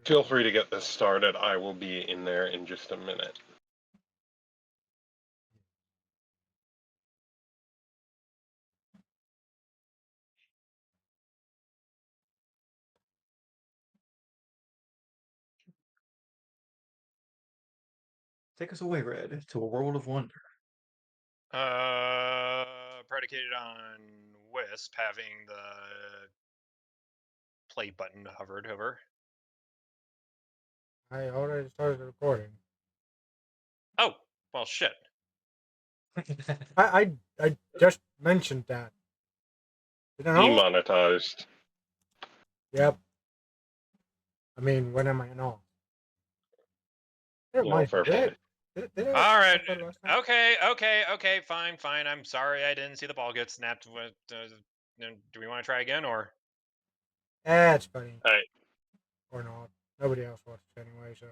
Feel free to get this started. I will be in there in just a minute. Take us away, Red, to a world of wonder. Predicated on Wisp having the play button hovered over. I already started recording. Oh, well, shit. I just mentioned that. You don't know? Demonetized. Yep. I mean, when am I not? Never mind. Fair play. Did I All right. record last time? Okay. Fine. I'm sorry I didn't see the ball get snapped. Do we want to try again, or? It's funny. Alright. Or not. Nobody else watched anyway, so.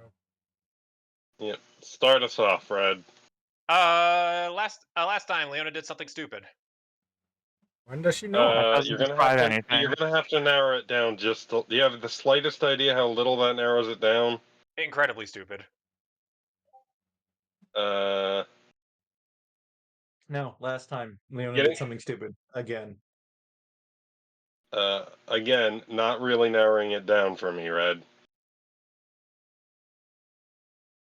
Yep. Start us off, Red. Last time Leona did something stupid. When does she know? That doesn't You're gonna describe have to. anything. You're gonna have to narrow it down. Just. Do you have the slightest idea how little that narrows it down? Incredibly stupid. No, last time Leona Getting- did something stupid again. Again, not really narrowing it down for me, Red.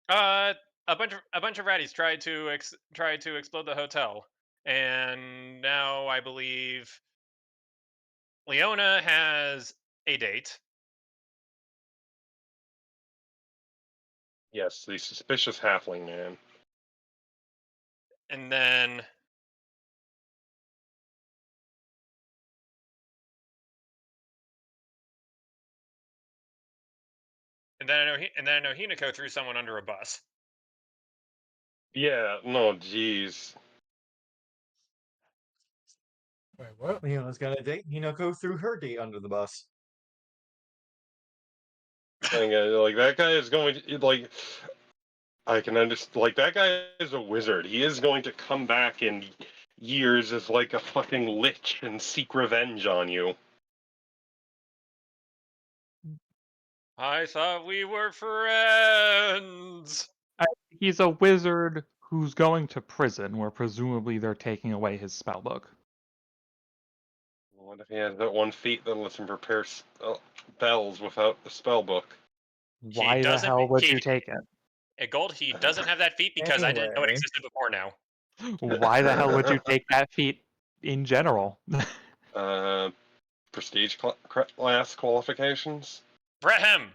A bunch of ratties tried to explode the hotel, and now I believe Leona has a date. Yes, the suspicious halfling man. And then I know Hinako threw someone under a bus. Yeah. No. Jeez. Wait, what? Leona's got a date. Hinako threw her date under the bus. Like that guy is going to like. I can understand. Like that guy is a wizard. He is going to come back in years as like a fucking lich and seek revenge on you. I thought we were friends. He's a wizard who's going to prison, where presumably they're taking away his spellbook. What if he has that one feat that lets him prepare spells without the spell book? Why the hell would you take it? At Gold, he doesn't have that feat because I didn't know it Anyway. existed before now. Why the hell would you take that feat in general? Prestige class qualifications? Brehem!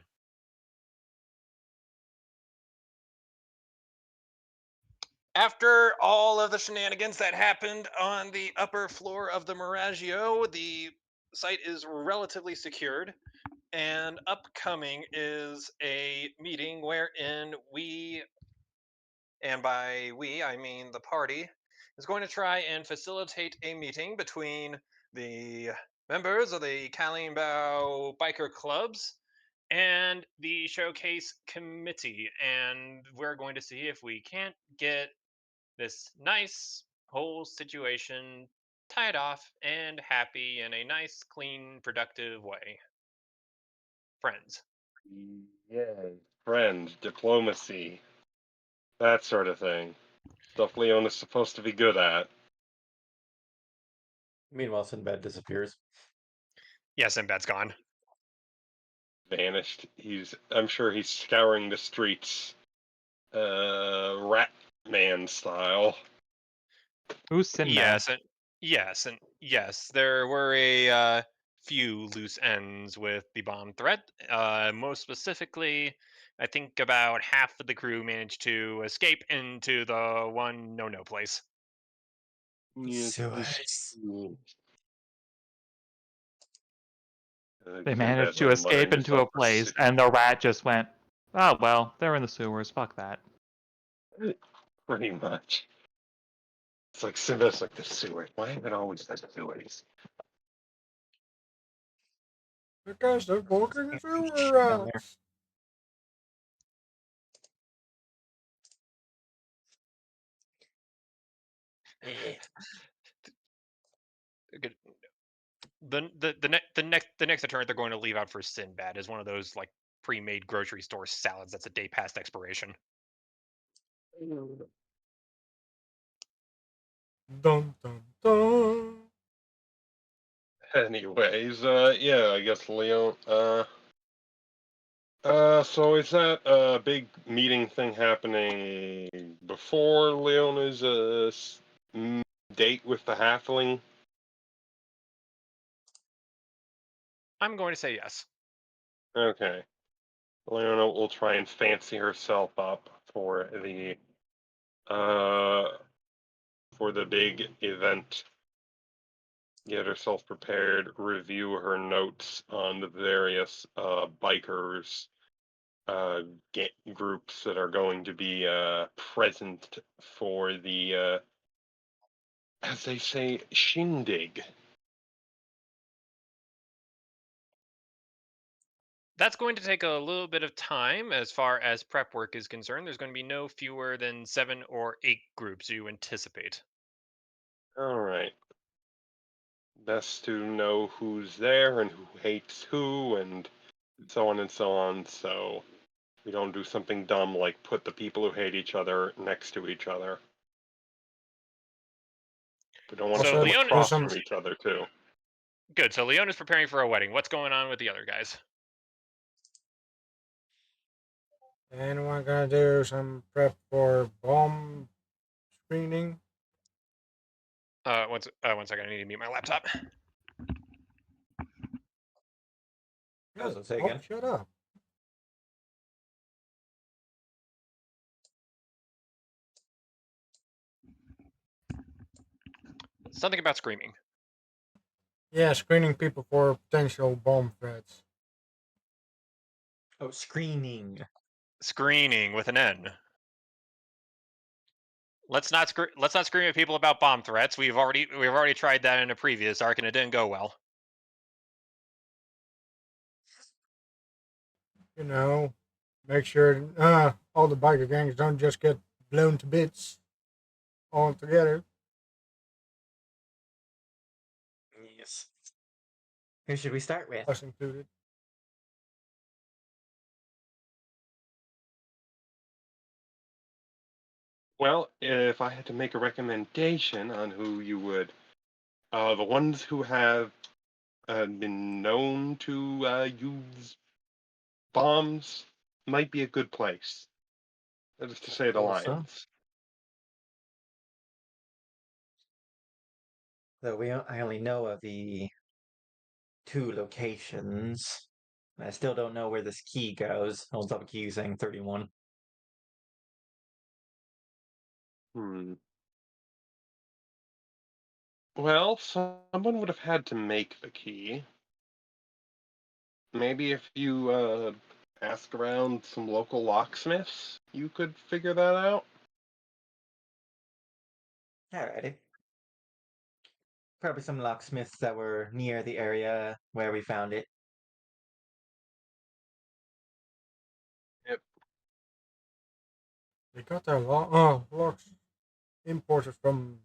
After all of the shenanigans that happened on the upper floor of the Miragio, the site is relatively secured, and upcoming is a meeting wherein we, and by we I mean the party, is going to try and facilitate a meeting between the members of the Kalimbao biker clubs and the showcase committee, and we're going to see if we can't get this nice whole situation tied off and happy in a nice, clean, productive way. Friends. Yeah. Friend, diplomacy, that sort of thing. Stuff Leona's supposed to be good at. Meanwhile, Sinbad disappears. Yeah, Sinbad's gone. Vanished. I'm sure he's scouring the streets, rat man style. Who's Sinbad? Yes. There were a few loose ends with the bomb threat. Most specifically, I think about half of the crew managed to escape into the one no place. Suez. They managed to escape into a place, and the rat just went, oh, well, they're in the sewers, fuck that. Pretty much. It's like Simba's like the sewers. Why is it always the sewers? Because they're walking the sewer Down rats. the next deterrent they're going to leave out for Sinbad is one of those like pre-made grocery store salads that's a day past expiration. Dun dun dun. Anyways, yeah, I guess Leo. So is that a big meeting thing happening before Leona's date with the halfling? I'm going to say yes. Okay. Leona will try and fancy herself up for the big event. Get herself prepared, review her notes on the various bikers groups that are going to be present for the as they say, shindig. That's going to take a little bit of time as far as prep work is concerned. There's going to be no fewer than 7 or 8 groups you anticipate. All right. Best to know who's there and who hates who and so on and so on, so we don't do something dumb like put the people who hate each other next to each other. We don't want to So put them Leon- across some- from each other, too. Good. So Leona's preparing for a wedding. What's going on with the other guys? Anyone gonna do some prep for bomb screening? One second. I need to mute my laptop. Also, say Oh, again. shut up. Something about screaming. Yeah, screening people for potential bomb threats. Oh, screening. Screening with an N. Let's not scream at people about bomb threats. We've already tried that in a previous arc and it didn't go well. You know, make sure all the biker gangs don't just get blown to bits all together. Yes. Who should we start with? Us included. Well, if I had to make a recommendation on who you would, the ones who have been known to use bombs might be a good place. That is to say, the Also, Lions. though I only know of the 2 locations. I still don't know where this key goes. Holds up a key saying 31. Well, someone would have had to make the key. Maybe if you ask around some local locksmiths, you could figure that out. Alrighty. Probably some locksmiths that were near the area where we found it. Yep. They got their locks imported from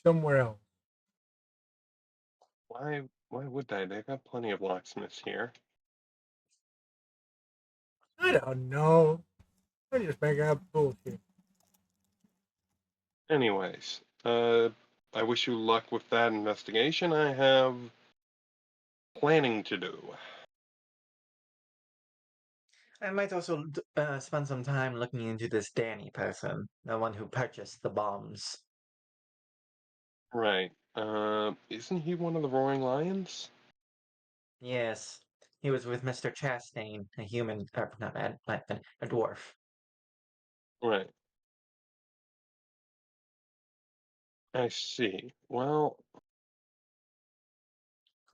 somewhere else. Why would they? They got plenty of locksmiths here. I don't know. I'm just making up bullshit. Anyways, I wish you luck with that investigation. I have planning to do. I might also spend some time looking into this Danny person, the one who purchased the bombs. Right. Isn't he one of the Roaring Lions? Yes, he was with Mr. Chastain, a human, not a dwarf. Right. I see. Well,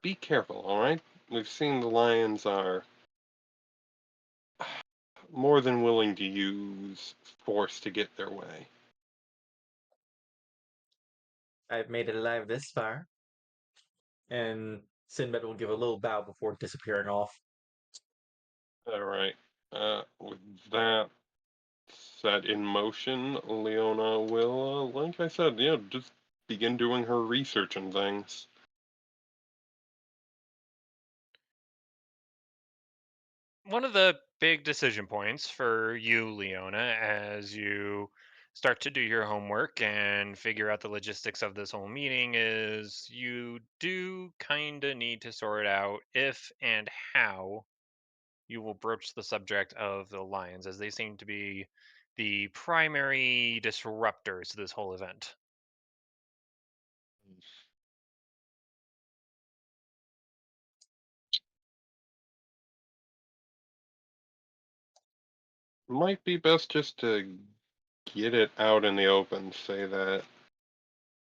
be careful, all right? We've seen the Lions are more than willing to use force to get their way. I've made it alive this far. And Sinbad will give a little bow before disappearing off. All right. With that set in motion, Leona will, like I said, just begin doing her research and things. one of the big decision points for you, Leona, as you start to do your homework and figure out the logistics of this whole meeting is you do kind of need to sort out if and how you will broach the subject of the lions, as they seem to be the primary disruptors to this whole event. Might be best just to get it out in the open, say that,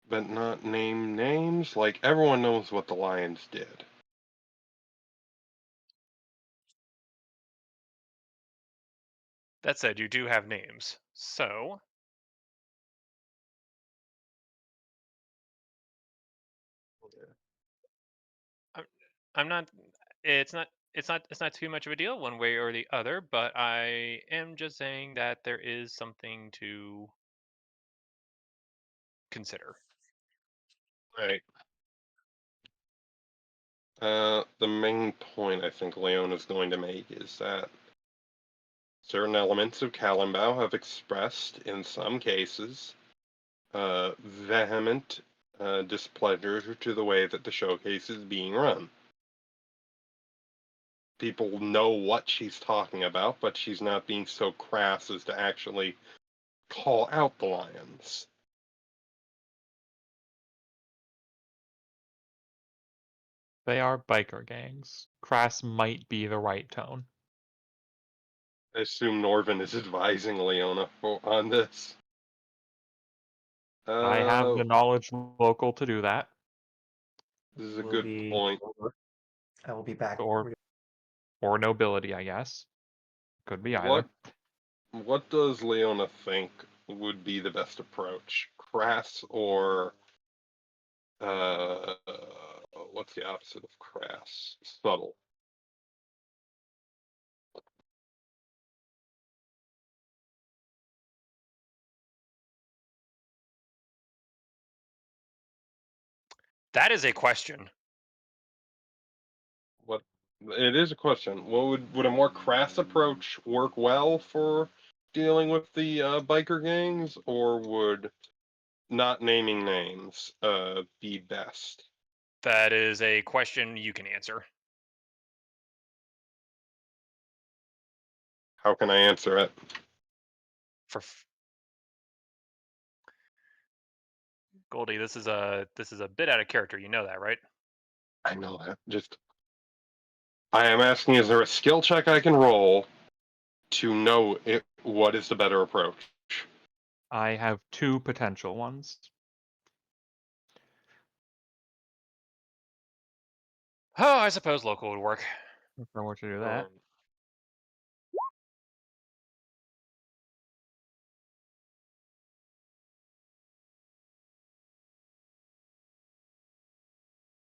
but not name names. Like, everyone knows what the Lions did. That said, you do have names, so I'm, I'm not. It's not too much of a deal one way or the other, but I am just saying that there is something to consider. Right. The main point I think Leona's going to make is that certain elements of Kalimbao have expressed, in some cases, vehement displeasure to the way that the showcase is being run. People know what she's talking about, but she's not being so crass as to actually call out the Lions. They are biker gangs. Crass might be the right tone. I assume Norvin is advising Leona on this. I have the knowledge local to do that. This is a Will good be- point. I will be back. Or nobility, I guess. Could be either. What does Leona think would be the best approach? Crass or what's the opposite of crass? Subtle. That is a question. What? It is a question. What would a more crass approach work well for dealing with the biker gangs, or would not naming names be best? That is a question you can answer. How can I answer it? Goldie, this is a bit out of character. You know that, right? I know that. I am asking: is there a skill check I can roll to know what is the better approach? I have two potential ones. Oh, I suppose local would work. If I were to do that.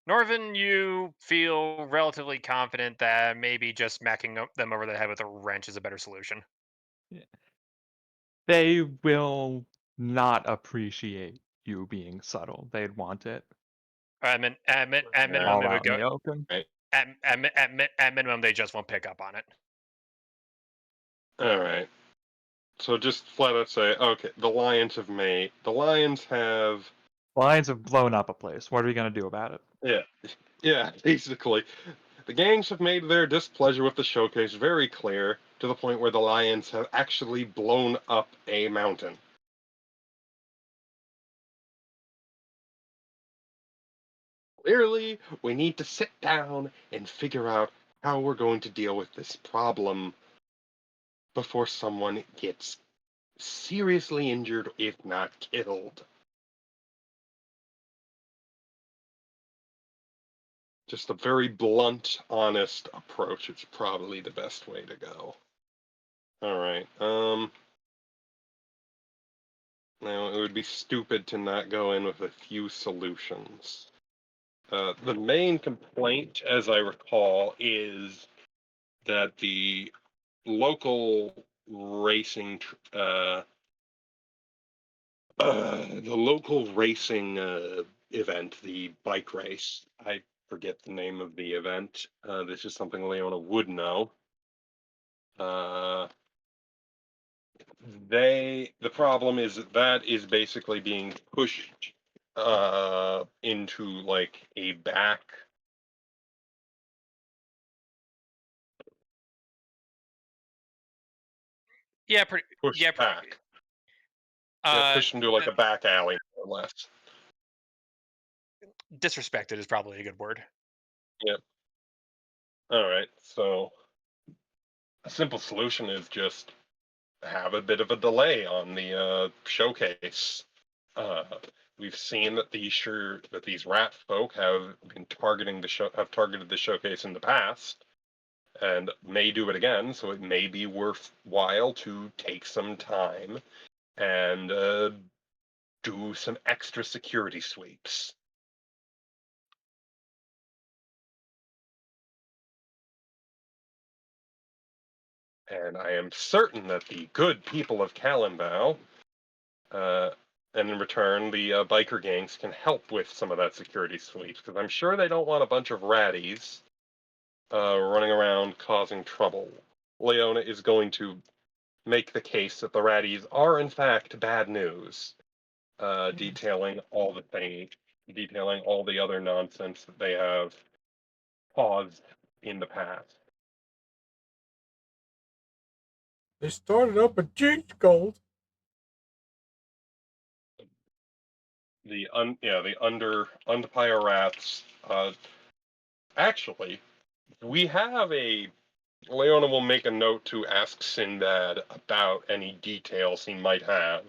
Norvin, you feel relatively confident that maybe just smacking them over the head with a wrench is a better solution. They will not appreciate you being subtle. They'd want it At minimum, all it would out in go. the open. At minimum, they just won't pick up on it. All right. So just flat out say, okay, the Lions have. Lions have blown up a place. What are we going to do about it? Yeah, basically. The gangs have made their displeasure with the showcase very clear, to the point where the Lions have actually blown up a mountain. Clearly, we need to sit down and figure out how we're going to deal with this problem before someone gets seriously injured, if not killed. Just a very blunt, honest approach is probably the best way to go. All right. Now, it would be stupid to not go in with a few solutions. The main complaint, as I recall, is that the local racing, event, the bike race. I forget the name of the event. This is something Leona would know. The problem is that is basically being pushed into like a back. Yeah, pretty. Pushed Yeah, back. Pushed into like a back alley, more or less. Disrespected is probably a good word. Yep. All right. So a simple solution is just have a bit of a delay on the showcase. We've seen that these rat folk have been targeting targeted the showcase in the past, and may do it again. So it may be worthwhile to take some time and do some extra security sweeps. And I am certain that the good people of Kalimbow, and in return, the biker gangs can help with some of that security sweeps, because I'm sure they don't want a bunch of ratties running around causing trouble. Leona is going to make the case that the ratties are in fact bad news, detailing all the other nonsense that they have caused in the past. They started up a cheat code. The Undpire rats. Actually, we have a. Leona will make a note to ask Sinbad about any details he might have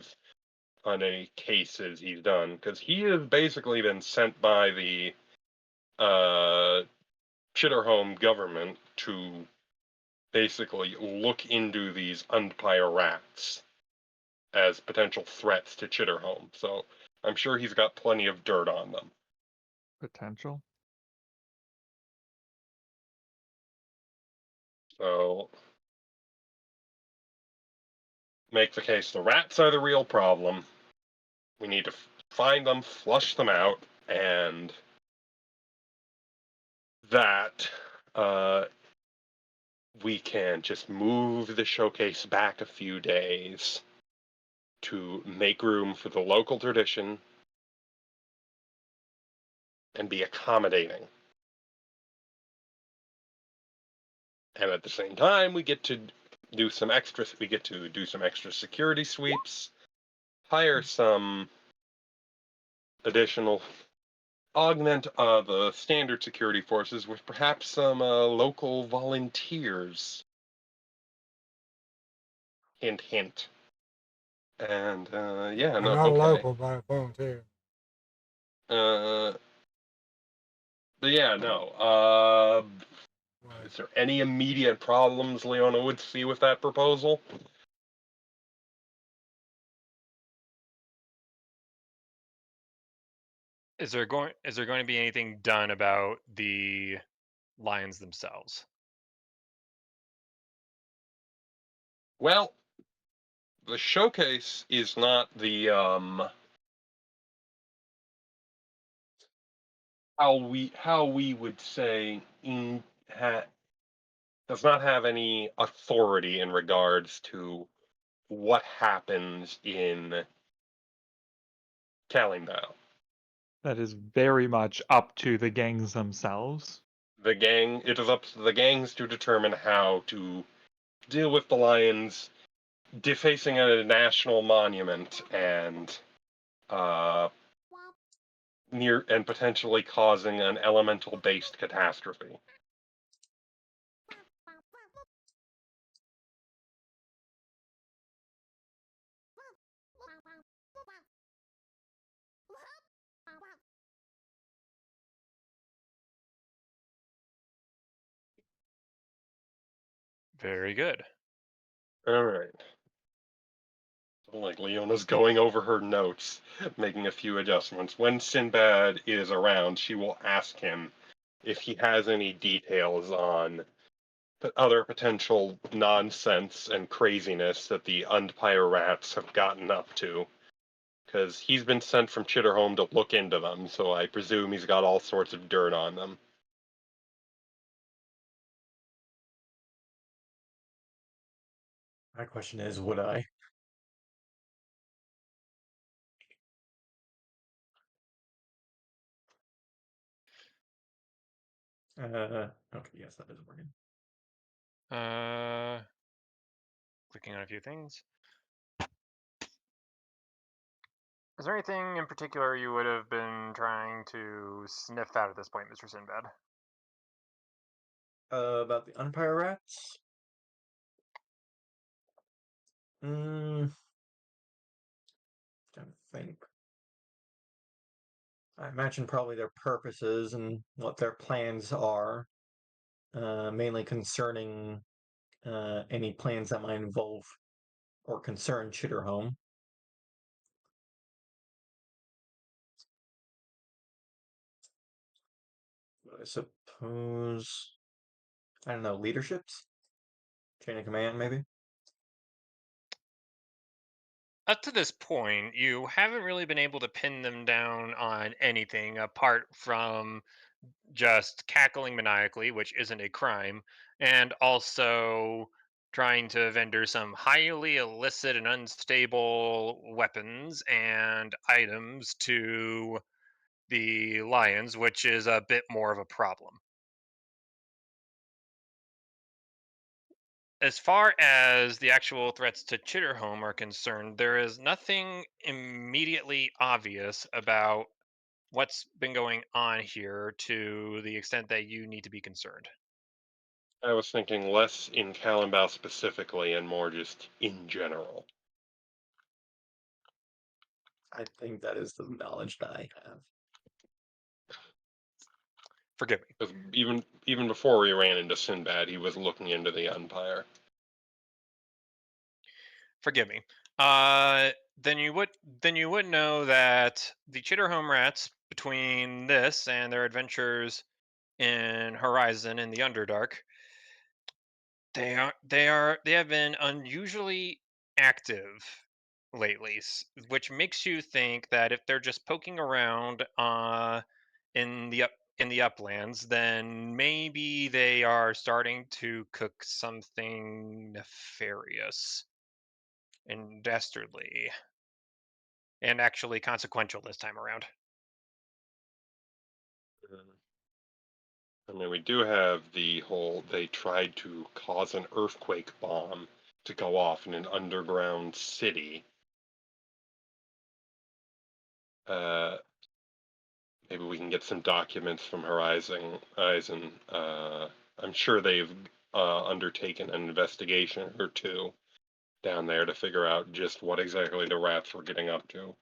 on any cases he's done, because he has basically been sent by the Chitterhome government to basically look into these Undpire rats as potential threats to Chitterhome. So I'm sure he's got plenty of dirt on them. Potential. So make the case the rats are the real problem. We need to find them, flush them out, and that we can just move the showcase back a few days to make room for the local tradition and be accommodating. And at the same time, we get to do some extra security sweeps, hire some additional, augment the standard security forces with perhaps some local volunteers. Hint, hint. And yeah, I'm no, not okay. local, but I volunteer. But yeah, no. Right. Is there any immediate problems Leona would see with that proposal? Is there going to be anything done about the lions themselves? Well, the showcase is not the how we would say does not have any authority in regards to what happens in Kalimbow. That is very much up to the gangs themselves. It is up to the gangs to determine how to deal with the lions defacing a national monument and potentially causing an elemental-based catastrophe. Very good. All right. Like Leona's going over her notes, making a few adjustments. When Sinbad is around, she will ask him if he has any details on other potential nonsense and craziness that the Undpire rats have gotten up to. Because he's been sent from Chitterhome to look into them, so I presume he's got all sorts of dirt on them. My question is, would I? Okay, yes, that is working. Clicking on a few things. Is there anything in particular you would have been trying to sniff out at this point, Mr. Sinbad? About the umpire rats? Trying to think. I imagine probably their purposes and what their plans are, mainly concerning any plans that might involve or concern Chitterhome. I suppose, I don't know, leaderships? Chain of command, maybe? Up to this point, you haven't really been able to pin them down on anything apart from just cackling maniacally, which isn't a crime, and also trying to vendor some highly illicit and unstable weapons and items to the Lions, which is a bit more of a problem. As far as the actual threats to Chitterhome are concerned, there is nothing immediately obvious about what's been going on here to the extent that you need to be concerned. I was thinking less in Kallenbau specifically and more just in general. I think that is the knowledge that I have. Forgive me. Because even before we ran into Sinbad, he was looking into the Empire. Forgive me. Then you would know that the Chitterhome rats, between this and their adventures in Horizon in the Underdark, they have been unusually active lately, which makes you think that if they're just poking around in the uplands, then maybe they are starting to cook something nefarious and dastardly and actually consequential this time around. I mean, we do have the whole, they tried to cause an earthquake bomb to go off in an underground city. Maybe we can get some documents from Horizon. I'm sure they've undertaken an investigation or two down there to figure out just what exactly the rats were getting up to.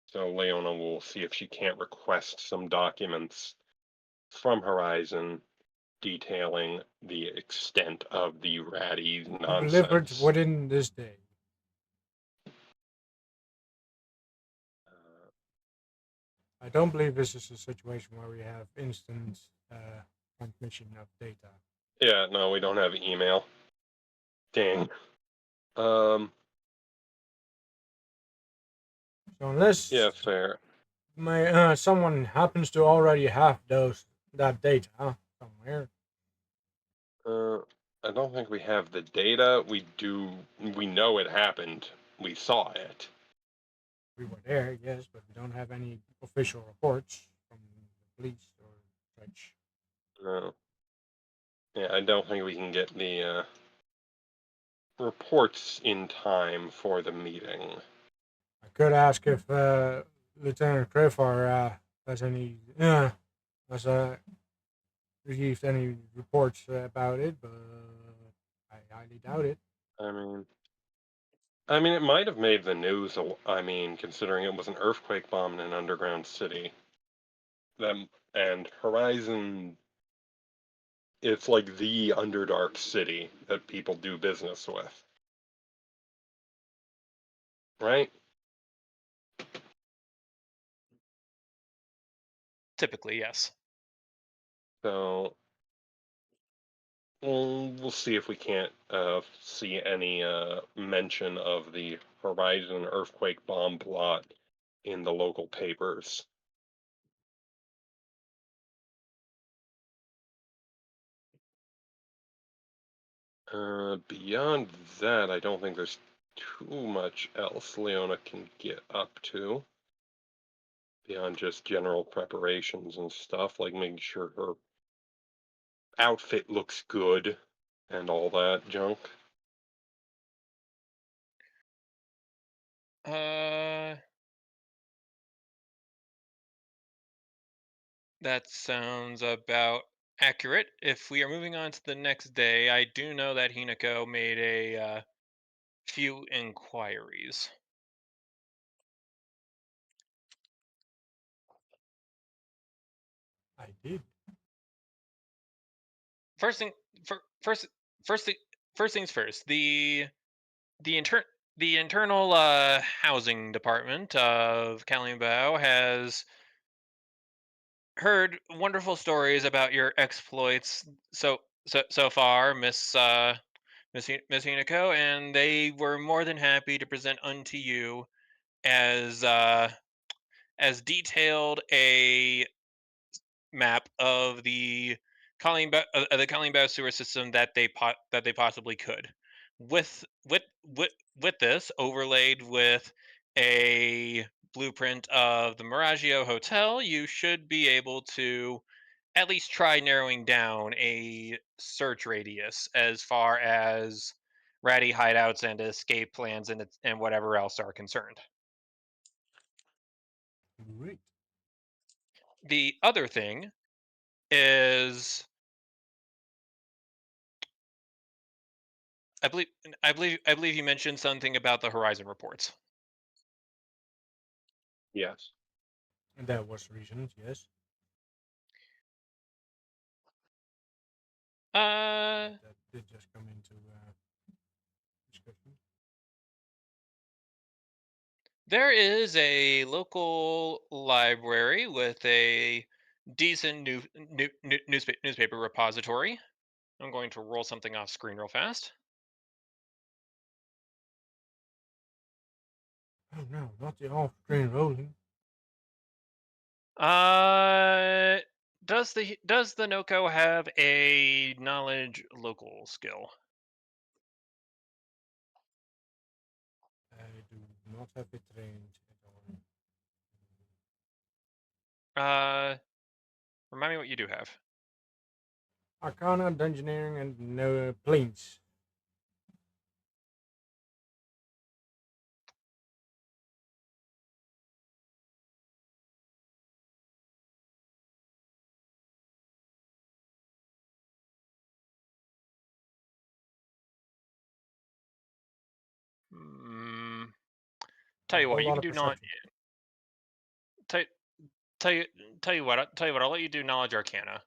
So Leona will see if she can't request some documents from Horizon detailing the extent of the ratty Delivered nonsense. within this day. I don't believe this is a situation where we have instant transmission of data. Yeah, no, we don't have email. Dang. So unless Yeah, fair. someone happens to already have that data somewhere. I don't think we have the data. We know it happened. We saw it. We were there, yes, but we don't have any official reports from the police or such. No. Yeah, I don't think we can get the reports in time for the meeting. I could ask if Lieutenant Crefar has any has received any reports about it, but I highly doubt it. I mean, it might have made the news. I mean, considering it was an earthquake bomb in an underground city. And Horizon, it's like the Underdark city that people do business with, right? Typically, yes. So we'll see if we can't see any mention of the Horizon earthquake bomb plot in the local papers. Beyond that, I don't think there's too much else Leona can get up to. Beyond just general preparations and stuff, like making sure her outfit looks good and all that junk. That sounds about accurate. If we are moving on to the next day, I do know that Hinako made a few inquiries. I did. First thing, first thing, first things first. The inter the internal housing department of Kalimbao has heard wonderful stories about your exploits so far, Miss Hinako, and they were more than happy to present unto you as detailed a map of the Kalimbao sewer system that they possibly could. With this overlaid with a blueprint of the Miragio Hotel, you should be able to at least try narrowing down a search radius as far as ratty hideouts and escape plans and whatever else are concerned. Great. The other thing is I believe I believe you mentioned something about the Horizon reports. Yes. And that was recent, yes. That did just come into discussion. There is a local library with a decent newspaper repository. I'm going to roll something off screen real fast. Oh no, not the off-screen rolling. Does the Noko have a knowledge local skill? I do not have it trained at all. Remind me what you do have. Arcana, Dungeoneering, and no planes. Tell A you what, whole you lot can of do not. perception. Tell, tell you what. I'll let you do knowledge arcana.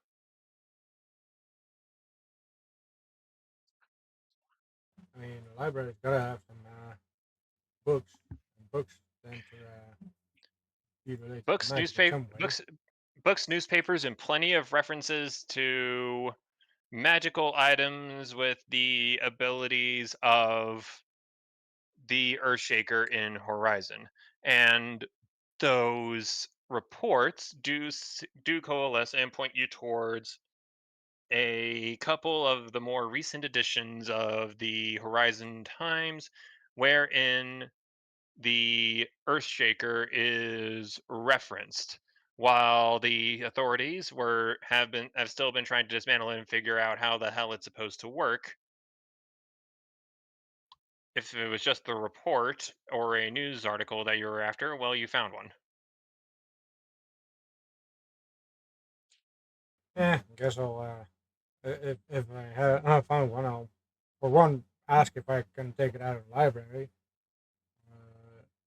I mean, the library's gotta have some books. And books tend to be related to magic in some way. Books, newspapers, and plenty of references to magical items with the abilities of the Earthshaker in Horizon, and those reports do coalesce and point you towards a couple of the more recent editions of the Horizon Times, wherein the Earthshaker is referenced, while the authorities have still been trying to dismantle it and figure out how the hell it's supposed to work. If it was just the report or a news article that you were after, well, you found one. I guess I'll if I find one, I'll for one ask if I can take it out of the library.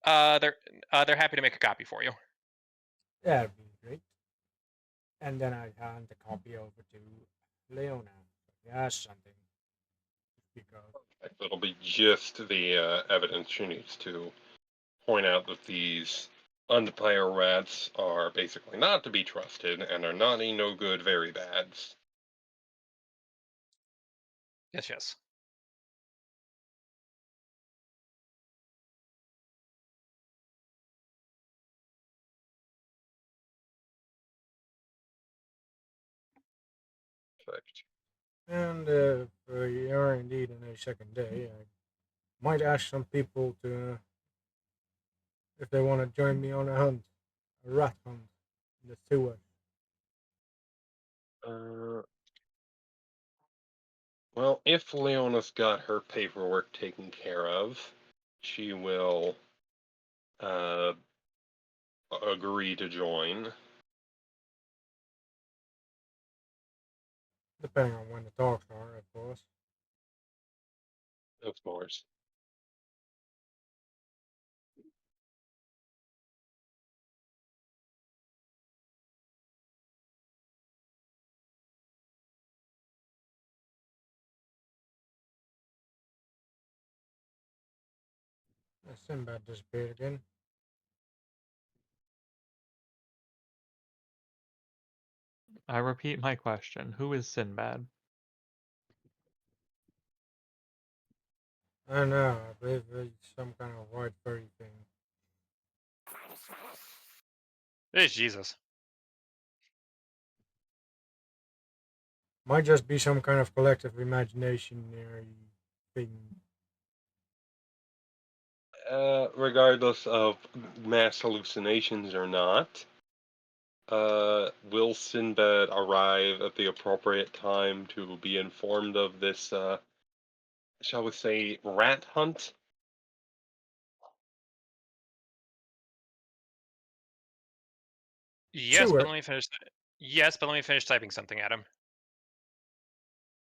They're happy to make a copy for you. Yeah, that'd be great. And then I hand the copy over to Leona. Yeah, something to speak of. It'll be just the evidence she needs to point out that these unplayer rats are basically not to be trusted and are naughty, no good, very bads. Yes. Perfect. And if we are indeed on a second day, I might ask some people to if they want to join me on a hunt, a rat hunt in the sewers. Well, if Leona's got her paperwork taken care of, she will agree to join. Depending on when the talks are, of course. Of course. Sinbad disappeared again. I repeat my question. Who is Sinbad? I know, I believe it's some kind of white furry thing. It's Jesus. Might just be some kind of collective imagination thing. Regardless of mass hallucinations or not, will Sinbad arrive at the appropriate time to be informed of this, shall we say, rat hunt? Yes, but Sewer. let me finish. Yes, but let me finish typing something at him.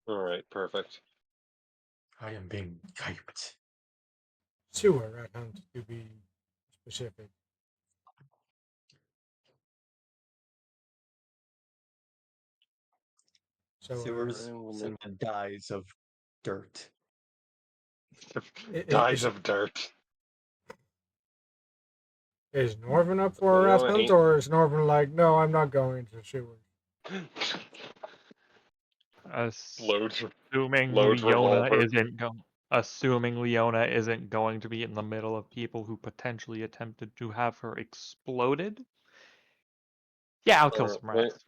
Alright, perfect. I am being typed. Sewer rat hunt, to be specific. So, Sewers I will and dies of dirt. Dies of dirt. is Norvin up for a rat Leona hunt, ain't. or is Norvin like, no, I'm not going to sewers? Loads, Assuming loads Leona revolver. isn't going to be in the middle of people who potentially attempted to have her exploded. Yeah, I'll kill some rats.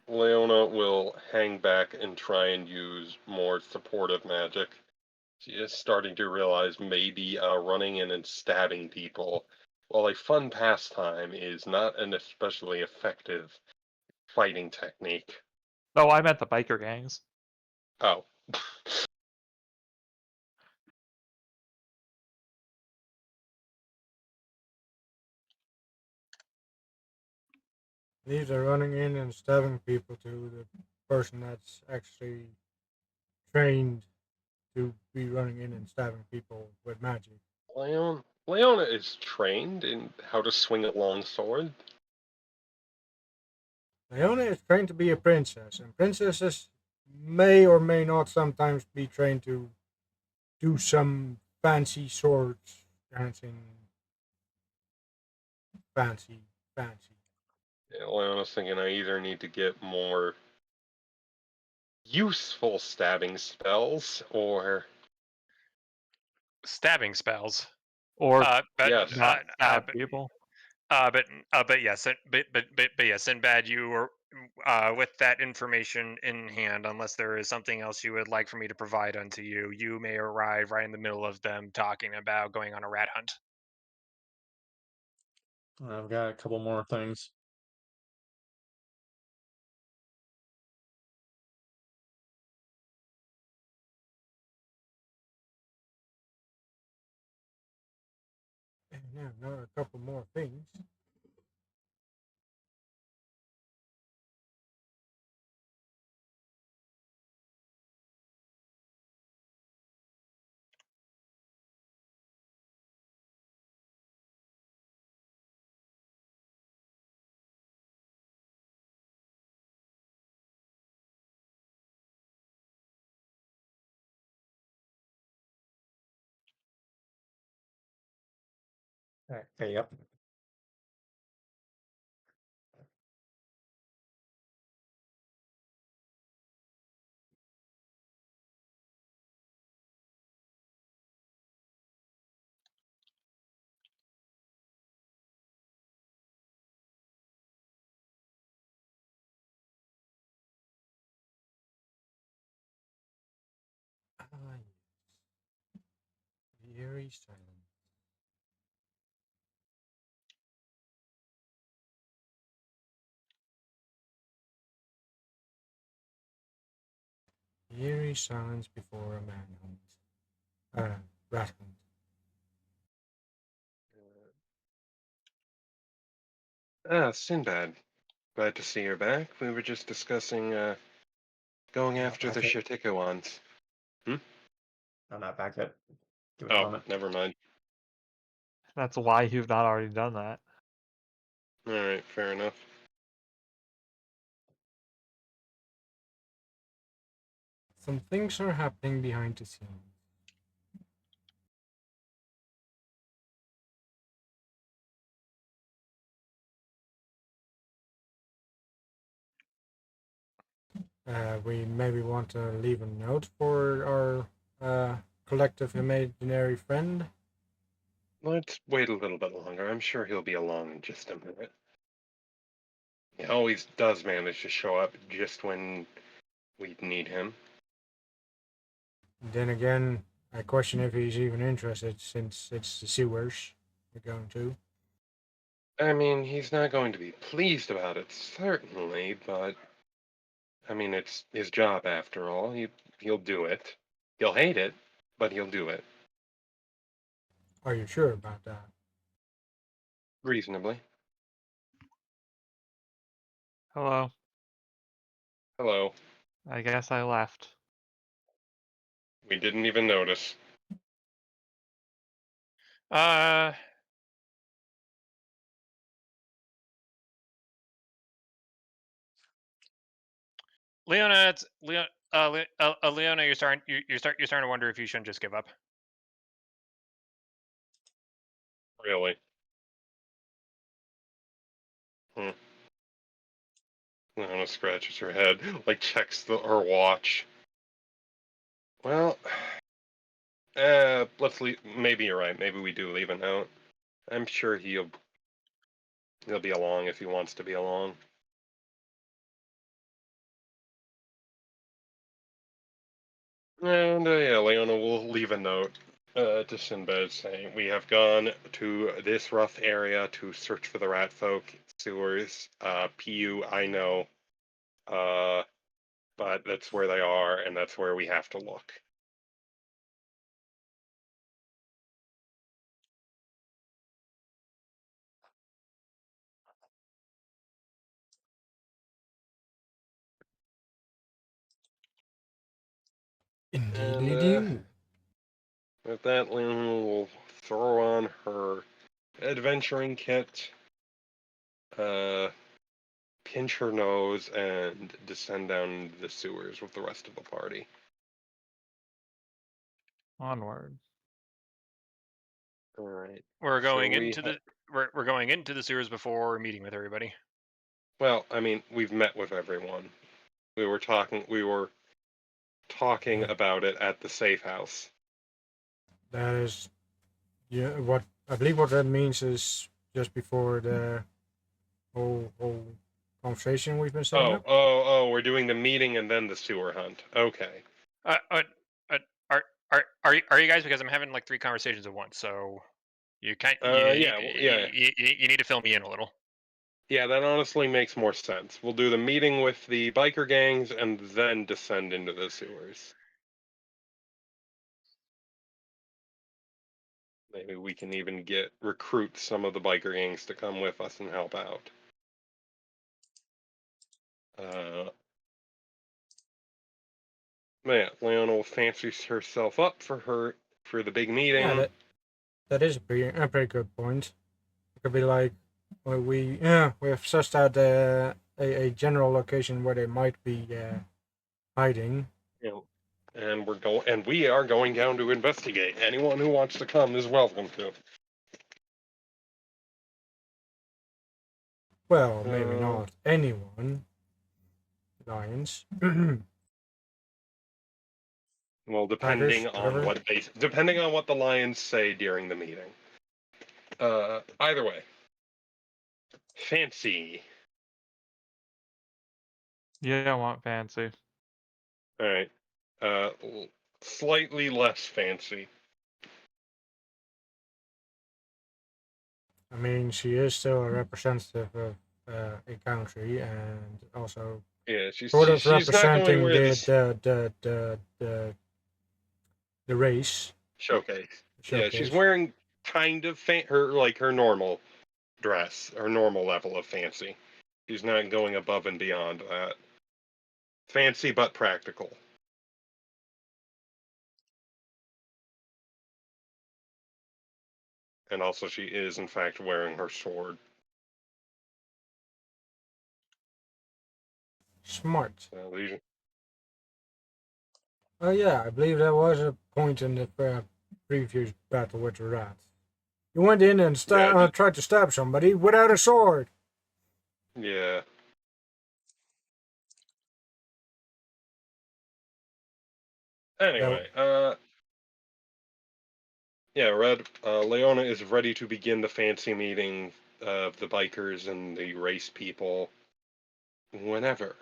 Leona will hang back and try and use more supportive magic. She is starting to realize maybe running in and stabbing people, while a fun pastime, is not an especially effective fighting technique. Oh, I meant the biker gangs. Oh. These are running in and stabbing people to the person that's actually trained to be running in and stabbing people with magic. Leona is trained in how to swing a long sword. Leona is trained to be a princess, and princesses may or may not sometimes be trained to do some fancy swords dancing. Fancy, fancy. Yeah, Leona's thinking I either need to get more useful stabbing spells, or Stabbing spells. Or But yes. not stab people. but yes, but yes, Sinbad, you were with that information in hand. Unless there is something else you would like for me to provide unto you, you may arrive right in the middle of them talking about going on a rat hunt. I've got a couple more things. And now a couple more things. Okay, yep. Eerie silence. Eerie silence before a manhunt. Rat hunt. Sinbad. Glad to see you're back. We were just discussing going Not after the back yet. Shatikawans. I'm not back yet. Give it a Oh, moment. never mind. That's why you've not already done that. Alright, fair enough. Some things are happening behind the scenes. We maybe want to leave a note for our collective imaginary friend. Let's wait a little bit longer. I'm sure he'll be along in just a minute. He always does manage to show up just when we need him. Then again, I question if he's even interested since it's the sewers we're going to. I mean, he's not going to be pleased about it, certainly, but I mean, it's his job after all. He'll do it. He'll hate it, but he'll do it. Are you sure about that? Reasonably. Hello. Hello. I guess I left. We didn't even notice. Leona, Leona, you're starting to wonder if you shouldn't just give up. Really. Lana scratches her head, like checks her watch. Well, let's leave. Maybe you're right. Maybe we do leave a note. I'm sure he'll be along if he wants to be along. And yeah, Leona will leave a note to Sinbad saying, "We have gone to this rough area to search for the rat folk sewers. PU, I know, but that's where they are, and that's where we have to look." Indeed, And do. with that, Leona will throw on her adventuring kit, pinch her nose, and descend down into the sewers with the rest of the party. Onward. All right. We're So going into the we're going into the sewers before meeting with everybody. Well, I mean, we've met with everyone. We were talking about it at the safe house. That is, yeah. What I believe what that means is just before the whole conversation we've been setting up. We're doing the meeting and then the sewer hunt. Okay. Uh, uh, are you guys, because I'm having like 3 conversations at once, so you can't Yeah. you need to fill me in a little. Yeah, that honestly makes more sense. We'll do the meeting with the biker gangs and then descend into the sewers. Maybe we can even recruit some of the biker gangs to come with us and help out. Man, Leona will fancy herself up for the big meeting. Yeah, that is a pretty good point. It could be like, well, we have sussed out a general location where they might be hiding. And we are going down to investigate. Anyone who wants to come is welcome to. Well, maybe not anyone. Lions. Well, Tigers, whatever. depending on what the lions say during the meeting. Either way. Fancy. You don't want fancy. All right. Slightly less fancy. I mean, she is still a representative of a country and also Yeah, sort of she's not going representing where this the race showcase. Yeah, she's showcase. wearing kind of her normal dress, her normal level of fancy. She's not going above and beyond that. Fancy but practical. And also, she is in fact wearing her sword. Smart. Legion. Oh yeah, I believe there was a point in the previous battle with the rat. You went in and tried to stab somebody without a sword. Yeah. Anyway, yeah, Red. Leona is ready to begin the fancy meeting of the bikers and the race people. Whenever.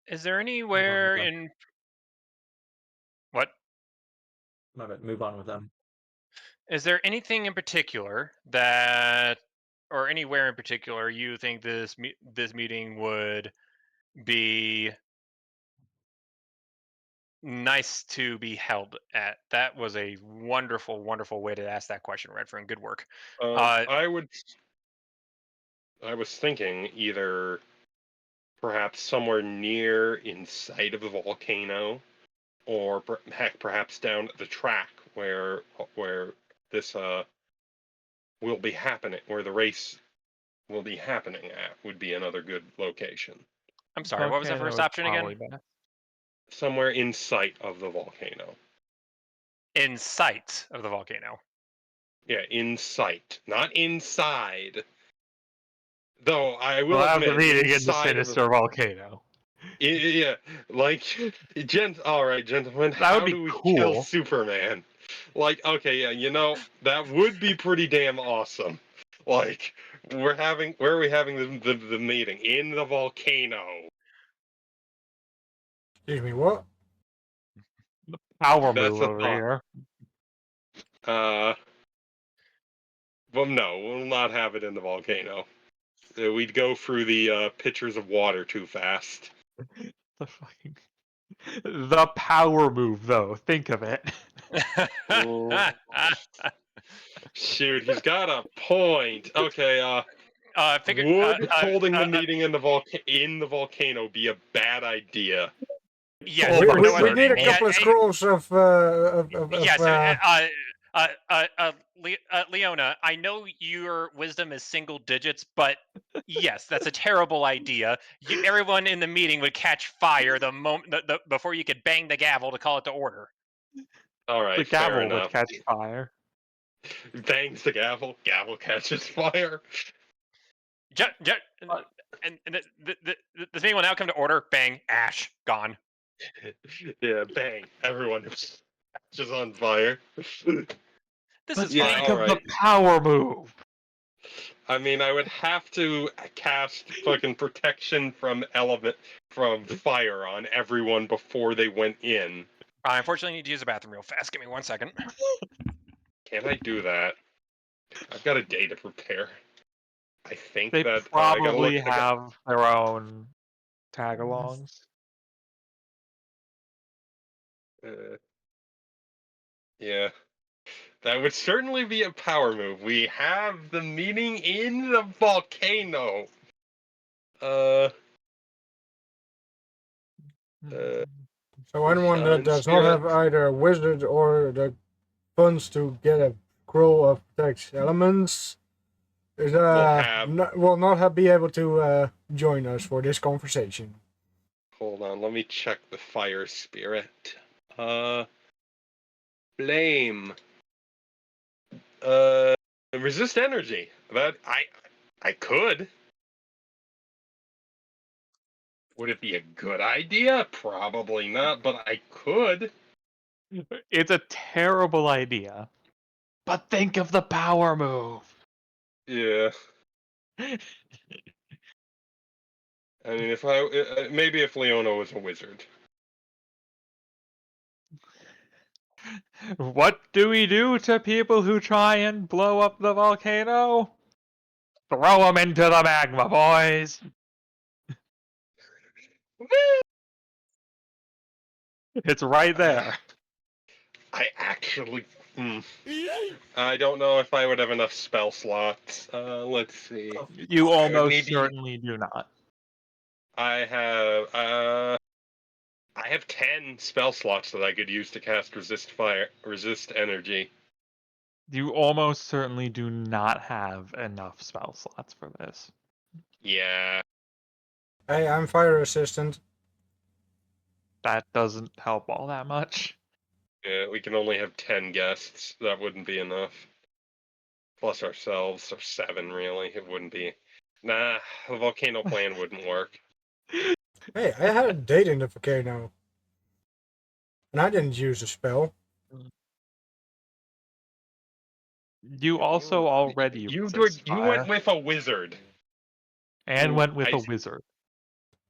Is there anywhere them. in what? My bad. Move on with them. Is there anything in particular that, or anywhere in particular, you think this meeting would be nice to be held at? That was a wonderful, wonderful way to ask that question, Redfern. Good work. I was thinking either perhaps somewhere near inside of the volcano, or heck, perhaps down the track where this will be happening, where the race will be happening at, would be another good location. I'm sorry, what was the first option again? Somewhere in sight of the volcano. In sight of the volcano. Yeah, in sight, not inside. Though I will We'll have the admit, meeting in the inside of sinister volcano. yeah, like, all right, gentlemen, That would how be do we kill cool. Superman? Like, okay, yeah, that would be pretty damn awesome. Like, where are we having the meeting? In the volcano. Excuse me, what? Power That's move a over thought. here. Well, no, we'll not have it in the volcano. We'd go through the pitchers of water too fast. The power move, though. Think of it. Shoot, he's got a point. Okay, would holding the meeting in the volcano be a bad idea? Yes, we need a couple of scrolls of yes. Leona, I know your wisdom is single digits, but yes, that's a terrible idea. Everyone in the meeting would catch fire the moment before you could bang the gavel to call it to order. All right, the fair gavel enough. would catch fire. Bangs the gavel. Gavel catches fire. And this meeting will now come to order. Bang, ash, gone. Yeah, bang. Everyone catches on fire. This is yeah, fine. all right. The power move. I mean, I would have to cast fucking protection from fire on everyone before they went in. I unfortunately need to use the bathroom real fast. Give me 1 second. Can't I do that? I've got a day to prepare. I think they that probably have their own tag-alongs. Yeah. That would certainly be a power move. We have the meeting in the volcano. So anyone that does not have either a wizard or the funds to get a scroll of protect elements is will not be able to join us for this conversation. Hold on, let me check the fire spirit. Flame. Resist energy. That I could. Would it be a good idea? Probably not, but I could. It's a terrible idea, But think of the power move. Yeah. I mean, maybe if Leona was a wizard. What do we do to people who try and blow up the volcano? Throw them into the magma, boys. It's right there. I actually. I don't know if I would have enough spell slots. Let's see. You I would almost need to- certainly do not. I have 10 spell slots that I could use to cast resist energy. You almost certainly do not have enough spell slots for this. Yeah. Hey, I'm fire assistant. That doesn't help all that much. Yeah, we can only have 10 guests. That wouldn't be enough. Plus ourselves, so 7 really. It wouldn't be. Nah, the volcano plan wouldn't work. Hey, I had a date in the volcano. And I didn't use a spell. You also already You resist went fire with a wizard. and went with I- a wizard.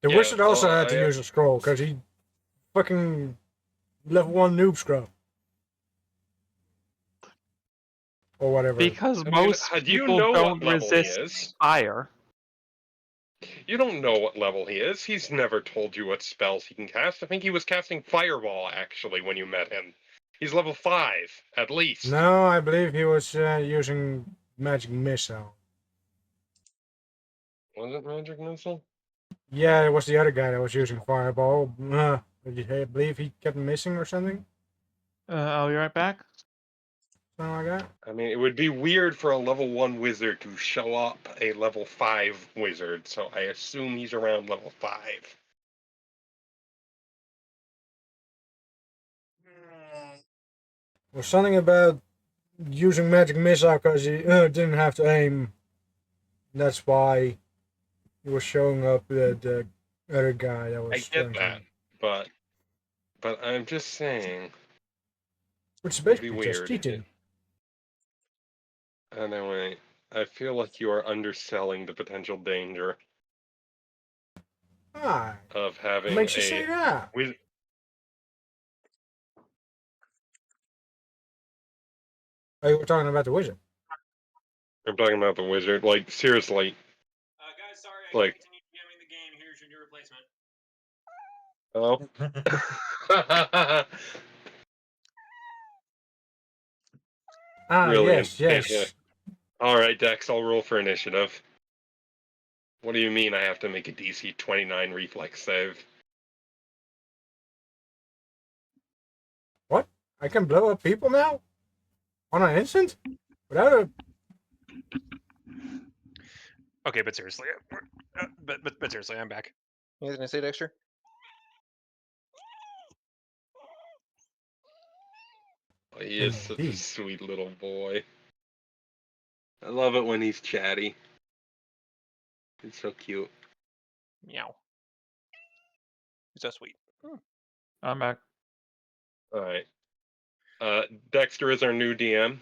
The Yeah, wizard also well, had to use a scroll, because he fucking level 1 noob scrub. Or whatever. Because I mean, most do you people know don't what level he resist is? fire. You don't know what level he is. He's never told you what spells he can cast. I think he was casting Fireball, actually, when you met him. He's level 5, at least. No, I believe he was using magic missile. Was it Magic Missile? Yeah, it was the other guy that was using fireball. I believe he kept missing or something. I'll be right back. Something like that. I mean, it would be weird for a level 1 wizard to show up a level 5 wizard, so I assume he's around level 5. It was something about using magic missile because he didn't have to aim. That's why he was showing up the other guy that was I get that, but I'm just saying, which is it'd be basically just weird. cheating. Anyway, I feel like you are underselling the potential danger Ah, of what having makes you say that? Oh, you were talking about the wizard. I'm talking about the wizard. Like, seriously. Guys, sorry, I Like- can't continue jamming the game. Here's your new replacement. Oh. Brilliant. Yes. Alright, Dex, I'll roll for initiative. What do you mean I have to make a DC 29 reflex save? What? I can blow up people now? On an instant? Without a... Okay, but seriously, but seriously, I'm back. You guys gonna say Dexter? Oh, he is such a Indeed. sweet little boy. I love it when he's chatty. He's so cute. Meow. He's so sweet. I'm back. Alright. Dexter is our new DM.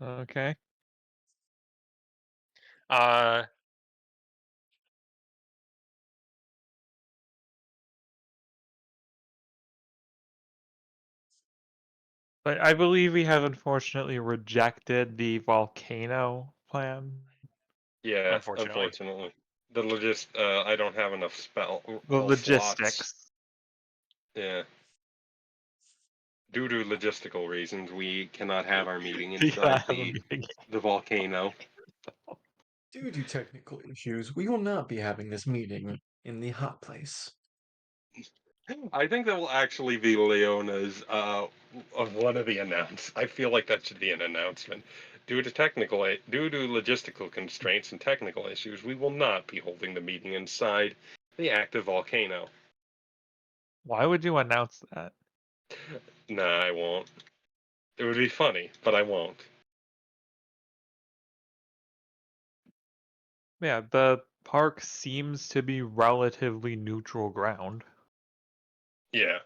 Okay. But I believe we have unfortunately rejected the volcano plan. Yeah, Unfortunately. unfortunately. I don't have enough The roll logistics. slots. Yeah. Due to logistical reasons, we cannot have our meeting inside the volcano. Due to technical issues, we will not be having this meeting in the hot place. I think that will actually be Leona's of one of the announcements. I feel like that should be an announcement. Due to logistical constraints and technical issues, we will not be holding the meeting inside the active volcano. Why would you announce that? Nah, I won't. It would be funny, but I won't. Yeah, the park seems to be relatively neutral ground. Yeah.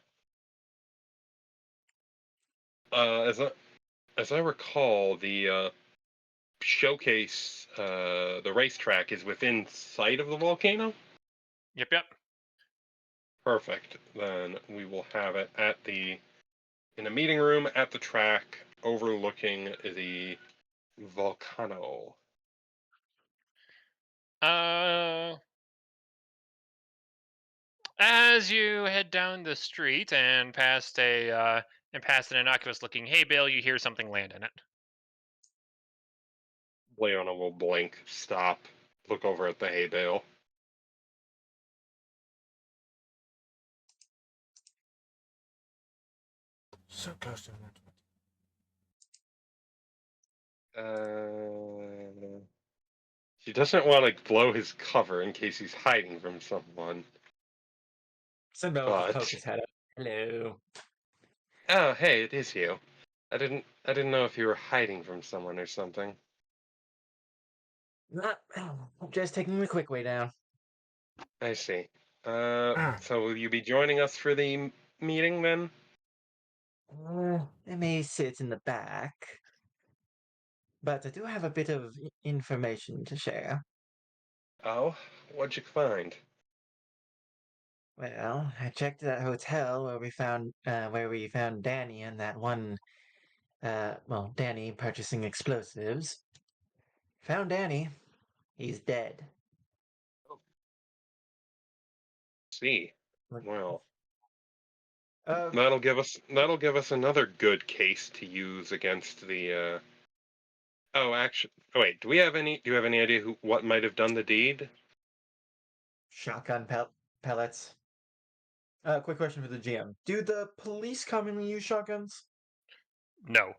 as I recall, the showcase, the racetrack is within sight of the volcano. Yep, yep. Perfect. Then we will have it in a meeting room at the track overlooking the volcano. As you head down the street and past an innocuous-looking hay bale, you hear something land in it. Leona will blink, stop, look over at the hay bale. So close to that. She doesn't want to blow his cover in case he's hiding from someone. Sinbad will just poke But his head up. Hello. oh, hey, it is you. I didn't know if you were hiding from someone or something. I'm just taking the quick way down. I see. Ah, So will you be joining us for the meeting then? I may sit in the back, but I do have a bit of information to share. Oh, what'd you find? Well, I checked that hotel where we found Danny and that one. Danny purchasing explosives. Found Danny. He's dead. See, Like, well, Uh, that'll give us another good case to use against the. Oh, actually, wait. Do you have any idea what might have done the deed? shotgun pellets. Quick question for the GM. Do the police commonly use shotguns? No.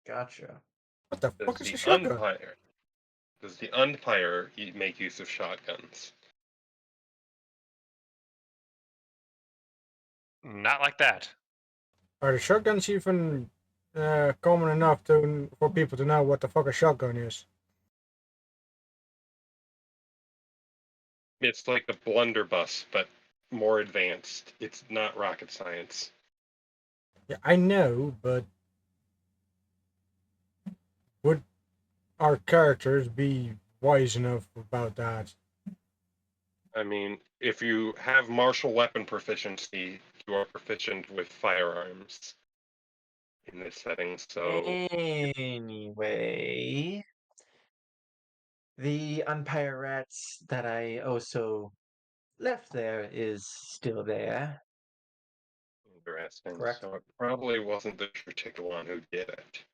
Gotcha. what the Does fuck is a the shotgun? umpire does the umpire make use of shotguns? Not like that. Are the shotguns even common enough for people to know what the fuck a shotgun is? It's like the blunderbuss, but more advanced. It's not rocket science. Yeah, I know, but would our characters be wise enough about that? I mean, if you have martial weapon proficiency, you are proficient with firearms in this setting. So, Anyway, the umpire rats that I also left there is still there, interesting. correct? So it probably wasn't the particular one who did it.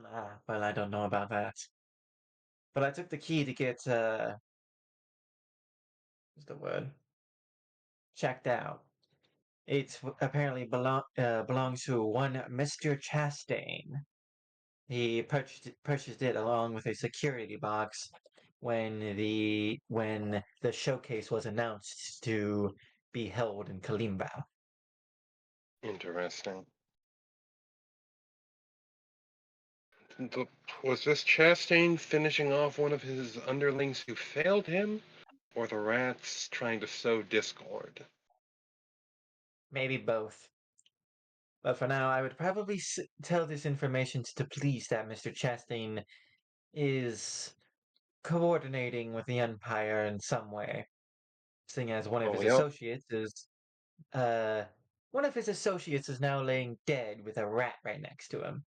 Well, I don't know about that. But I took the key to get, what's the word? Checked out. Apparently belongs to one Mr. Chastain. He purchased it along with a security box when the showcase was announced to be held in Kalimba. Interesting. Was this Chastain finishing off one of his underlings who failed him, or the rats trying to sow discord? Maybe both. But for now, I would probably tell this information to the police that Mr. Chastain is coordinating with the Empire in some way, seeing as Well, we all, uh one of his associates is now laying dead with a rat right next to him.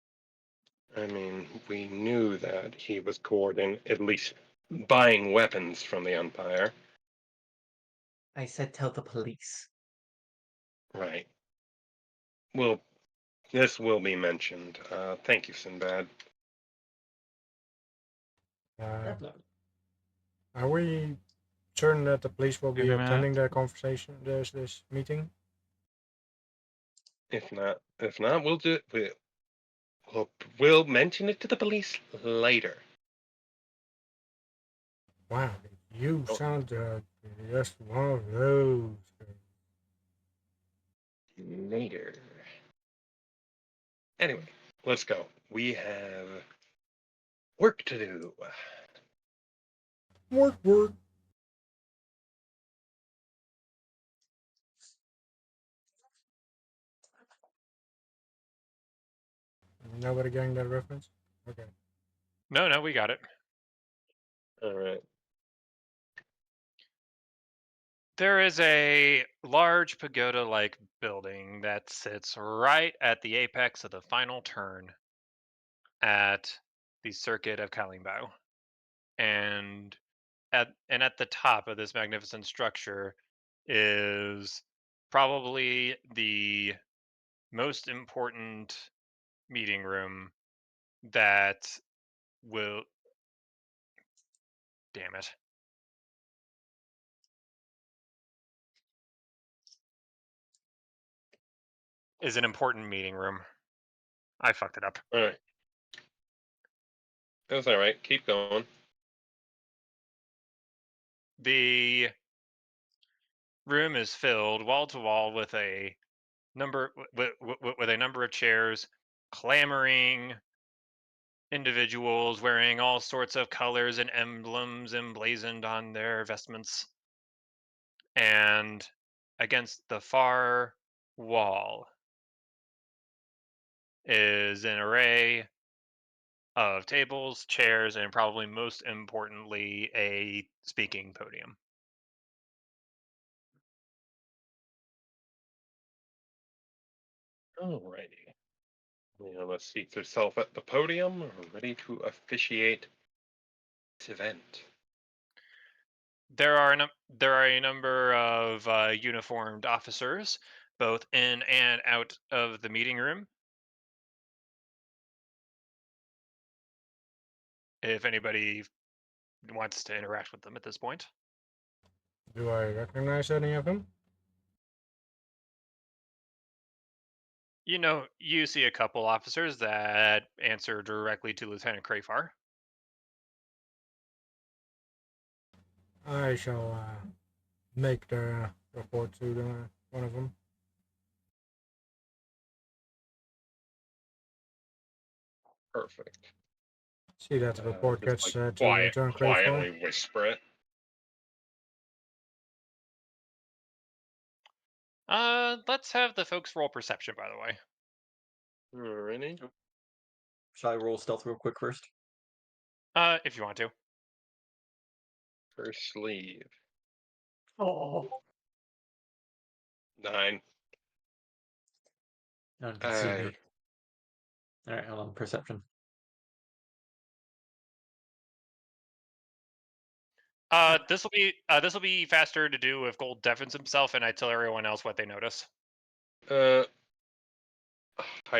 I mean, we knew that he was coordinating, at least buying weapons from the Empire. I said tell the police. Right. Well, this will be mentioned. Thank you, Sinbad. Uh, No. are we certain that the police will Give be me a minute. attending the conversation, this meeting? If not, we'll do it. We'll mention it to the police later. Wow, you Oh, sound just one of those. later. Anyway, let's go. We have work to do. Work, work. Nobody getting that reference? Okay. No, we got it. All right. There is a large pagoda-like building that sits right at the apex of the final turn at the circuit of Kalingbao. And at the top of this magnificent structure is probably the most important meeting room that will damn it. Is an important meeting room. I fucked it up. All right. That's all right. Keep going. The room is filled wall to wall with a number with a number of chairs, clamoring individuals wearing all sorts of colors and emblems emblazoned on their vestments. And against the far wall is an array of tables, chairs, and probably most importantly, a speaking podium. Alrighty. Leona seats herself at the podium, ready to officiate this event. There are a number of uniformed officers, both in and out of the meeting room. If anybody wants to interact with them at this point. Do I recognize any of them? You see a couple officers that answer directly to Lieutenant Crayfar. I shall make the report to one of them. Perfect. See that the report Just gets like to Lieutenant Crayfar. quietly whisper it. Let's have the folks roll perception, by the way. Alrighty. Shall I roll stealth real quick first? If you want to. First sleeve. Oh. 9. No one can see me. Alright, hold on. Perception. This will be faster to do if Gold deafens himself, and I tell everyone else what they notice. High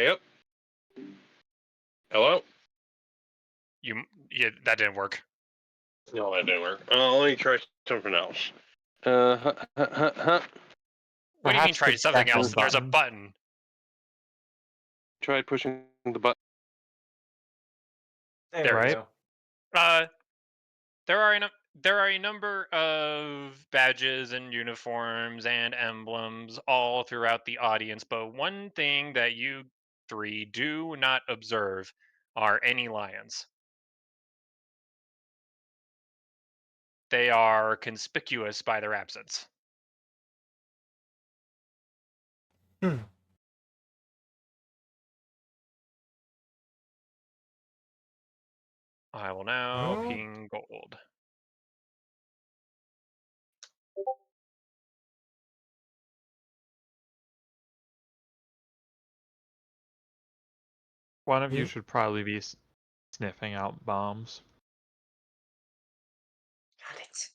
up. Hello? Yeah, that didn't work. No, that didn't work. Let me try something else. What do you mean try something else? There's a button. Try pushing the button. There we go. There are a number of badges and uniforms and emblems all throughout the audience, but one thing that you three do not observe are any lions. They are conspicuous by their absence. I will now ping Gold. One of you should probably be sniffing out bombs. Got it.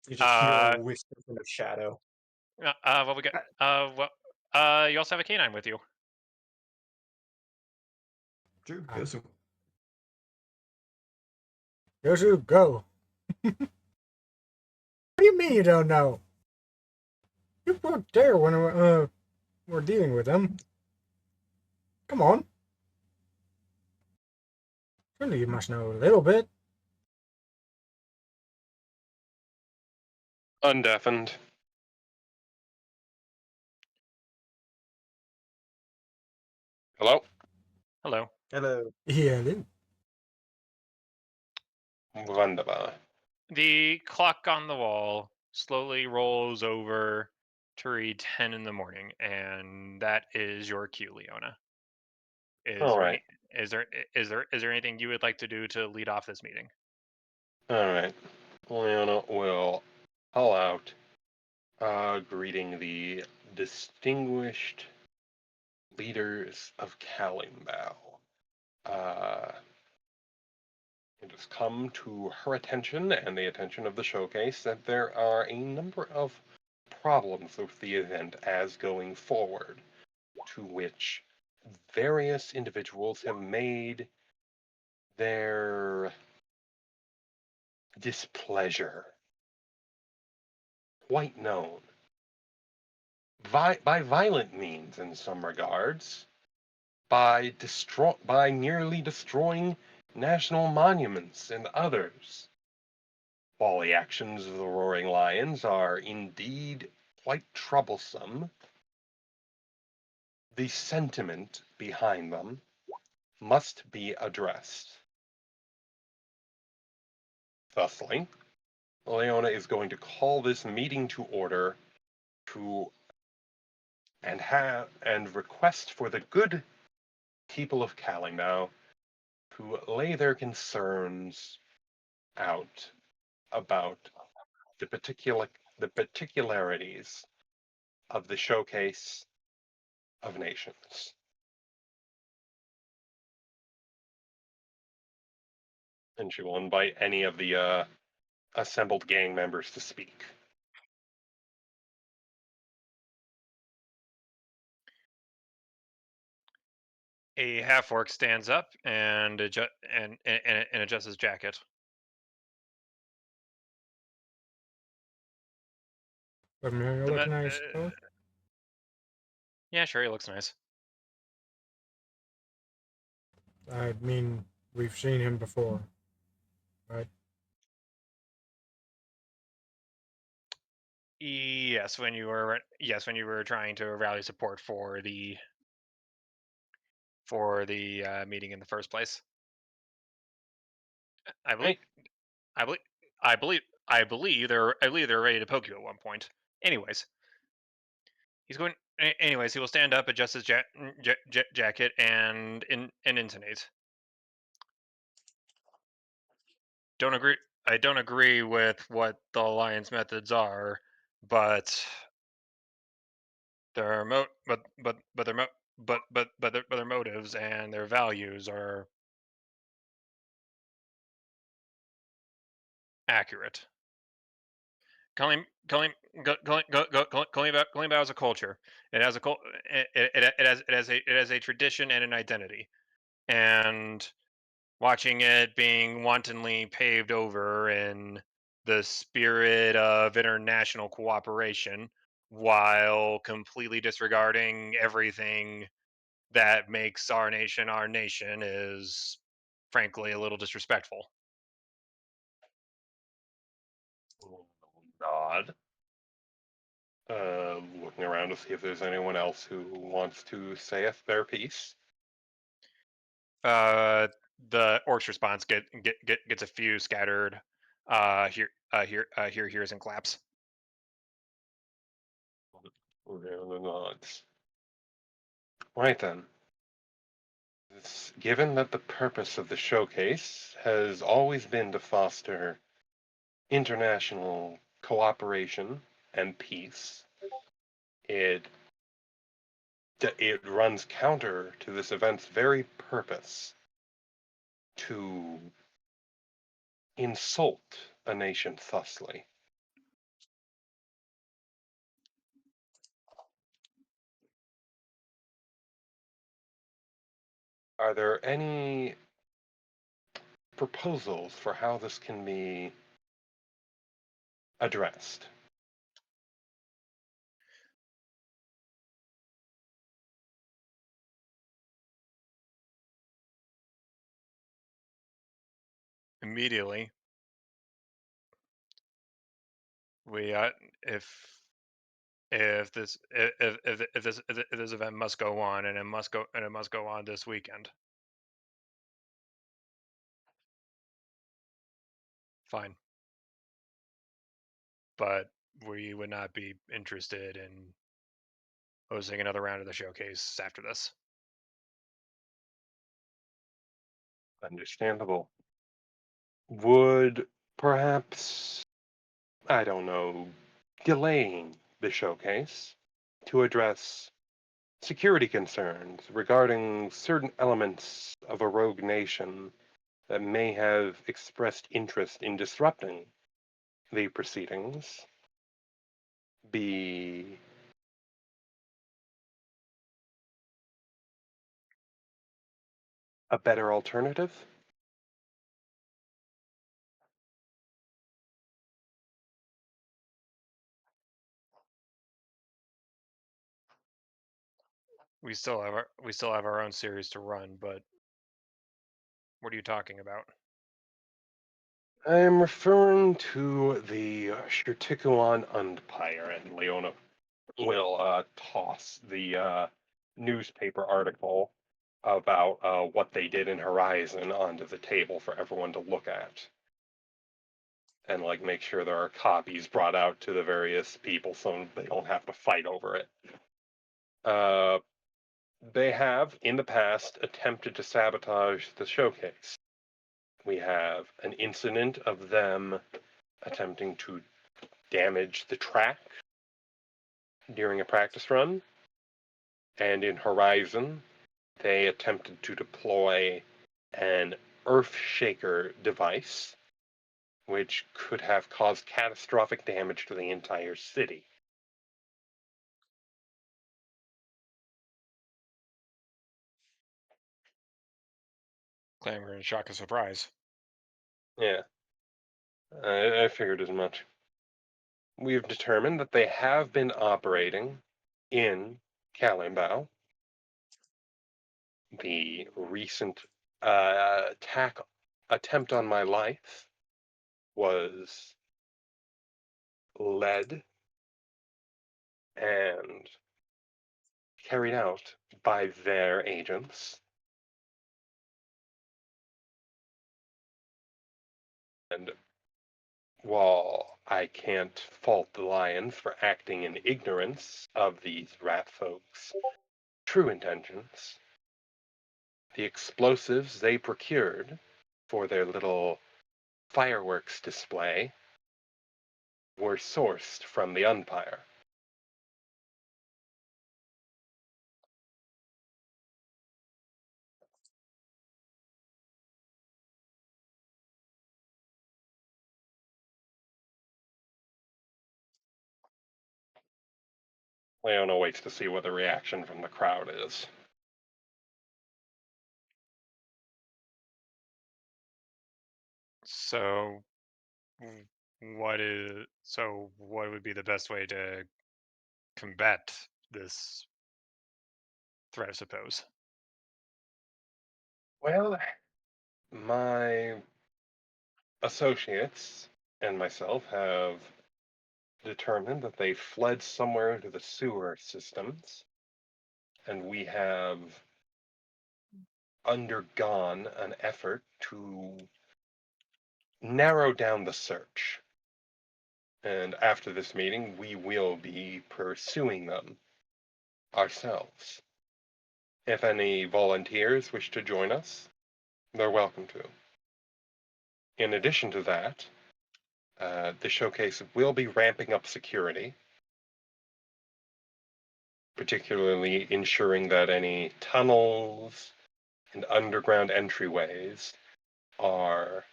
You just hear a whisper from a shadow. What we got? You also have a canine with you. True. Gosu. Gosu, go. What do you mean you don't know? You weren't there when we're dealing with them. Come on. Surely you must know a little bit. Undeafened. Hello? Hello. Hello. Yeah, Lou. Wunderbar. The clock on the wall slowly rolls over to read 10 in the morning, and that is your cue, Leona. Is All there right. any is there anything you would like to do to lead off this meeting? All right. Leona will call out, greeting the distinguished leaders of Kalimbao. It has come to her attention and the attention of the showcase that there are a number of problems with the event as going forward, to which various individuals have made their displeasure quite known. By violent means in some regards, by merely destroying national monuments and others. While the actions of the Roaring Lions are indeed quite troublesome, the sentiment behind them must be addressed. Thusly, Leona is going to call this meeting to order to and request for the good people of Kalimau to lay their concerns out about the particularities of the showcase of nations. And she will invite any of the assembled gang members to speak. A half orc stands up and adjusts his jacket. Let me The look me- nice. yeah, sure, he looks nice. I mean, we've seen him before, right? Yes, when you were trying to rally support for the meeting in the first place. I believe, Right? I believe, I believe they're ready to poke you at one point. Anyways, he's going. Anyways, he will stand up, adjust his jacket, and intonate. Don't agree. I don't agree with what the alliance methods are, but their their motives and their values are accurate. Calling Bao is a culture. It has a it has a tradition and an identity, and watching it being wantonly paved over in the spirit of international cooperation, while completely disregarding everything that makes our nation, is frankly a little disrespectful. Nod. Looking around to see if there's anyone else who wants to sayeth their piece. The orc's response gets a few scattered here's and claps. The nods. Right then. Given that the purpose of the showcase has always been to foster international cooperation and peace, it runs counter to this event's very purpose to insult a nation thusly. Are there any proposals for how this can be addressed? Immediately, we if this event must go on, and it must go on this weekend. Fine, but we would not be interested in hosting another round of the showcase after this. Understandable. Would perhaps, I don't know, delaying the showcase to address security concerns regarding certain elements of a rogue nation that may have expressed interest in disrupting the proceedings be a better alternative? We still have our own series to run, but what are you talking about? I am referring to the Shirtikuan Umpire, and Leona will toss the newspaper article about what they did in Horizon onto the table for everyone to look at. And like make sure there are copies brought out to the various people so they don't have to fight over it. They have, in the past, attempted to sabotage the showcase. We have an incident of them attempting to damage the track during a practice run. And in Horizon, they attempted to deploy an Earthshaker device, which could have caused catastrophic damage to the entire city. Clamor and shock and surprise. Yeah, I figured as much. We've determined that they have been operating in Kalimbao. The recent attack attempt on my life was led and carried out by their agents. And while I can't fault the Lions for acting in ignorance of these rat folks' true intentions, the explosives they procured for their little fireworks display were sourced from the Umpire. Leona waits to see what the reaction from the crowd is. So, what would be the best way to combat this threat, I suppose? Well, my associates and myself have determined that they fled somewhere into the sewer systems, and we have undergone an effort to narrow down the search. And after this meeting, we will be pursuing them ourselves. If any volunteers wish to join us, they're welcome to. In addition to that, the showcase will be ramping up security, particularly ensuring that any tunnels and underground entryways are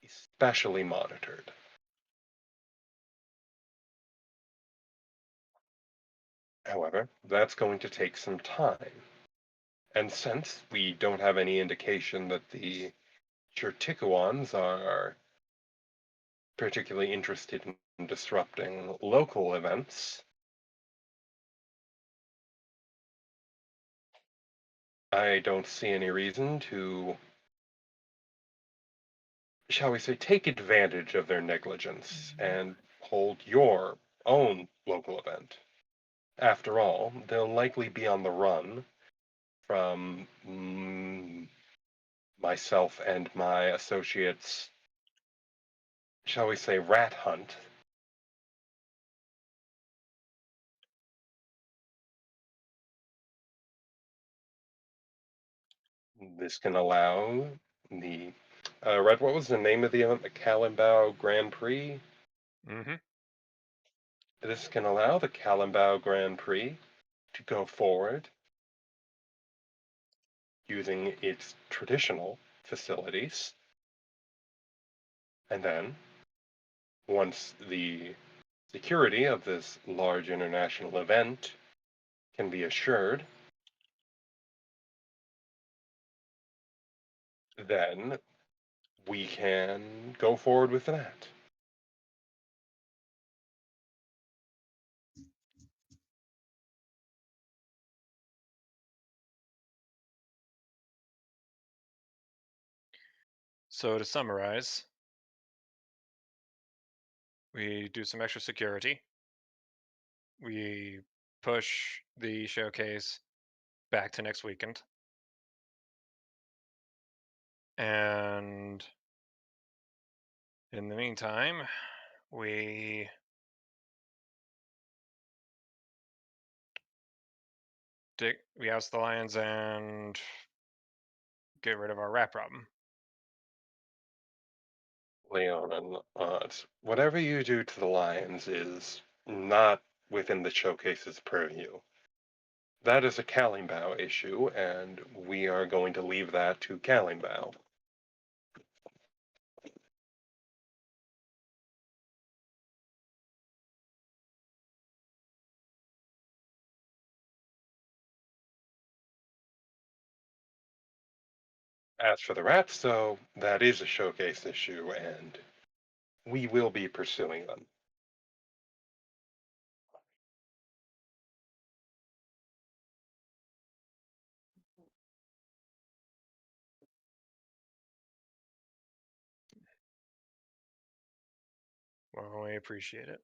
especially monitored. However, that's going to take some time. And since we don't have any indication that the Chirtikuans are particularly interested in disrupting local events, I don't see any reason to, shall we say, take advantage of their negligence and hold your own local event. After all, they'll likely be on the run from myself and my associates, shall we say, rat hunt. This can allow the Red. What was the name of the event? The Kalimbao Grand Prix. Mm-hmm. This can allow the Kalimbao Grand Prix to go forward using its traditional facilities, and then once the security of this large international event can be assured, then we can go forward with that. So to summarize, we do some extra security. We push the showcase back to next weekend. And in the meantime, we oust the lions and get rid of our rat problem. Leon, whatever you do to the lions is not within the showcase's purview. That is a Kalimbao issue, and we are going to leave that to Kalimbao. As for the rats, though, that is a showcase issue, and we will be pursuing them. Well, we appreciate it.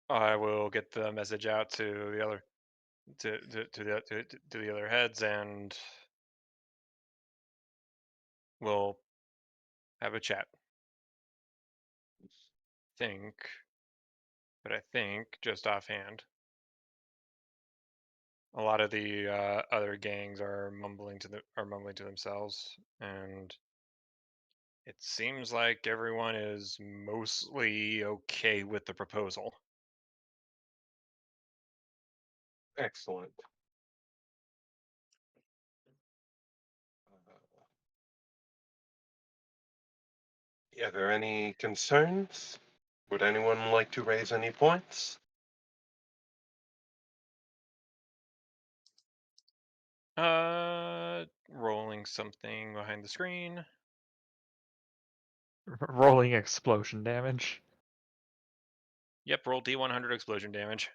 I will get the message out to the other to the other heads, and we'll have a chat. I think just offhand, a lot of the other gangs are mumbling to themselves, and it seems like everyone is mostly okay with the proposal. Excellent. Are there any concerns? Would anyone like to raise any points? Rolling something behind the screen. Rolling explosion damage. Yep, roll D100 explosion damage.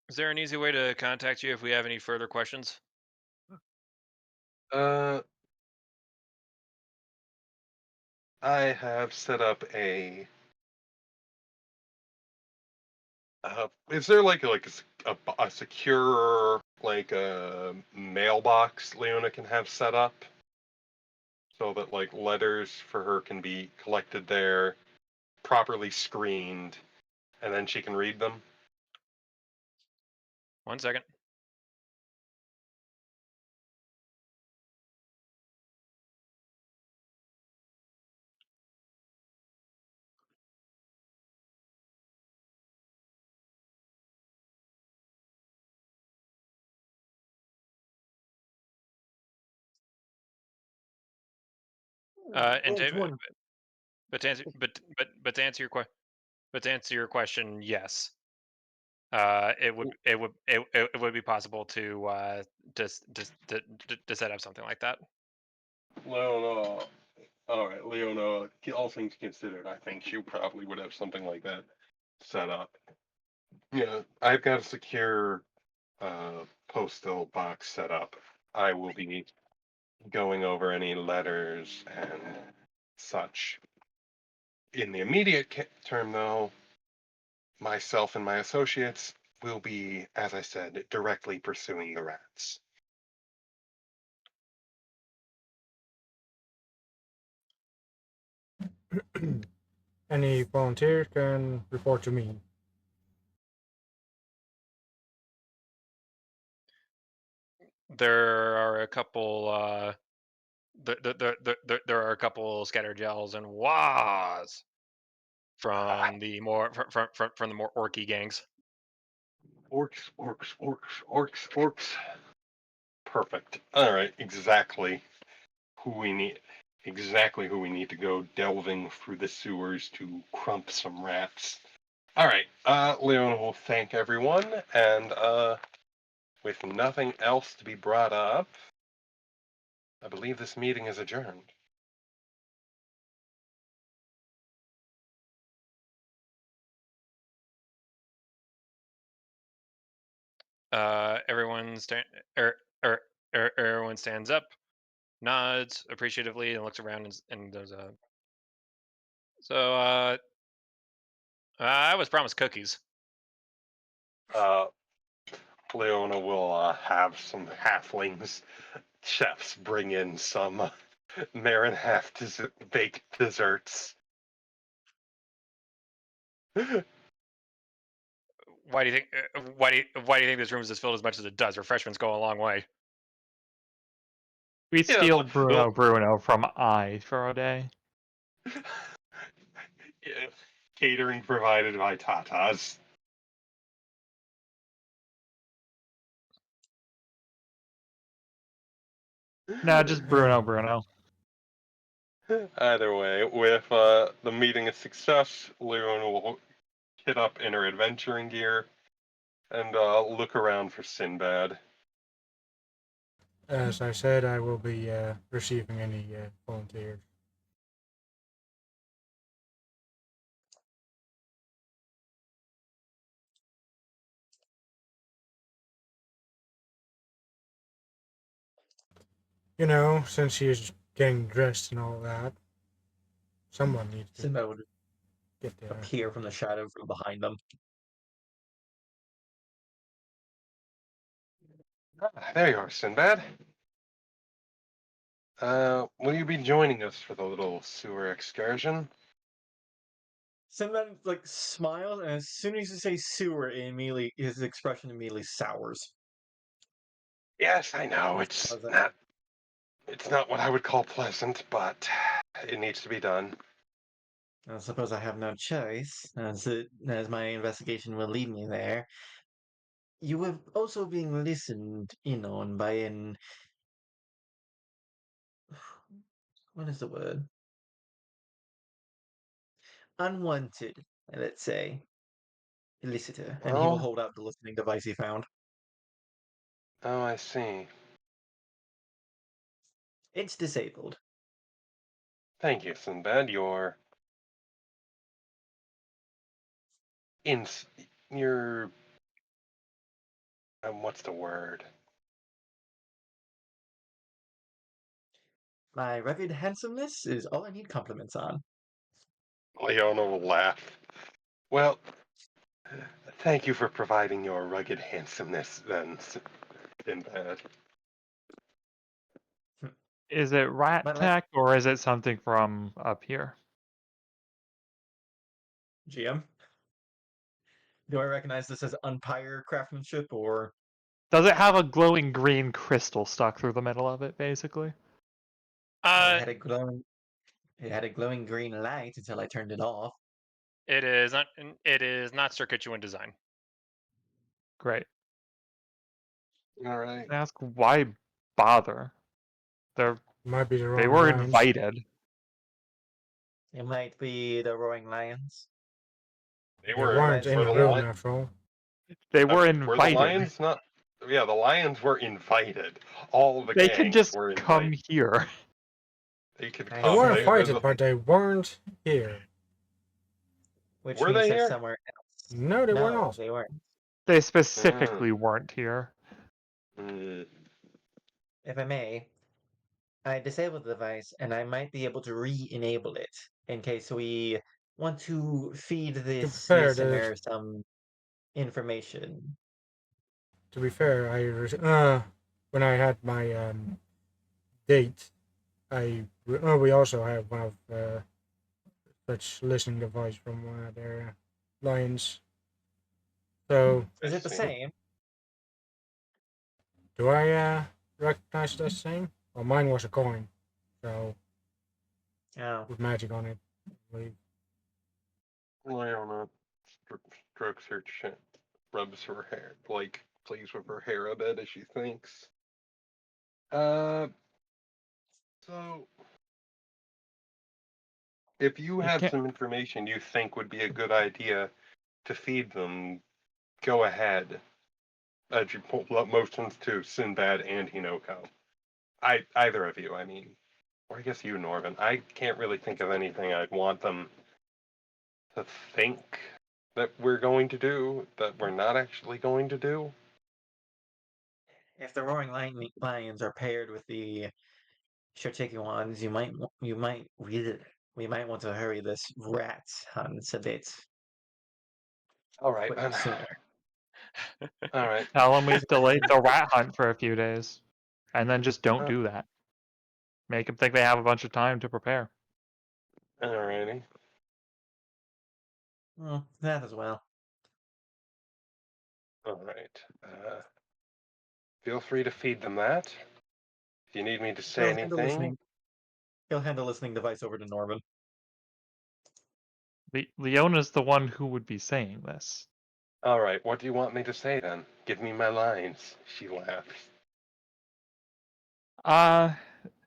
Is there an easy way to contact you if we have any further questions? I have set up a. Is there like a secure like a mailbox Leona can have set up so that like letters for her can be collected there, properly screened, and then she can read them? 1 second. And to, but to answer, but to answer your question, yes. It would be possible to set up something like that. Leona, all right, Leona. All things considered, I think she probably would have something like that set up. Yeah, I've got a secure postal box set up. I will be going over any letters and such. In the immediate term, though, myself and my associates will be, as I said, directly pursuing the rats. Any volunteers can report to me. There are a couple. There are a couple scatter gels and wahs from the more from the more orky gangs. Orcs, orcs, orcs, orcs, orcs. Perfect. All right, exactly who we need. Exactly who we need to go delving through the sewers to crump some rats. All right, Leon will thank everyone, and with nothing else to be brought up, I believe this meeting is adjourned. Everyone stands up, nods appreciatively, and looks around and does a. So I was promised cookies. Leona will have some halflings chefs bring in some Marin half baked desserts. Why do you think? Why do you think this room is as filled as much as it does? Refreshments go a long way. We Yeah, steal well, Bruno from I for a day. yeah, catering provided by Tatas. No, just Bruno. Either way, with the meeting a success, Leona will hit up in her adventuring gear and look around for Sinbad. As I said, I will be receiving any volunteers. You know, since she is getting dressed and all that, someone needs to Sinbad would get there. appear from the shadow from behind them. There you are, Sinbad. Will you be joining us for the little sewer excursion? Sinbad like smiles, and as soon as you say sewer, his expression immediately sours. Yes, I know. I It's suppose not. It's not what I would call pleasant, but it needs to be done. I have no choice, as my investigation will lead me there. You have also been listened in on by an what is the word? Unwanted, let's say, elicitor, and he will Well, hold out the listening device he found. oh, I see. It's disabled. Thank you, Sinbad. In your what's the word? My rugged handsomeness is all I need compliments on. Leona will laugh. Well, thank you for providing your rugged handsomeness, then, Sinbad. Is it rat But tech or is it something from up here? GM, do I recognize this as umpire craftsmanship or? Does it have a glowing green crystal stuck through the middle of it, basically? It Uh, had a glowing. It had a glowing green light until I turned it off. it is not. It is not Circuituan design. Great. All right. Ask why bother? Might be the They wrong were lines. invited. It might be the Roaring Lions. They They were. weren't in Were the the room li- after all. They were Were the invited. lions not? Yeah, the lions were invited. All the They could gangs just were come invited. here. They could I They come. were say- invited, but they weren't here. Which Were means they they're here? somewhere else. No, they weren't. No, Also, they weren't. They Mm, specifically weren't here. mm. If I may, I disabled the device, and I might be able to re-enable it in case we want to feed to be this fair, listener some information. when I had my date, we also have one of such listening device from one of their lines. So, Is it the see. same? do I recognize that same? Well, mine was a coin, so Oh. with magic on it, I believe. Leona strokes her chin, rubs her hair, like plays with her hair a bit as she thinks. So if you You have can't. some information you think would be a good idea to feed them, go ahead. Motions to Sinbad and Hinoko. Either of you, I mean. Or I guess you, Norman. I can't really think of anything I'd want them to think that we're going to do that we're not actually going to do. If the roaring lions are paired with the Shotekigons, we might want to hurry this rat hunt a bit All right, sooner. all right. Tell them we've delayed the rat hunt for a few days, and then just don't do that. Make them think they have a bunch of time to prepare. Alrighty. Well, that as well. All right. Feel free to feed them that. If you need me to say anything. He'll hand the listening device over to Norman. Leona's the one who would be saying this. All right. What do you want me to say then? Give me my lines. She laughs.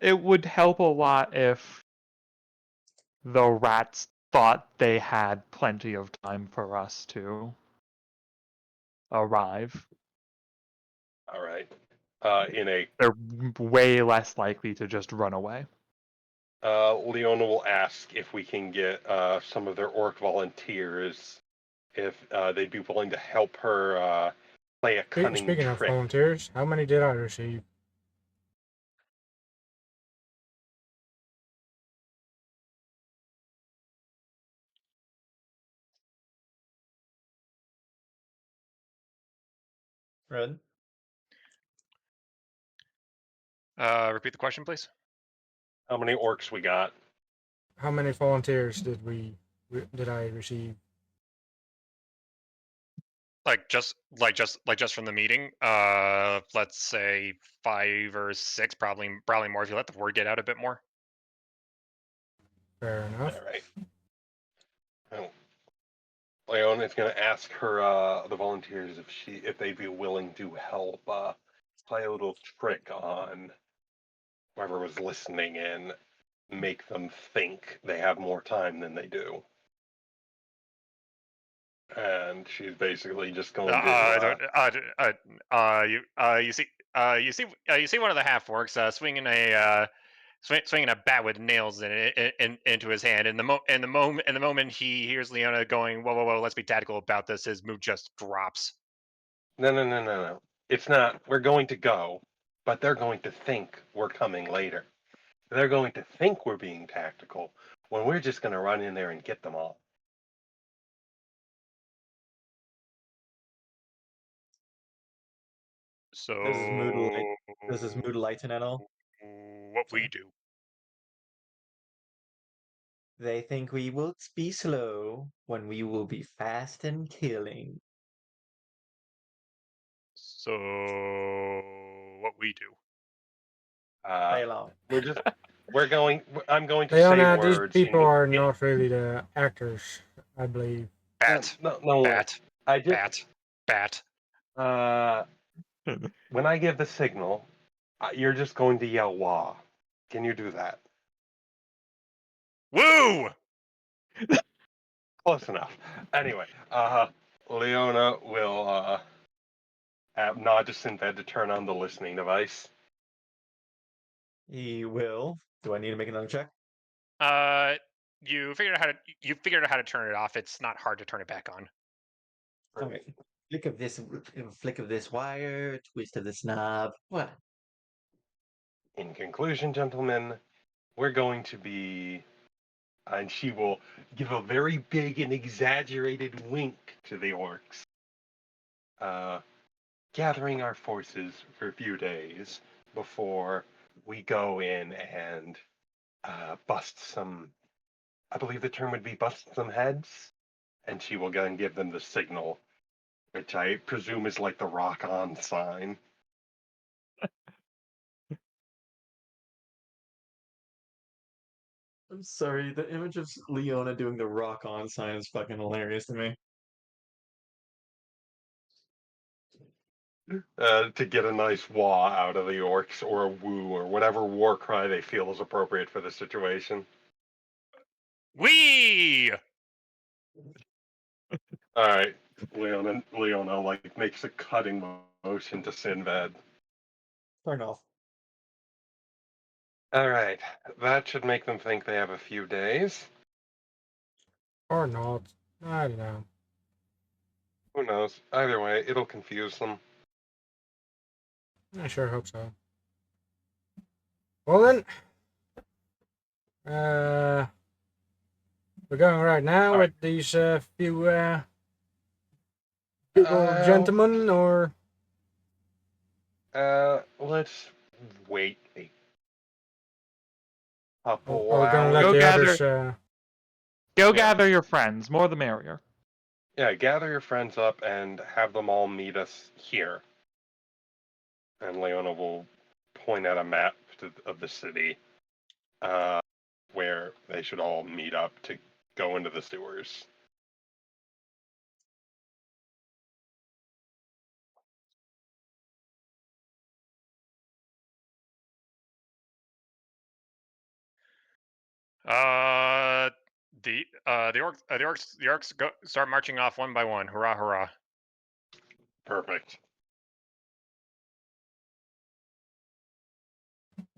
It would help a lot if the rats thought they had plenty of time for us to arrive. All right. In a They're way less likely to just run away. Leona will ask if we can get some of their orc volunteers, if they'd be willing to help her play a cunning Speaking of trick. volunteers, how many did I receive? Red? Repeat the question, please. How many orcs we got? How many volunteers did I receive? Just from the meeting. Let's say 5 or 6, probably more if you let the word get out a bit more. Fair enough. All right. Oh. Leona's going to ask her the volunteers if they'd be willing to help play a little trick on whoever was listening and make them think they have more time than they do. And she's basically just going to. You see one of the half orcs swinging a bat with nails into his hand, and the moment he hears Leona going, whoa, let's be tactical about this, his mood just drops. No. It's not. We're going to go, but they're going to think we're coming later. They're going to think we're being tactical when we're just going to run in there and get them all. So Does his mood lighten at all? what we do? They think we will be slow when we will be fast and killing. So what we do? Play along. I'm going to Leona, say these words. people are not really the actors, I believe. Bat. No. Bat. I just. Bat. When I give the signal, you're just going to yell "wah." Can you do that? Woo! Close enough. Anyway, Leona will nod to Sinbad to turn on the listening device. He will. Do I need to make another check? You figured out how to turn it off. It's not hard to turn it back on. Okay. Flick of this wire, twist of this knob. What? In conclusion, gentlemen, we're going to be, and she will give a very big and exaggerated wink to the orcs, gathering our forces for a few days before we go in and bust some I believe the term would be bust some heads, and she will go and give them the signal, which I presume is like the rock on sign. I'm sorry, the image of Leona doing the rock on sign is fucking hilarious to me. To get a nice wah out of the orcs, or a woo, or whatever war cry they feel is appropriate for the situation. Wee! All right, Leona like makes a cutting motion to Sinbad. Turn off. All right, that should make them think they have a few days. Or not. I don't know. Who knows? Either way, it'll confuse them. I sure hope so. Well then, we're going right now All right. with these few people, gentlemen, or Let's wait a couple are we going to let hours. Go the gather- others? Go Yeah. gather your friends. More the merrier. Yeah, gather your friends up and have them all meet us here. And Leona will point at a map of the city, where they should all meet up to go into the sewers. The orcs go start marching off one by one. Hurrah, hurrah! Perfect.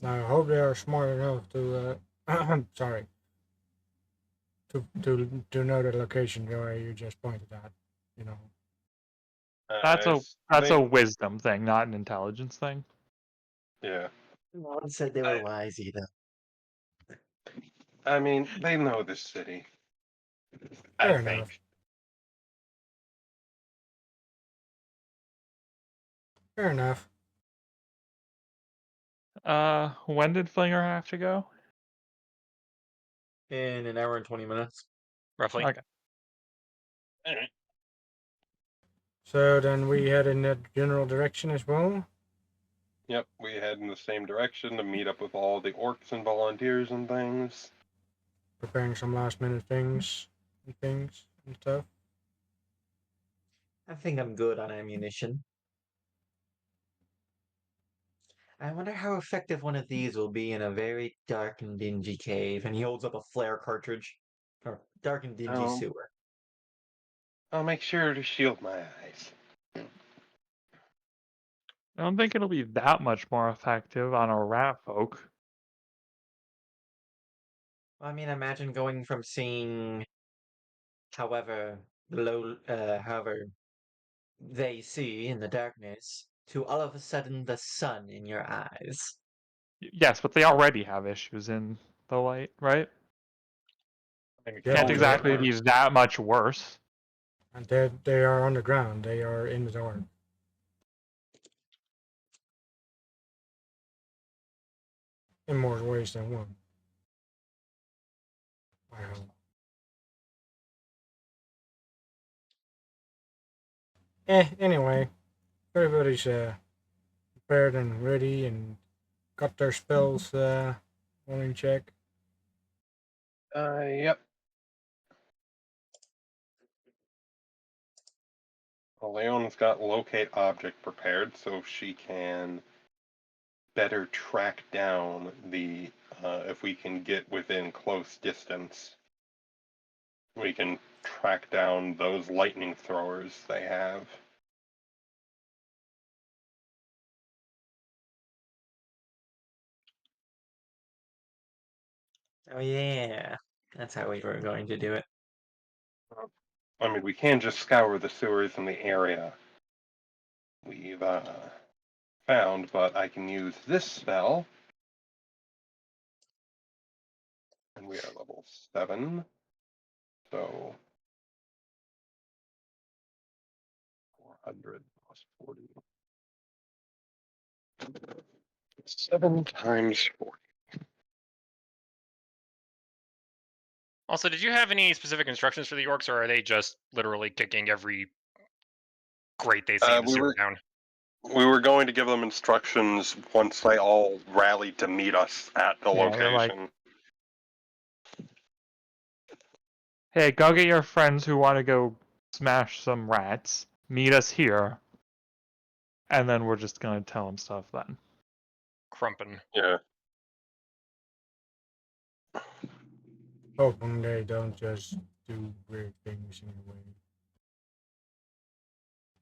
I hope they are smart enough to. Sorry. To know the location where you just pointed at, you know. That's a wisdom thing, not an intelligence thing. Yeah. No one said they were wise either. I mean, they know this city. I Fair think. enough. Fair enough. When did Flinger have to go? In an hour and 20 minutes. Roughly. Okay. All right. So then we head in that general direction as well. Yep, we head in the same direction to meet up with all the orcs and volunteers and things. Preparing some last minute things and stuff. I think I'm good on ammunition. I wonder how effective one of these will be in a very dark and dingy cave. And he holds up a flare cartridge. Or dark and dingy Oh. sewer. I'll make sure to shield my eyes. I don't think it'll be that much more effective on a rat folk. I mean, imagine going from seeing however they see in the darkness to all of a sudden the sun in your eyes. Yes, but they already have issues in the light, right? I think Yeah, Can't they exactly are. be that much worse. And they are on the ground. They are in the dark. In more ways than one. Wow. Anyway, everybody's prepared and ready and got their spells all in check. Yep. Well, Leon's got locate object prepared, so she can better track down the. If we can get within close distance, we can track down those lightning throwers they have. Oh yeah, that's how we were going to do it. I mean, we can just scour the sewers in the area we've found, but I can use this spell. And we are level 7. So 400 plus 40. 7 times 40. Also, did you have any specific instructions for the orcs, or are they just literally kicking every grate they see in the we sewer were down? we were going to give them instructions once they all rallied to meet us at the Yeah, they're like, location. hey, go get your friends who want to go smash some rats. Meet us here. And then we're just gonna tell them stuff then. Crumpin. Yeah. Hoping they don't just do weird things in a way.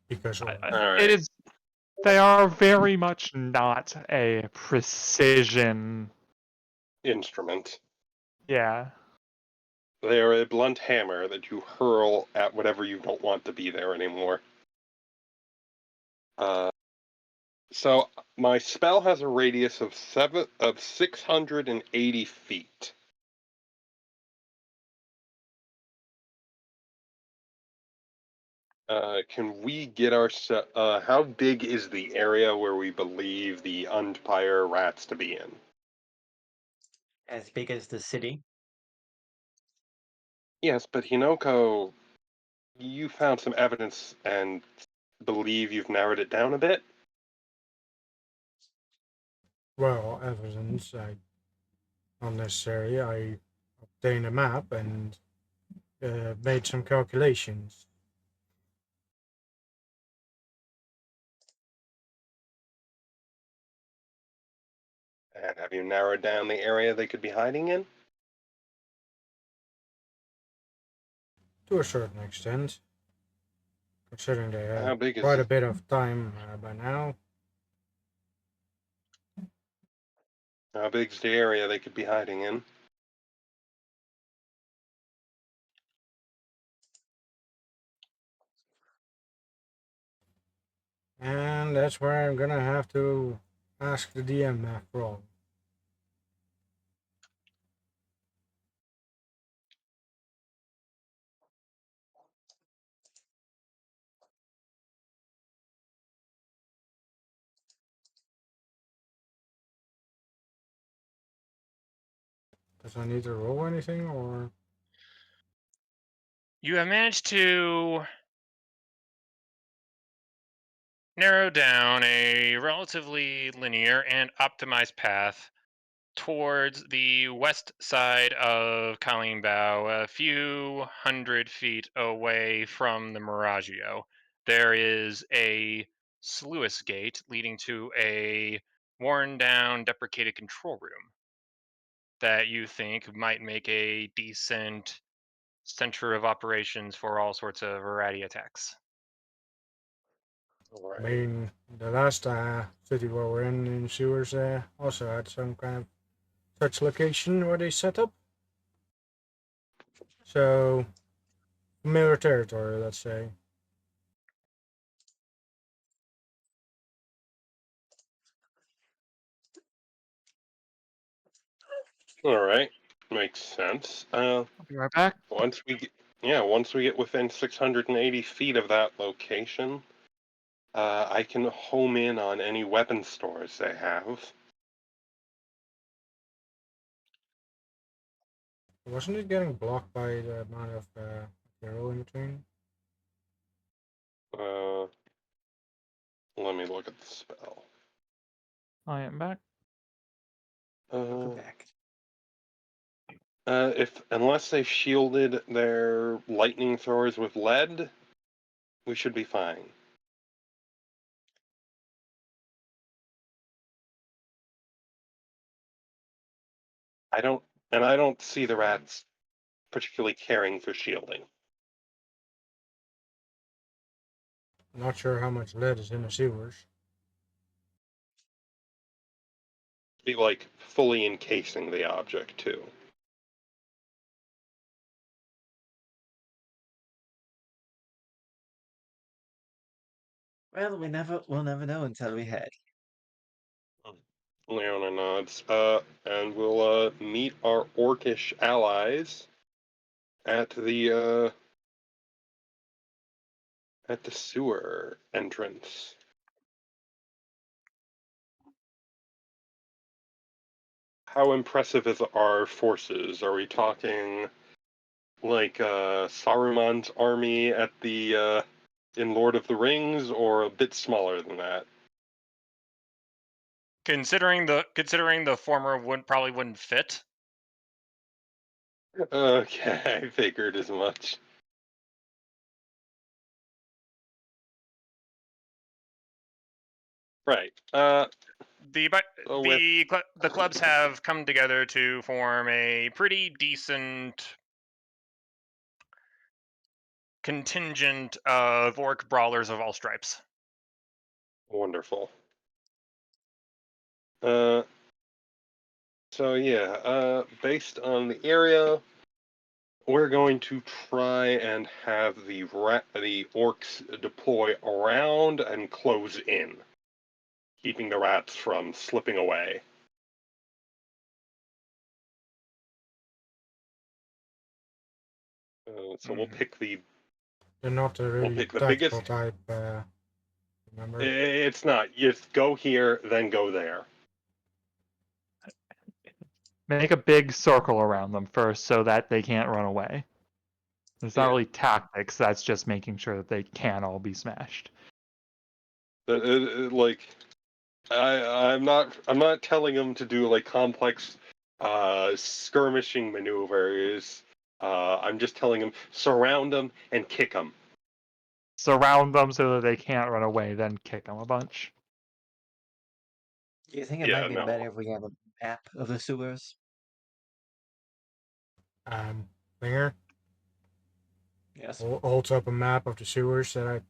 Because All All It right. is. They are very much not a precision. Instrument. Yeah. They are a blunt hammer that you hurl at whatever you don't want to be there anymore. So my spell has a radius of 680 feet. Can we get our how big is the area where we believe the Umpire rats to be in? As big as the city. Yes, but Hinoko, you found some evidence and believe you've narrowed it down a bit? Well, evidence, unnecessary. I obtained a map and made some calculations. And have you narrowed down the area they could be hiding in? To a certain extent. Considering they How have big quite is a bit of time by now. how big's the area they could be hiding in? And that's where I'm gonna have to ask the DM after all. Does I need to roll anything or? You have managed to narrow down a relatively linear and optimized path towards the west side of Kalimbao, a few hundred feet away from the Miragio. There is a sluice gate leading to a worn down, deprecated control room that you think might make a decent center of operations for all sorts of variety attacks. All I right. mean, the last city where we're in sewers also had some kind of such location where they set up. So, familiar territory, let's say. All right. Makes sense. I'll be right back. Once we get within 680 feet of that location, I can home in on any weapon stores they have. Wasn't it getting blocked by the amount of material in between? Uh, let me look at the spell. I am back. Go Uh, back. if unless they've shielded their lightning throwers with lead, we should be fine. I don't see the rats particularly caring for shielding. Not sure how much lead is in the sewers. Be like fully encasing the object too. Well, we'll never know until we head. Leona nods. And we'll meet our orcish allies at the sewer entrance. How impressive is our forces? Are we talking like Saruman's army at the in Lord of the Rings, or a bit smaller than that? Considering the former probably wouldn't fit. Okay, I figured as much. Right. The clubs have come together to form a pretty decent contingent of orc brawlers of all stripes. Wonderful. So yeah, based on the area, we're going to try and have the orcs deploy around and close in, keeping the rats from slipping away. So we'll pick the. They're not a really pick the tactical biggest- type. Remember? It's not. Just go here, then go there. Make a big circle around them first so that they can't run away. It's not Yeah. really tactics, that's just making sure that they can all be smashed. Like, I'm not telling them to do like complex skirmishing maneuvers. I'm just telling them surround them and kick them. Surround them so that they can't run away, then kick them a bunch. Do you think it Yeah, might be no. better if we have a map of the sewers? Winger Yes. holds up a map of the sewers that I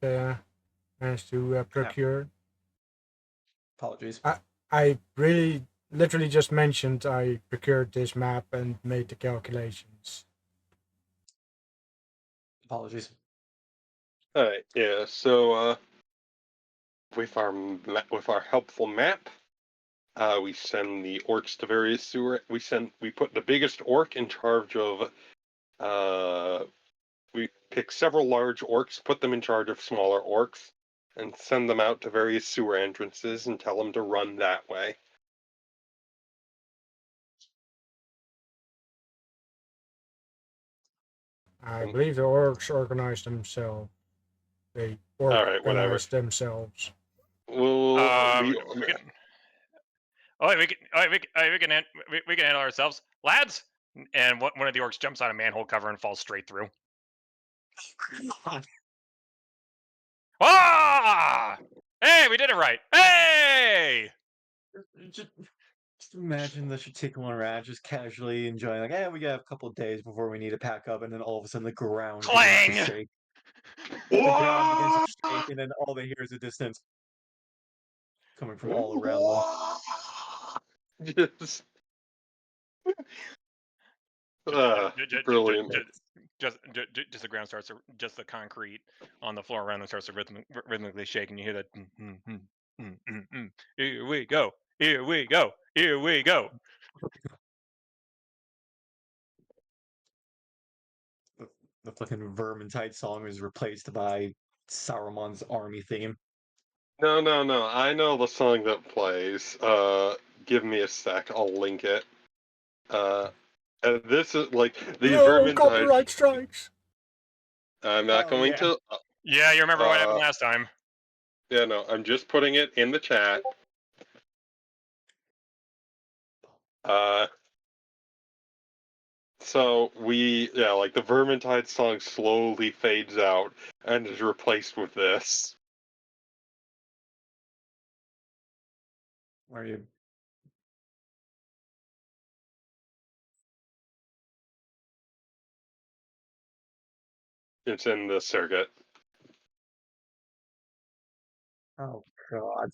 managed to procure. Apologies. I really literally just mentioned I procured this map and made the calculations. Apologies. All right, yeah. So with our helpful map, we send the orcs to various sewer. We put the biggest orc in charge of. We pick several large orcs, put them in charge of smaller orcs, and send them out to various sewer entrances and tell them to run that way. I believe the orcs organized themselves. They Alright, whatever. organized themselves. Well, We can. Oh, we can handle ourselves, lads. And one of the orcs jumps out of manhole cover and falls straight through. Ah! Hey, we did it right. Hey! Just imagine the Shatickle rat just casually enjoying, like, we got a couple days before we need to pack up, and then all of a sudden the ground begins Clang! to shake. The ground begins to shake, and then all they hear is a distance coming from all around them. Just, brilliant. Just the ground starts to, just the concrete on the floor around them starts to rhythmically shake, and you hear that. Here we go. Here we go. Here we go. The fucking Vermintide song is replaced by Saruman's army theme. No. I know the song that plays. Give me a sec. I'll link it. And this is like the Vermintide. Copyright strikes. I'm not going to. Yeah, you remember what happened last time. Yeah, no. I'm just putting it in the chat. So like the Vermintide song slowly fades out and is replaced with this. Where are you? It's in the circuit. Oh god.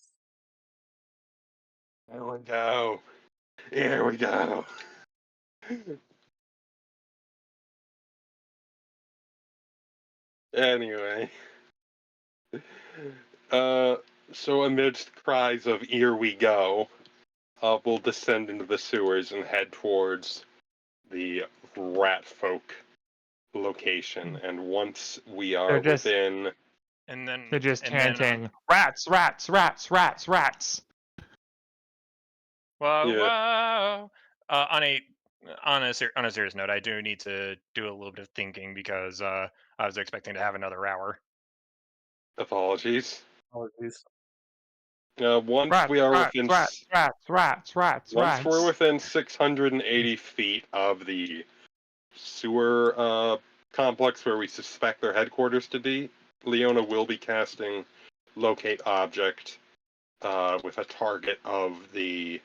There we go. Here we go. Anyway. So amidst cries of "Here we go," we'll descend into the sewers and head towards the rat folk location. And once we are within... And then they're just chanting, rats, rats, rats, rats, rats. Whoa, Yeah. whoa. On a on a serious note, I do need to do a little bit of thinking because I was expecting to have another hour. Apologies. Apologies. Once Rats, we are rats, within rats, rats, rats, rats, once we're rats. within 680 feet of the sewer complex where we suspect their headquarters to be, Leona will be casting locate object with a target of the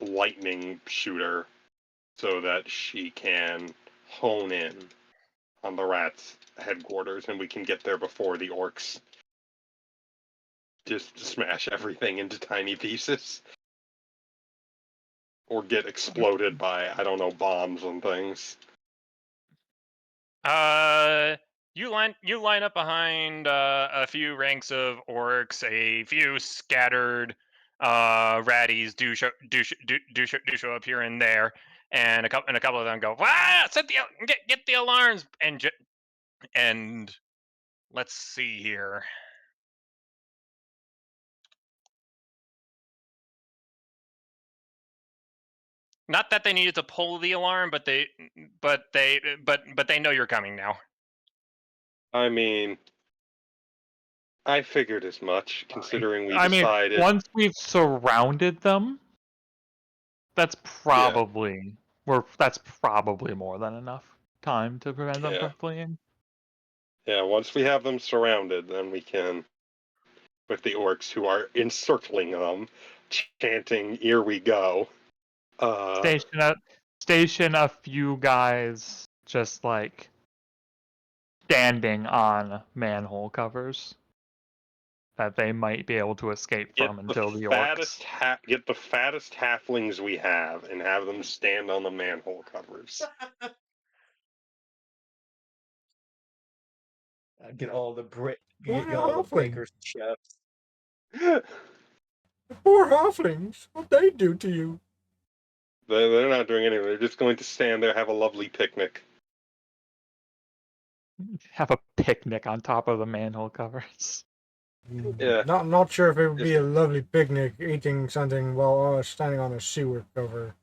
lightning shooter so that she can hone in on the rats headquarters and we can get there before the orcs just smash everything into tiny pieces or get exploded by, I don't know, bombs and things. You line up behind a few ranks of orcs, a few scattered ratties do show up here and there, and a couple of them go, "Ah, get the alarms!" And let's see here. Not that they needed to pull the alarm, but they know you're coming now. I mean, I figured as much, considering we I mean, decided. once we've surrounded them, that's probably that's probably more than enough time to prevent them Yeah. from fleeing. Yeah, once we have them surrounded, then we can, with the orcs who are encircling them, chanting, "Here we go." Station a few guys just like standing on manhole covers that they might be able to escape from until the orcs. Get the fattest halflings we have and have them stand on the manhole covers. Get all the What get all the halfling? bakers and chefs. The poor halflings. What they do to you? They're not doing anything. They're just going to stand there, have a lovely picnic. Have a picnic on top of the manhole covers. Yeah. Not sure if it would be Just- a lovely picnic eating something while standing on a sewer cover.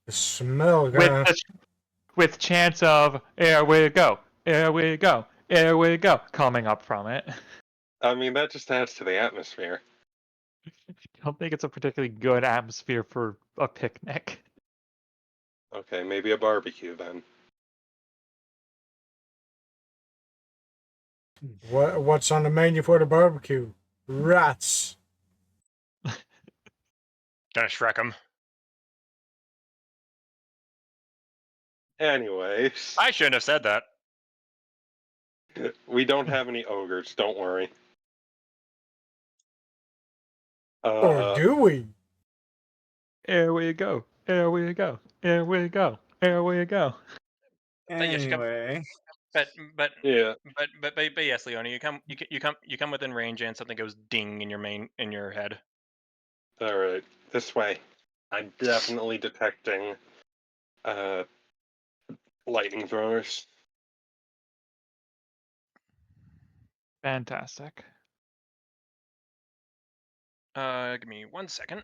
The smell, With chants of "Here we go, here we go, here we go" coming up from it. I mean, that just adds to the atmosphere. I don't think it's a particularly good atmosphere for a picnic. Okay, maybe a barbecue then. What's on the menu for the barbecue? Rats. Gonna Shrek them. Anyways, I shouldn't have said that. we don't have any ogres. Don't worry. Or do we? Here we go, here we go, here we go, here we go. Yes, you come. Anyway, But Yeah. But yes, Leona, you come within range and something goes ding in your head. All right. This way. I'm definitely detecting lightning throwers. Fantastic. Give me 1 second.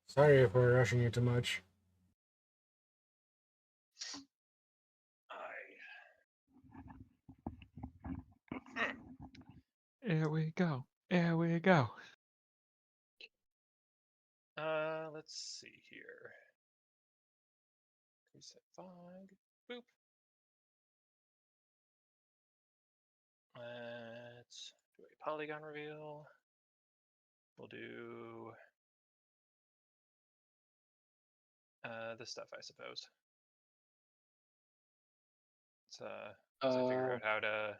Sorry if we're rushing you too much. Here we go, here we go. Let's see here. Reset fog. Boop. Let's do a polygon reveal. We'll do this stuff, I suppose. Let's figure out how to.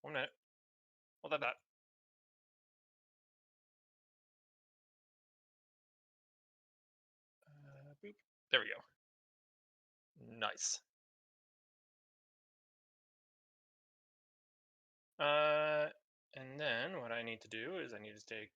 1 minute. Hold that. Boop. There we go. Nice. And then what I need to do is I need to take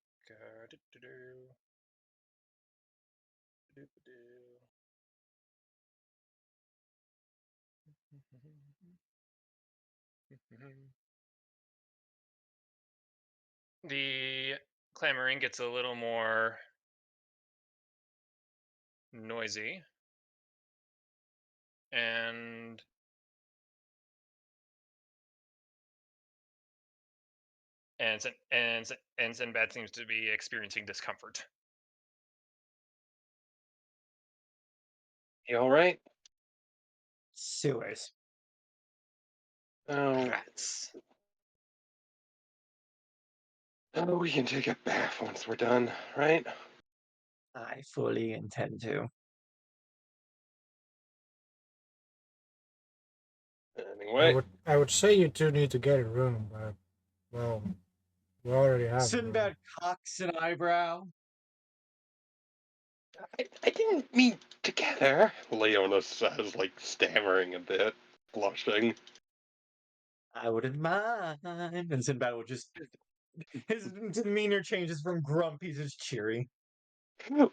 The clamoring gets a little more noisy, and Sinbad seems to be experiencing discomfort. You all right? Sewers. Oh, Rats. oh, we can take a bath once we're done, right? I fully intend to. Anyway, I would say you two need to get a room, but well, we already have a room. Sinbad cocks an eyebrow. I didn't mean together. Leona says, like stammering a bit, blushing. I wouldn't mind. And Sinbad will just. His demeanor changes from grumpy to cheery.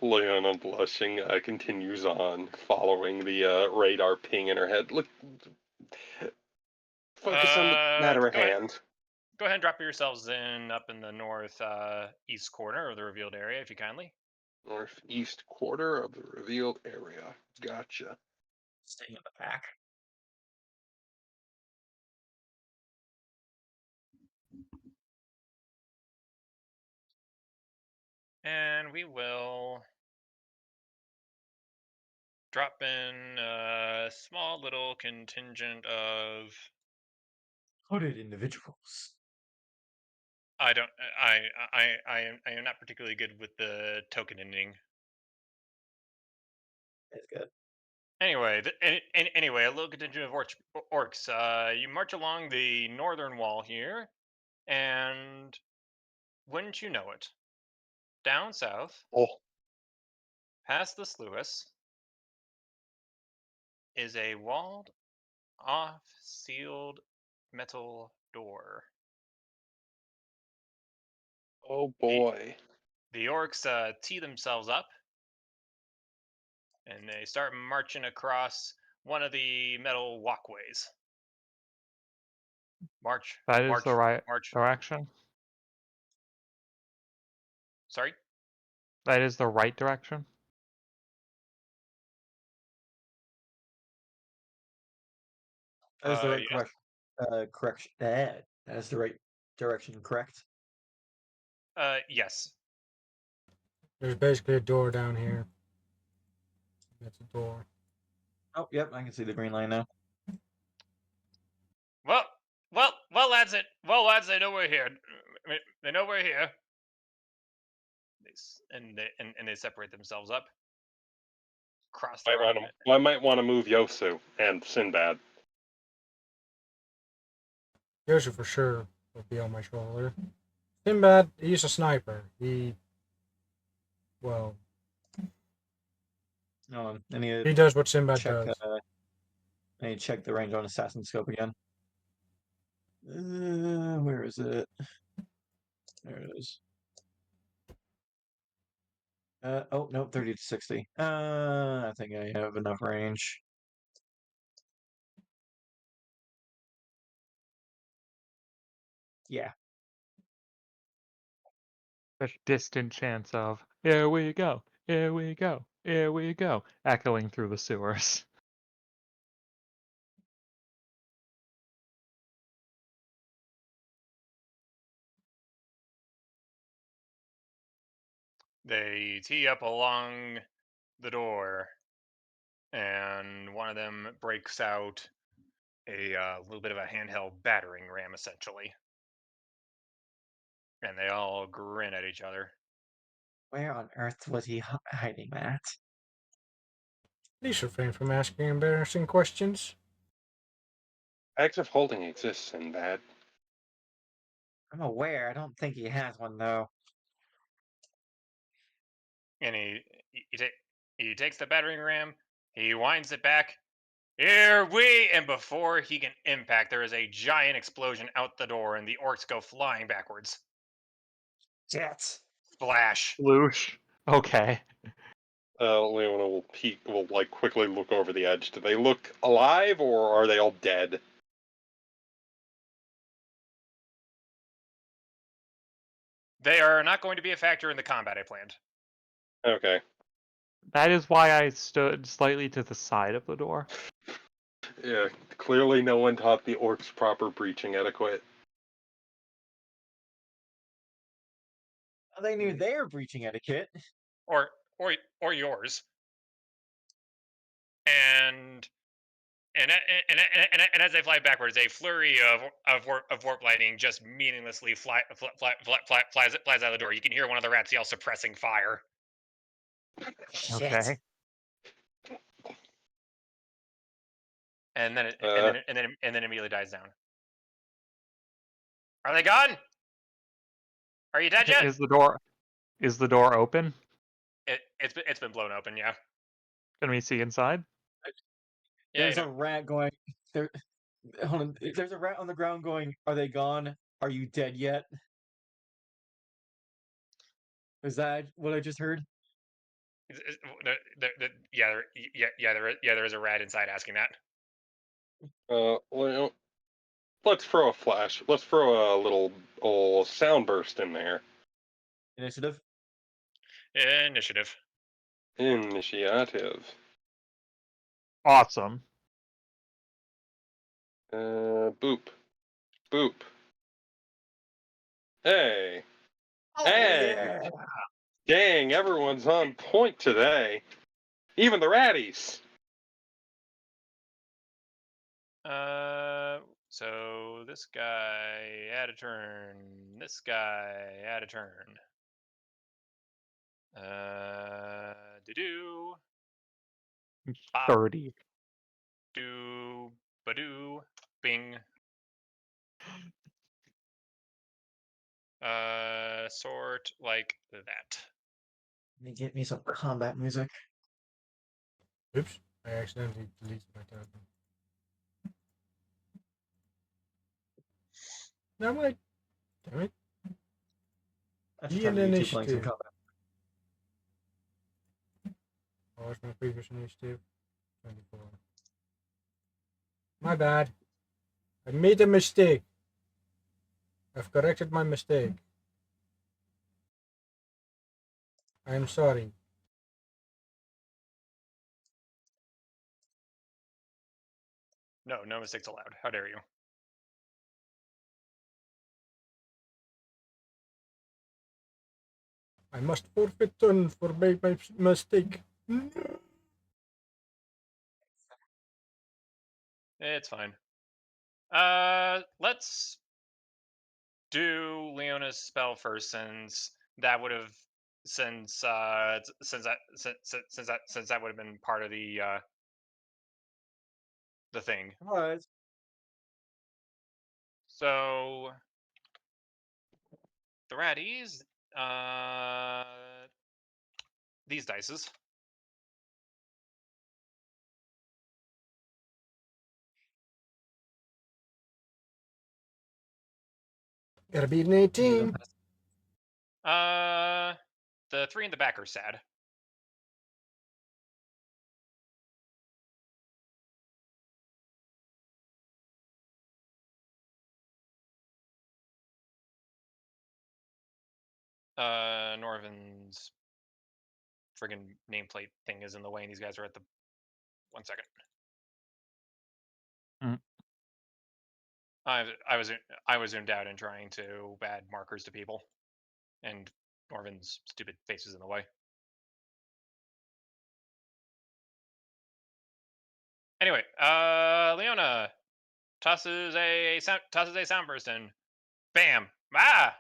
Leona, blushing, continues on, following the radar ping in her head. Look, focus on the matter at Go ahead. hand. Go ahead and drop yourselves in up in the north east corner of the revealed area, if you kindly. Northeast quarter of the revealed area. Gotcha. Staying in the back. And we will drop in a small little contingent of. Hooded individuals. I don't. I am not particularly good with the token ending. That's good. Anyway, anyway, a little contingent of orcs. You march along the northern wall here, and wouldn't you know it, down south, Oh, past the sluice, is a walled-off, sealed metal door. oh boy. The orcs tee themselves up, and they start marching across one of the metal walkways. March. That is march, the right march. direction. Sorry. That is the right direction. That is the right Yes. correction. That is the right direction, correct? Yes. There's basically a door down here. That's a door. Oh, yep, I can see the green line now. Well, lads. They know we're here. They know we're here. They separate themselves up. Cross the road. I might want to move Yosu and Sinbad. Yoshi for sure will be on my shoulder. Sinbad, he's a sniper. Well, he does what Sinbad does. I need to check the range on assassin scope again. Where is it? There it is. Oh no, 30 to 60. I think I have enough range. Yeah. The distant chants of "Here we go, here we go, here we go," echoing through the sewers. They tee up along the door, and one of them breaks out a little bit of a handheld battering ram, essentially. And they all grin at each other. Where on earth was he hiding that? Please refrain from asking embarrassing questions. Active holding exists, Sinbad. I'm aware. I don't think he has one though. And he takes the battering ram, he winds it back. Here we, and before he can impact, there is a giant explosion out the door, and the orcs go flying backwards. Shit. Splash. Loosh. Okay. Leona will like quickly look over the edge. Do they look alive or are they all dead? They are not going to be a factor in the combat I planned. Okay. That is why I stood slightly to the side of the door. Yeah, clearly no one taught the orcs proper breaching etiquette. They knew they were breaching etiquette. Or yours. And as they fly backwards, a flurry of warp lightning just meaninglessly flies out of the door. You can hear one of the rats yell, suppressing fire. Shit. Okay. And then immediately dies down. Are they gone? Are you dead yet? Is the door open? It's been blown open. Yeah. Can we see inside? Yeah. There's a rat going. There. Hold on. There's a rat on the ground going. Are they gone? Are you dead yet? Is that what I just heard? There is a rat inside asking that. Well, let's throw a flash. Let's throw a little old sound burst in there. Initiative. Initiative. Initiative. Awesome. Boop. Boop. Hey. Oh, Hey. yeah. Dang, everyone's on point today. Even the ratties. So this guy had a turn. This guy had a turn. Do 30. do badoo bing. Sort like that. Let me get me some combat music. Oops, I accidentally deleted my token. No, wait. Damn it. I should Be an probably YouTube playing some initiative. combat. What was my previous initiative? 24. My bad. I made a mistake. I've corrected my mistake. I am sorry. No mistakes allowed. How dare you? I must forfeit turn for my mistake. It's fine. Let's do Leona's spell first, since that would have since that would have been part of the thing. All right. So the ratties, these dices. Gotta be an 18. The 3 in the back are sad. Norvin's friggin' nameplate thing is in the way, and these guys are at the 1 second. Mm. I was zoomed out and trying to add markers to people, and Norvin's stupid face is in the way. Anyway, Leona tosses a sound burst in. Bam! Ah!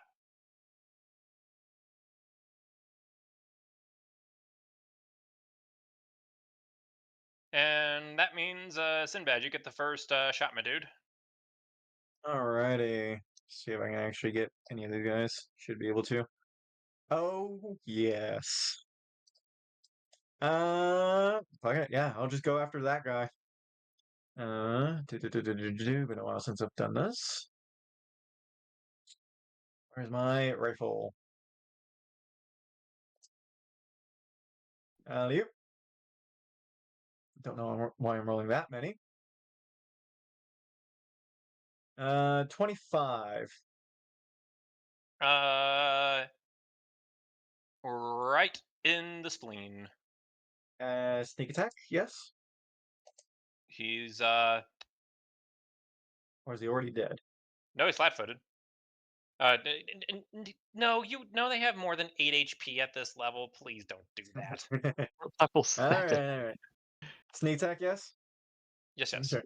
And that means Sinbad, you get the first shot, my dude. Alrighty. See if I can actually get any of these guys. Should be able to. Oh yes. Fuck it. Yeah, I'll just go after that guy. Been a while since I've done this. Where's my rifle? Alley. Don't know why I'm rolling that many. 25. Right in the spleen. Sneak attack, yes? He's Or is he already dead? no, he's flat-footed. No, they have more than 8 HP at this level. Please don't do that. What level set? Alright. Sneak attack, yes? Yes, yes. Okay.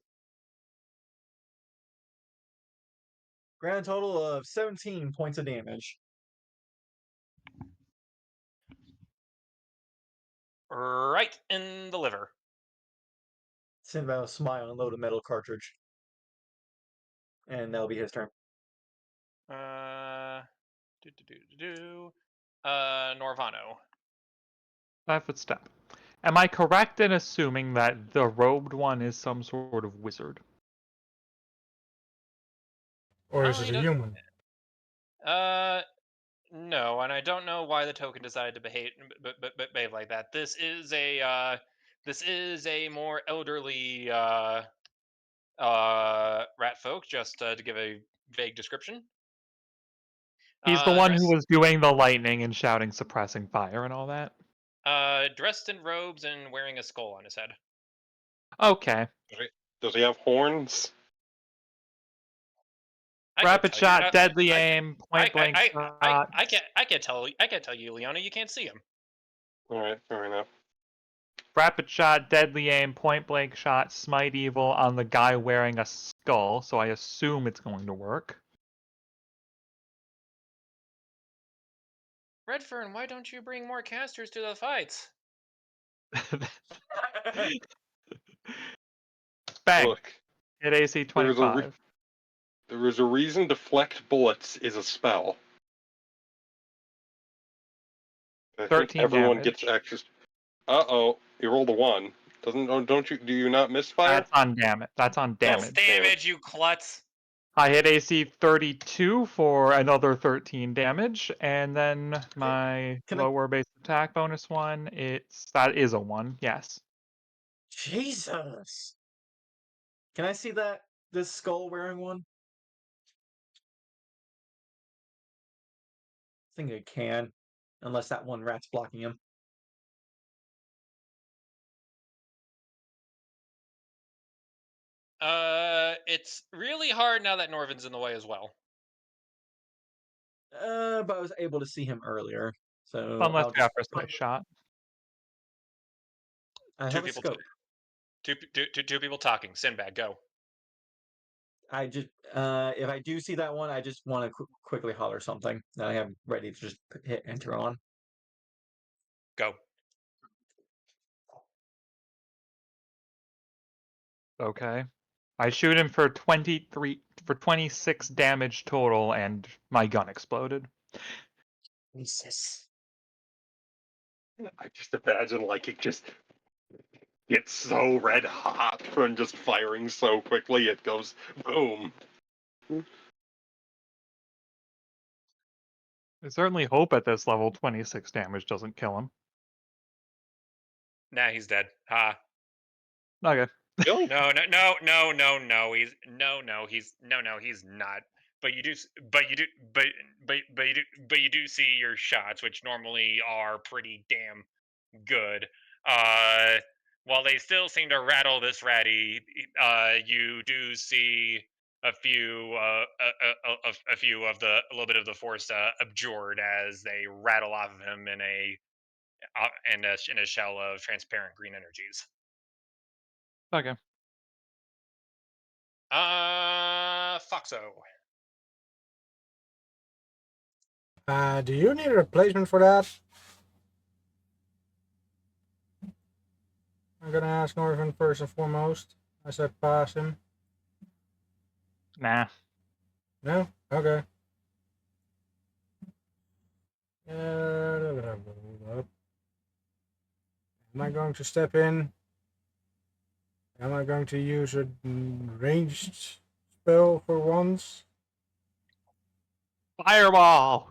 Grand total of 17 points of damage. Right in the liver. Sinbad will smile and load a metal cartridge. And that'll be his turn. Norvano. 5-foot step. Am I correct in assuming that the robed one is some sort of wizard? Or is Oh, it he a does- human? No, and I don't know why the token decided to behave like that. This is a more elderly rat folk, just to give a vague description. He's the one who Dressed, was doing the lightning and shouting suppressing fire and all that? dressed in robes and wearing a skull on his head. Okay. Does he have horns? I Rapid can't tell you, shot, deadly aim, point blank shot. I can't tell you, Leona, you can't see him. Alright, fair enough. Rapid shot, deadly aim, point blank shot, smite evil on the guy wearing a skull, so I assume it's going to work. Redfern, why don't you bring more casters to the fights? Bang! Look, Hit AC there is a 25. there is a reason deflect bullets is a spell. I think 13 everyone damage. gets extra. Uh-oh, you rolled a 1. Don't you? Do you not misfire? That's on damage. That's on That's damage. damage, you klutz. I hit AC 32 for another 13 damage, and then my Can I- lower base attack bonus one, that is a 1, yes. Jesus! Can I see this skull wearing one? I think I can. Unless that one rat's blocking him. It's really hard now that Norvin's in the way as well. But I was able to see him earlier. So Unless I'll you have just first base shot. I Two have a people, scope. two people talking. Sinbad, go. I just if I do see that one, I just want to quickly holler something that I have ready to just hit enter on. Go. Okay. I shoot him for 26 damage total, and my gun exploded. Jesus. I just imagine like it just gets so red hot from just firing so quickly. It goes boom. I certainly hope at this level 26 damage doesn't kill him. Nah, he's dead. Ha. Okay. Really? No. He's not. But you do, but you do see your shots, which normally are pretty damn good. While they still seem to rattle this ratty, you do see a few of the a little bit of the force abjured as they rattle off of him in a shell of transparent green energies. Okay. Foxo. Do you need a replacement for that? I'm gonna ask Norvin first and foremost. I said pass him. Nah. No? Okay. Am I going to step in? Am I going to use a ranged spell for once? Fireball!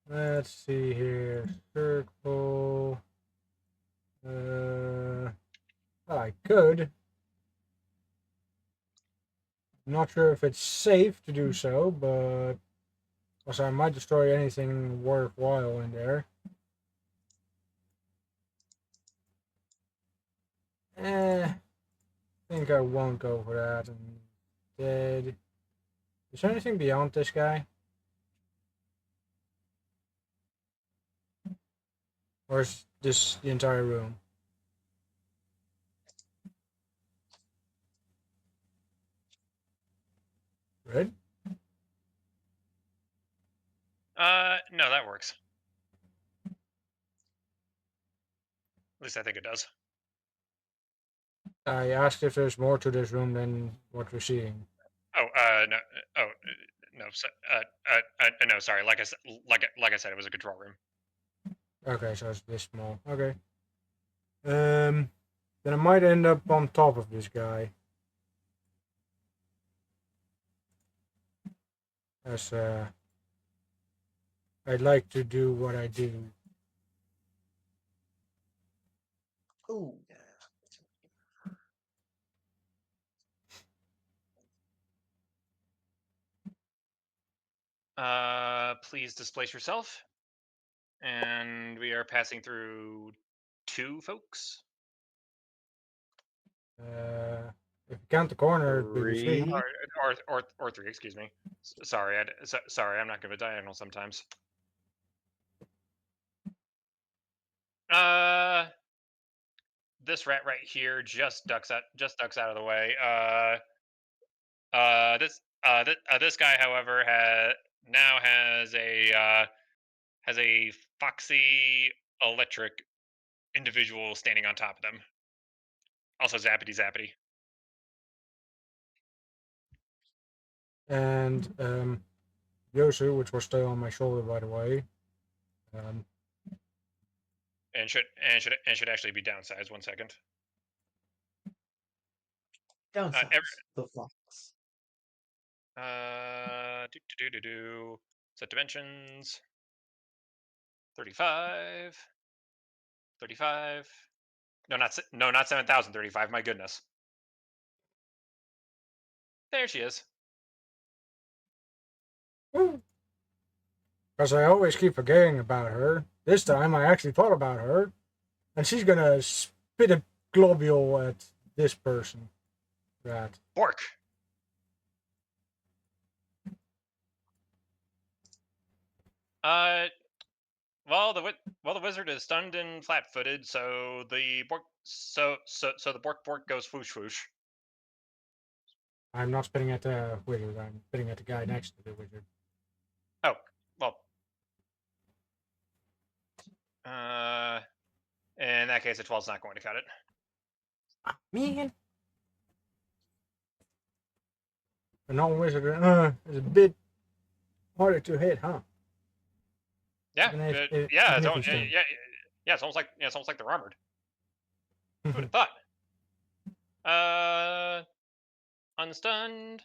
Let's see here. Circle. I could. I'm not sure if it's safe to do so, but Also, I might destroy anything worthwhile in there. I think I won't go for that. Instead, is there anything beyond this guy? Or is this the entire room? Right? No, that works. At least I think it does. I asked if there's more to this room than what we're seeing. Oh, no. No. No. Sorry. Like I said, it was a control room. Okay, so it's this small. Okay. Then I might end up on top of this guy. As I'd like to do what I do. Ooh. Please displace yourself. And we are passing through 2 folks. If you count the corner, it'd be Three. 3. Or 3. Excuse me. Sorry. Sorry. I'm not good with diagonal sometimes. This rat right here just ducks out of the way. This guy, however, has a foxy electric individual standing on top of them. Also zappity zappity. And Yosu, which was still on my shoulder, by the way. And should actually be downsized. 1 second. Downsize every- the fox. Set dimensions. 35. 35. No, not 7,035. My goodness. There she is. Because I always keep forgetting about her. This time I actually thought about her. And she's gonna spit a globule at this person. Rat. Bork. Well, the wizard is stunned and flat-footed, so the bork the bork goes whoosh whoosh. I'm not spitting at the wizard. I'm spitting at the guy next to the wizard. Oh, well. In that case, a 12's not going to cut it. Man. A non-wizard is a bit harder to hit, huh? Yeah, Even yeah, if he's stunned. yeah. It's almost like they're armored. Who would have thought? Unstunned.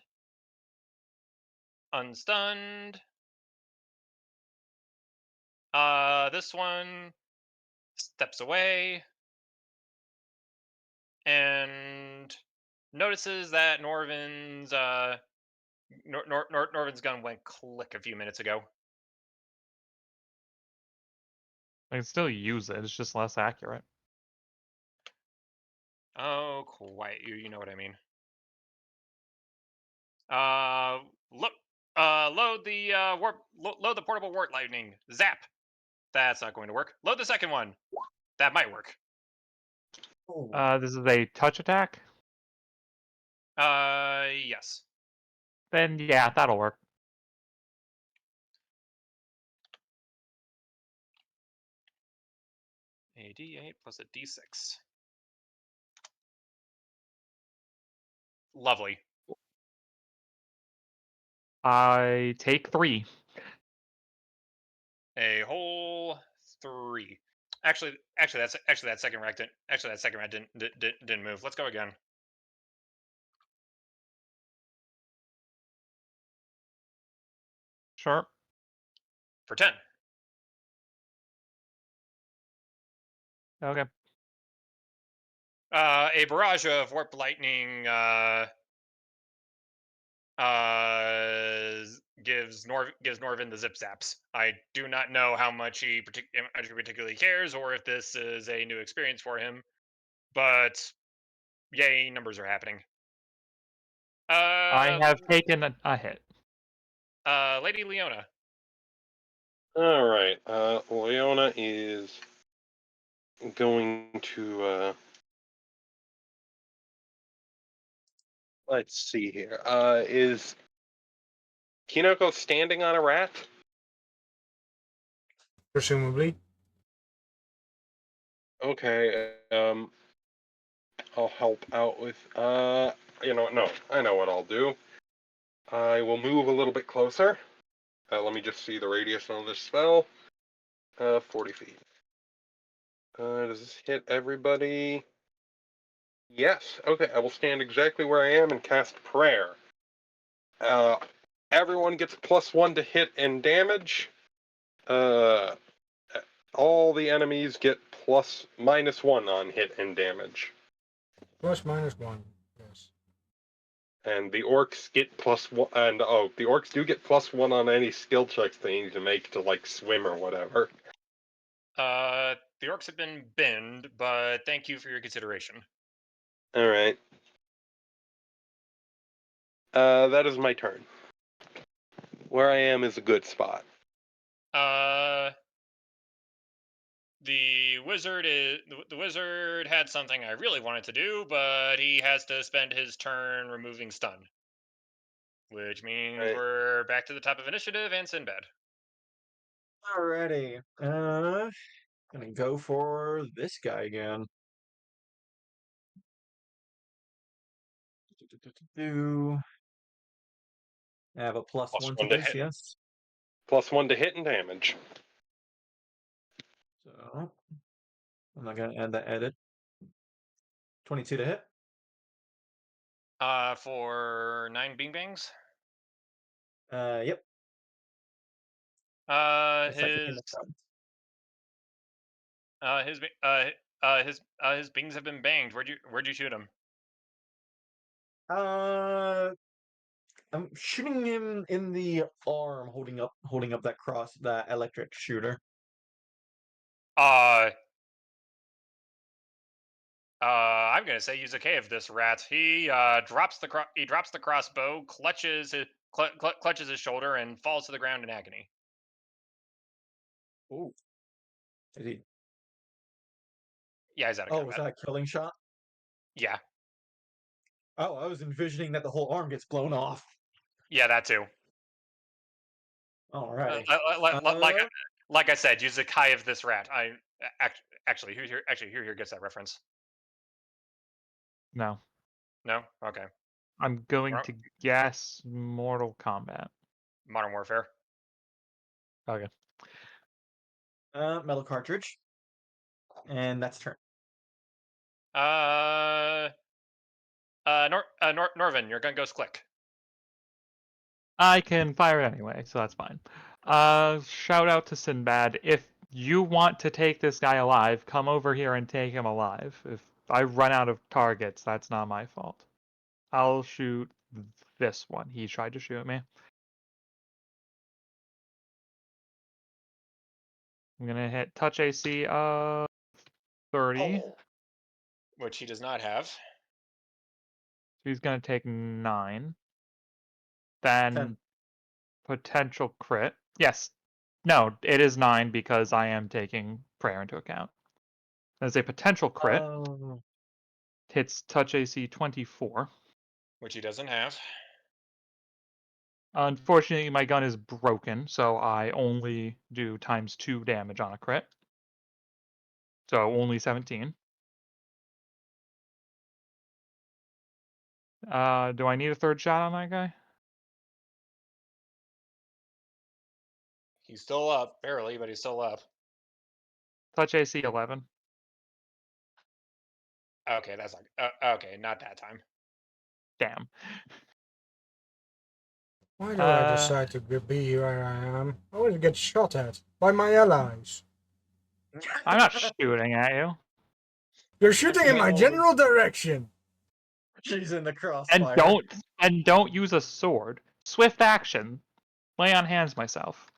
Unstunned. This one steps away and notices that Norvin's Norvin's gun went click a few minutes ago. I can still use it. It's just less accurate. Oh, quiet you. You know what I mean. Look. Load the load the portable wart lightning. Zap. That's not going to work. Load the second one. That might work. Ooh. This is a touch attack. Yes. Then yeah, that'll work. A D8 plus a D6. Lovely. I take 3. A whole 3. Actually, that second rat didn't move. Let's go again. Sure. For 10. Okay. A barrage of warp lightning gives Norvin the zip zaps. I do not know how much he particularly cares, or if this is a new experience for him. But yay, numbers are happening. I have taken a hit. Lady Leona. All right. Leona is going to. Let's see here. Is Kinoko standing on a rat? Presumably. Okay. I'll help out with. No. I know what I'll do. I will move a little bit closer. Let me just see the radius on this spell. 40 feet. Does this hit everybody? Yes. Okay, I will stand exactly where I am and cast Prayer. Everyone gets +1 to hit and damage. All the enemies get -1 on hit and damage. ±1. Yes. And the orcs get +1, and the orcs do get +1 on any skill checks they need to make to like swim or whatever. The orcs have been binned, but thank you for your consideration. All right. That is my turn. Where I am is a good spot. The wizard had something I really wanted to do, but he has to spend his turn removing stun, which means Right. we're back to the top of initiative and Sinbad. Alrighty. Gonna go for this guy again. I have a +1 to +1 to this, hit. yes. +1 to hit and damage. So I'm not gonna add that edit. 22 to hit. For 9 bing bangs. Yep. Uh, The second in his the front. his bings have been banged. Where'd you shoot him? I'm shooting him in the arm, holding up that cross, that electric shooter. I'm gonna say use a K of this rat. He drops the crossbow, clutches his shoulder, and falls to the ground in agony. Ooh. Is he? Yeah, he's out of Oh, was combat. that a killing shot? Yeah, Oh, I was envisioning that the whole arm gets blown off. yeah, that too. All right. Like I said, use a Kai of this rat. Actually, who here gets that reference? No. No, okay. I'm going to guess Mortal Kombat. Modern Warfare. Okay. Metal cartridge. And that's turn. Norvin, your gun goes click. I can fire it anyway, so that's fine. Shout out to Sinbad. If you want to take this guy alive, come over here and take him alive. If I run out of targets, that's not my fault. I'll shoot this one. He tried to shoot me. I'm gonna hit touch AC 30. Oh. Which he does not have. So he's gonna take 9. Then 10. potential crit. Yes. No, it is 9 because I am taking prayer into account. There's a potential crit. Oh. Hits touch AC 24. Which he doesn't have. Unfortunately, my gun is broken, so I only do ×2 damage on a crit. So only 17. Do I need a third shot on that guy? He's still up, barely, but he's still up. Touch AC 11. Okay, that's like okay, not that time. Damn. Why do I decide to be where I am? I want to get shot at by my allies. I'm not shooting at you. You're shooting in my general direction. She's in the crossfire. And don't use a sword. Swift action. lay on hands myself.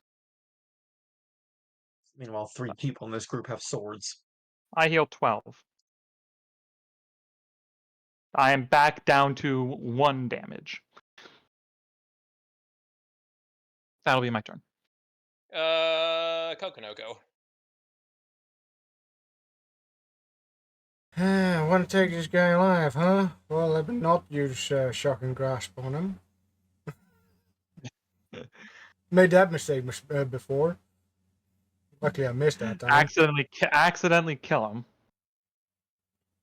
Meanwhile, 3 people in this group have swords. I heal 12. I am back down to 1 damage. That'll be my turn. Kokonoko. I want to take this guy alive, huh? Well, I better not use shocking grasp on him. Made that mistake before. Luckily, I missed that time. Accidentally kill him.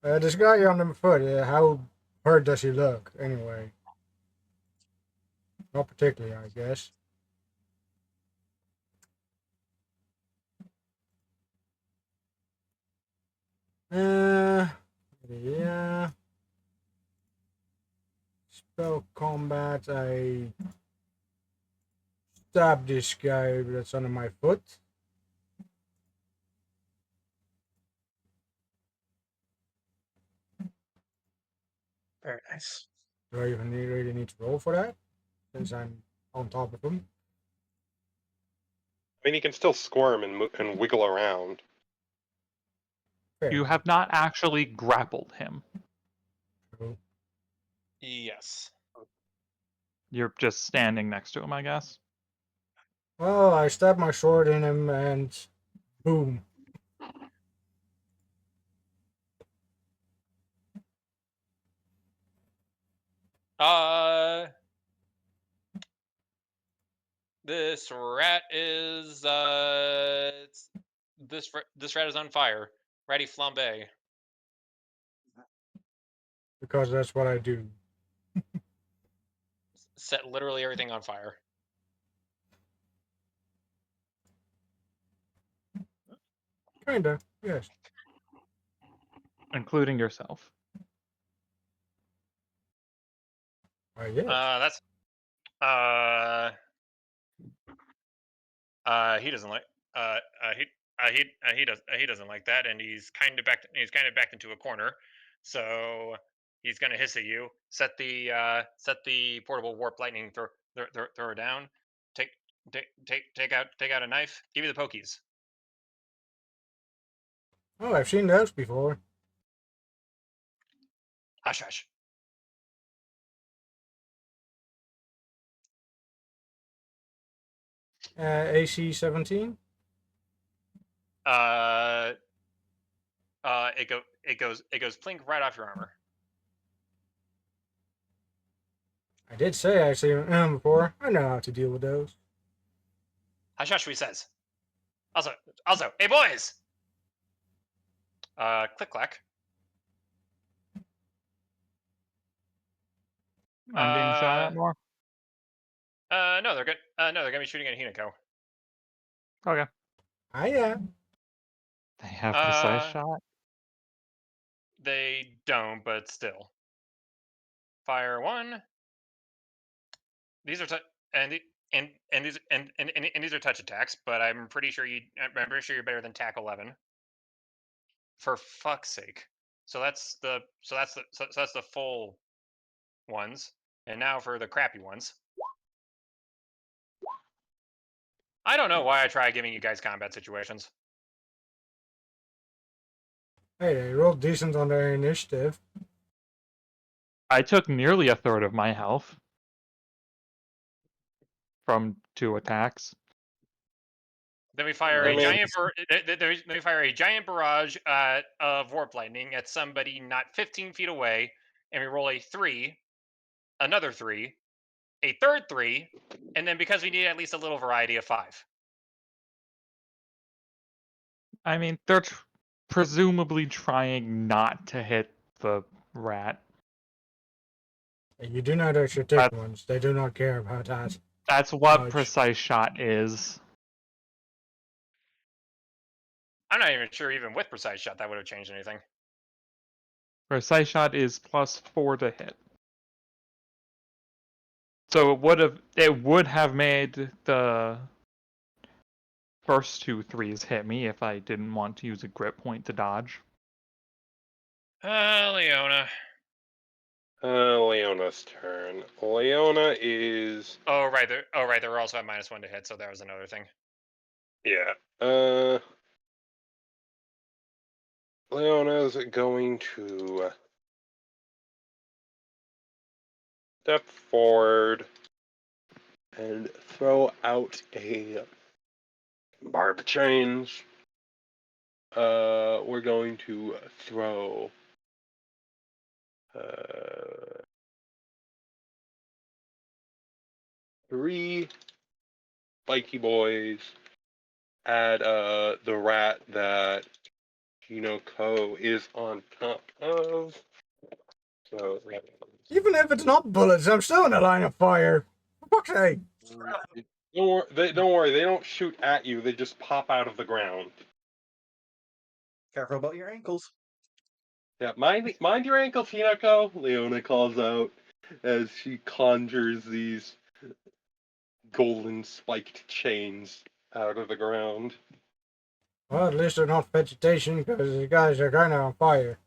This guy on the foot, how hurt does he look, anyway? Not particularly, I guess. Yeah. Spell combat, I stab this guy that's under my foot. Very nice. Do I even really need to roll for that? Since I'm on top of him. I mean, he can still squirm and wiggle around. Fair You enough. have not actually grappled him. True. Yes. You're just standing next to him, I guess. Well, I stab my sword in him and boom. This rat is this rat is on fire. Ratty flambe. Because that's what I do. Set literally everything on fire. Kinda, yes. Including yourself. Yes. That's he doesn't like he doesn't like that, and he's kind of backed into a corner, so he's gonna hiss at you. Set the portable warp lightning thrower down. Take out a knife. Give you the pokies. Oh, I've seen those before. Hush hush. AC 17. It goes plink right off your armor. I did say I've seen them before. I know how to deal with those. Hush hush, he says. Also, hey boys. Click clack. I'm being shot at more. No, they're good. No, they're gonna be shooting at Hinako. Okay. Yeah. They have precise shot. They don't, but still. Fire 1. These are these are touch attacks, but I'm pretty sure you're better than tack 11. For fuck's sake. So that's the full ones, and now for the crappy ones. I don't know why I try giving you guys combat situations. Hey, they rolled decent on their initiative. I took nearly a third of my health from 2 attacks. Then we fire I mean- then we fire a giant barrage of warp lightning at somebody not 15 feet away, and we roll a 3, another 3, a third 3, and then because we need at least a little variety, of 5. I mean, they're presumably trying not to hit the rat. You do know those strategic ones. They do not care about that. That's what Ouch. precise shot is. I'm not even sure, even with precise shot, that would have changed anything. Precise shot is +4 to hit. So it would have made the first 2 3s hit me if I didn't want to use a grip point to dodge. Leona. Leona's turn. Leona is Oh right, they're also at -1 to hit, so that was another thing. yeah. Leona's going to step forward and throw out a barb change. We're going to throw 3 spiky boys at the rat that Hinoko is on top of. So Even if it's not bullets, I'm still in a line of fire. For fuck's sake. don't worry, they don't shoot at you, they just pop out of the ground. Careful about your ankles. Yeah, mind your ankles, Hinako, Leona calls out as she conjures these golden spiked chains out of the ground. Well, at least they're not vegetation, because the guys are kind of on fire.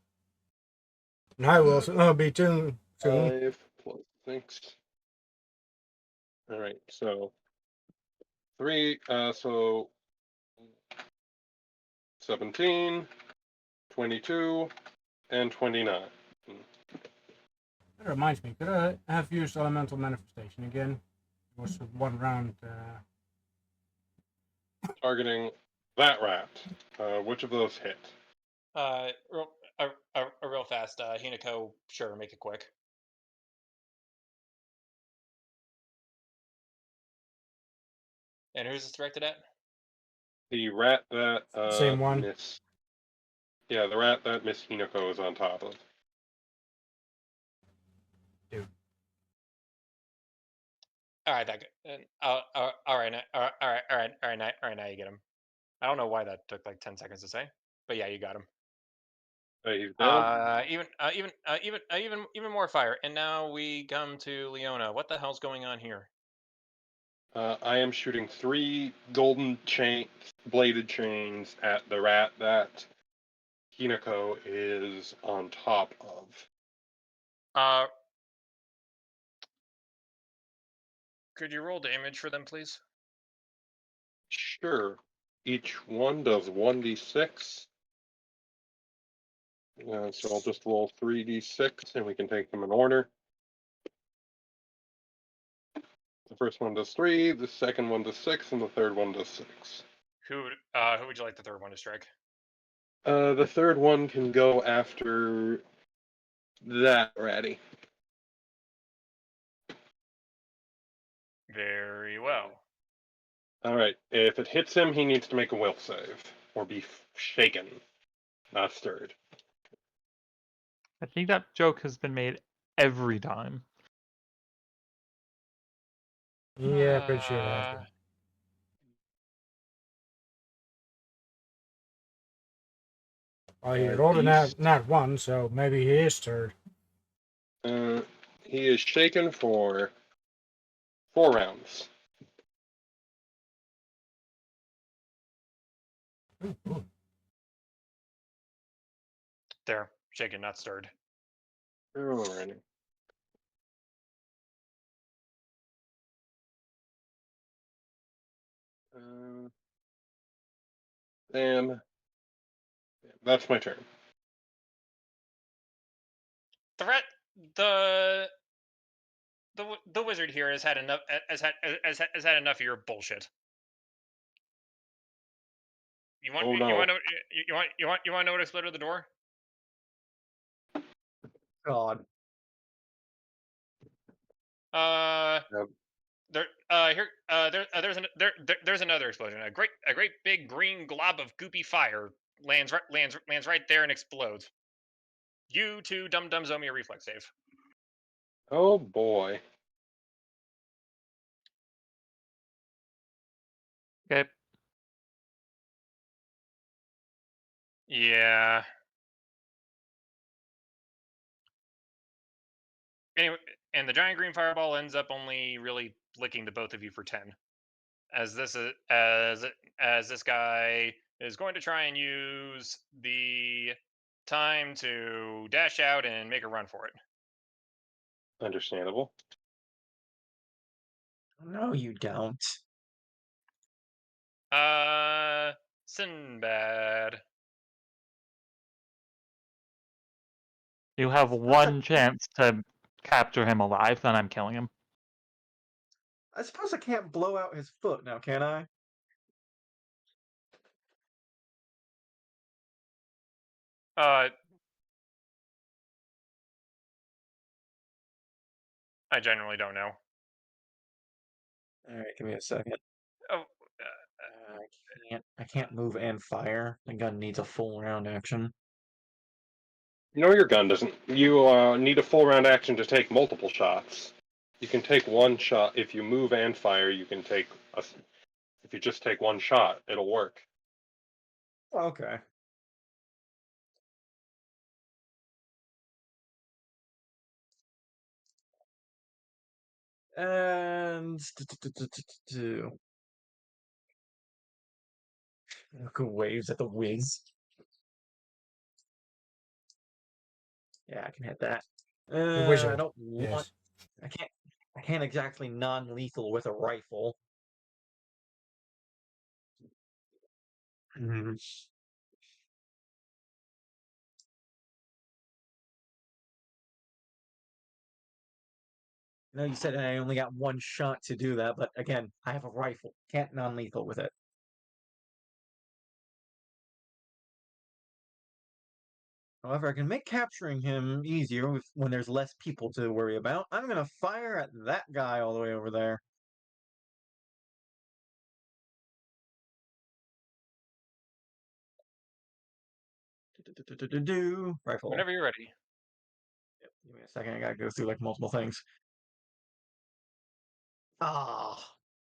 And I will be too soon. 5 plus 6. Alright, so 3, so 17, 22, and 29. That reminds me, could I have used elemental manifestation again? It was 1 round. Targeting that rat. Which of those hit? Real fast, Hinako, sure, make it quick. And who's this directed at? The rat that Same one. Miss. Yeah, the rat that Miss Hinako is on top of. Dude. All right, that good. All right, now you get him. I don't know why that took like 10 seconds to say, but yeah, you got him. He's down. Even more fire. And now we come to Leona. What the hell's going on here? I am shooting 3 golden bladed chains at the rat that Hinako is on top of. Could you roll damage for them, please? Sure. Each one does 1d6. So I'll just roll 3d6 and we can take them in order. The first one does 3, the second one does 6, and the third one does 6. Who would you like the third one to strike? The third one can go after that ratty. Very well. Alright, if it hits him, he needs to make a will save. Or be shaken, not stirred. I think that joke has been made every time. Yeah, pretty sure it has been. Well, he rolled a nat 1, so maybe he is stirred. He is shaken for 4 rounds. Ooh. There, shaken, not stirred. Alrighty. And that's my turn. The wizard here has had enough. Has had enough of your bullshit. You want? Oh, no. You want to know what exploded the door? God. Yep. There's another explosion. A great big green glob of goopy fire lands right there and explodes. You two dum-dums owe me a reflex save. Oh boy. Okay. Yeah. Anyway, and the giant green fireball ends up only really licking the both of you for 10. As this guy is going to try and use the time to dash out and make a run for it. Understandable. No, you don't. Sinbad. You have one chance to capture him alive, then I'm killing him. I suppose I can't blow out his foot now, can I? I generally don't know. All right, give me a second. Oh, I can't move and fire. The gun needs a full round action. No, your gun doesn't. You need a full round action to take multiple shots. You can take one shot. If you move and fire, you can take a. If you just take one shot, it'll work. Okay. And look who waves at the whiz. Yeah, I can hit that. The I wizard. don't want. Yes. I can't exactly non-lethal with a rifle. Hmm. No, you said I only got one shot to do that, but again, I have a rifle. Can't non-lethal with it. However, I can make capturing him easier when there's less people to worry about. I'm gonna fire at that guy all the way over there. Rifle. whenever you're ready. Yep, give me a second. I gotta go through like multiple things. Ah,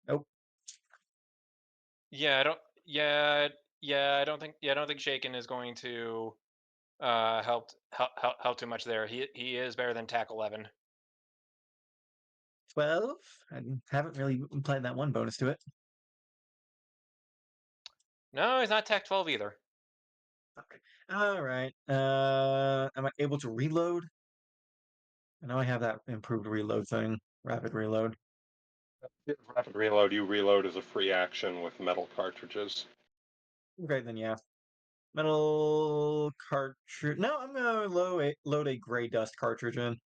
nope. Yeah, I don't. I don't think. Yeah, I don't think Shaken is going to help too much there. He is better than Tack 11. 12. I haven't really applied that one bonus to it. No, he's not Tack 12 either. Okay. All right. Am I able to reload? I know I have that improved reload thing. Rapid reload. Rapid reload. You reload as a free action with metal cartridges. Okay, then yeah. Metal cartridge. No, I'm gonna load a gray dust cartridge in.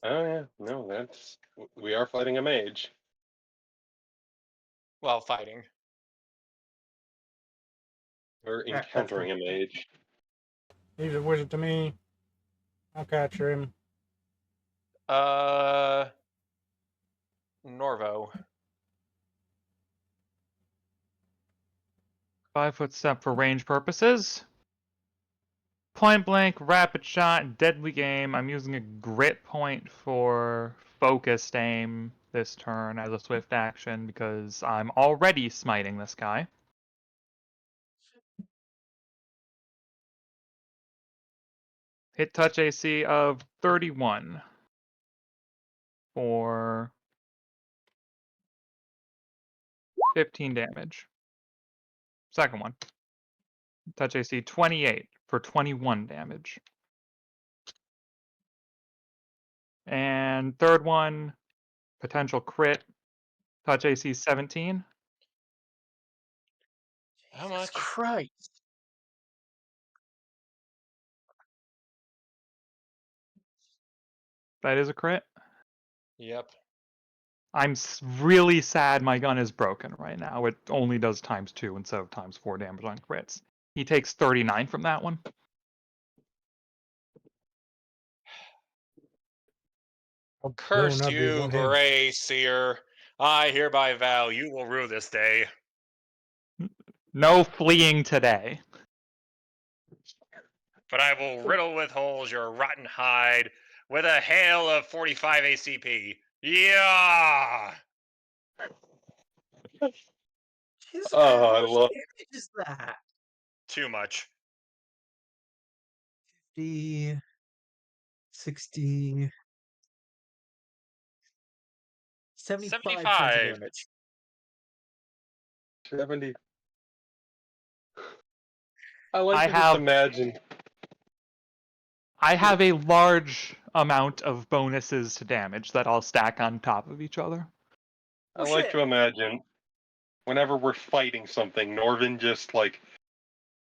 Oh yeah, no, that's we are fighting a mage. While fighting. We're Yeah, that's encountering a mage. Leave the wizard to me. I'll capture him. Norvo. 5-foot step for range purposes. Point blank, rapid shot, deadly aim. I'm using a grit point for focused aim this turn as a swift action because I'm already smiting this guy. Hit touch AC of 31 for 15 damage. Second one. Touch AC 28 for 21 damage. And third one, potential crit. Touch AC 17. How Jesus much? Christ. That is a crit. Yep. I'm really sad my gun is broken right now. It only does ×2 instead of ×4 damage on crits. He takes 39 from that one. Will Curse not be you, one hit. Gray Seer. I hereby vow you will rue this day. No fleeing today. But I will riddle with holes your rotten hide with a hail of 45 ACP. Yeah! Jesus, Oh, how I much love. damage is that? Too much. 50, 60, 75 points of 75. damage. 70. I like I to just have imagine. I have a large amount of bonuses to damage that I'll stack on top of each other. I like to imagine whenever we're fighting something, Norvin just like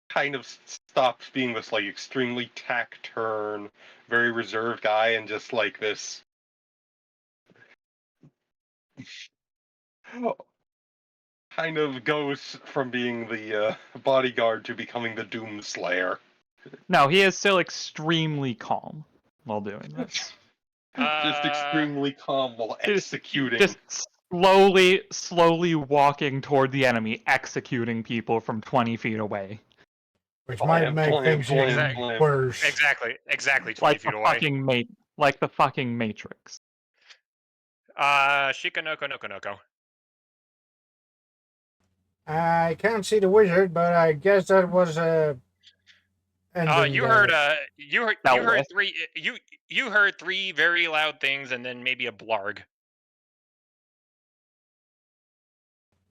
kind of stops being this like extremely taciturn, very reserved guy, and just like this kind of goes from being the bodyguard to becoming the Doomslayer. No, he is still extremely calm while doing this. Just extremely calm while executing. Just slowly walking toward the enemy, executing people from 20 feet away. Which might make things even worse. Exactly 20 Like feet the away. fucking Matrix. Shika Noko Noko Noko. I can't see the wizard, but I guess that was a. You heard That was- you heard three very loud things and then maybe a blarg.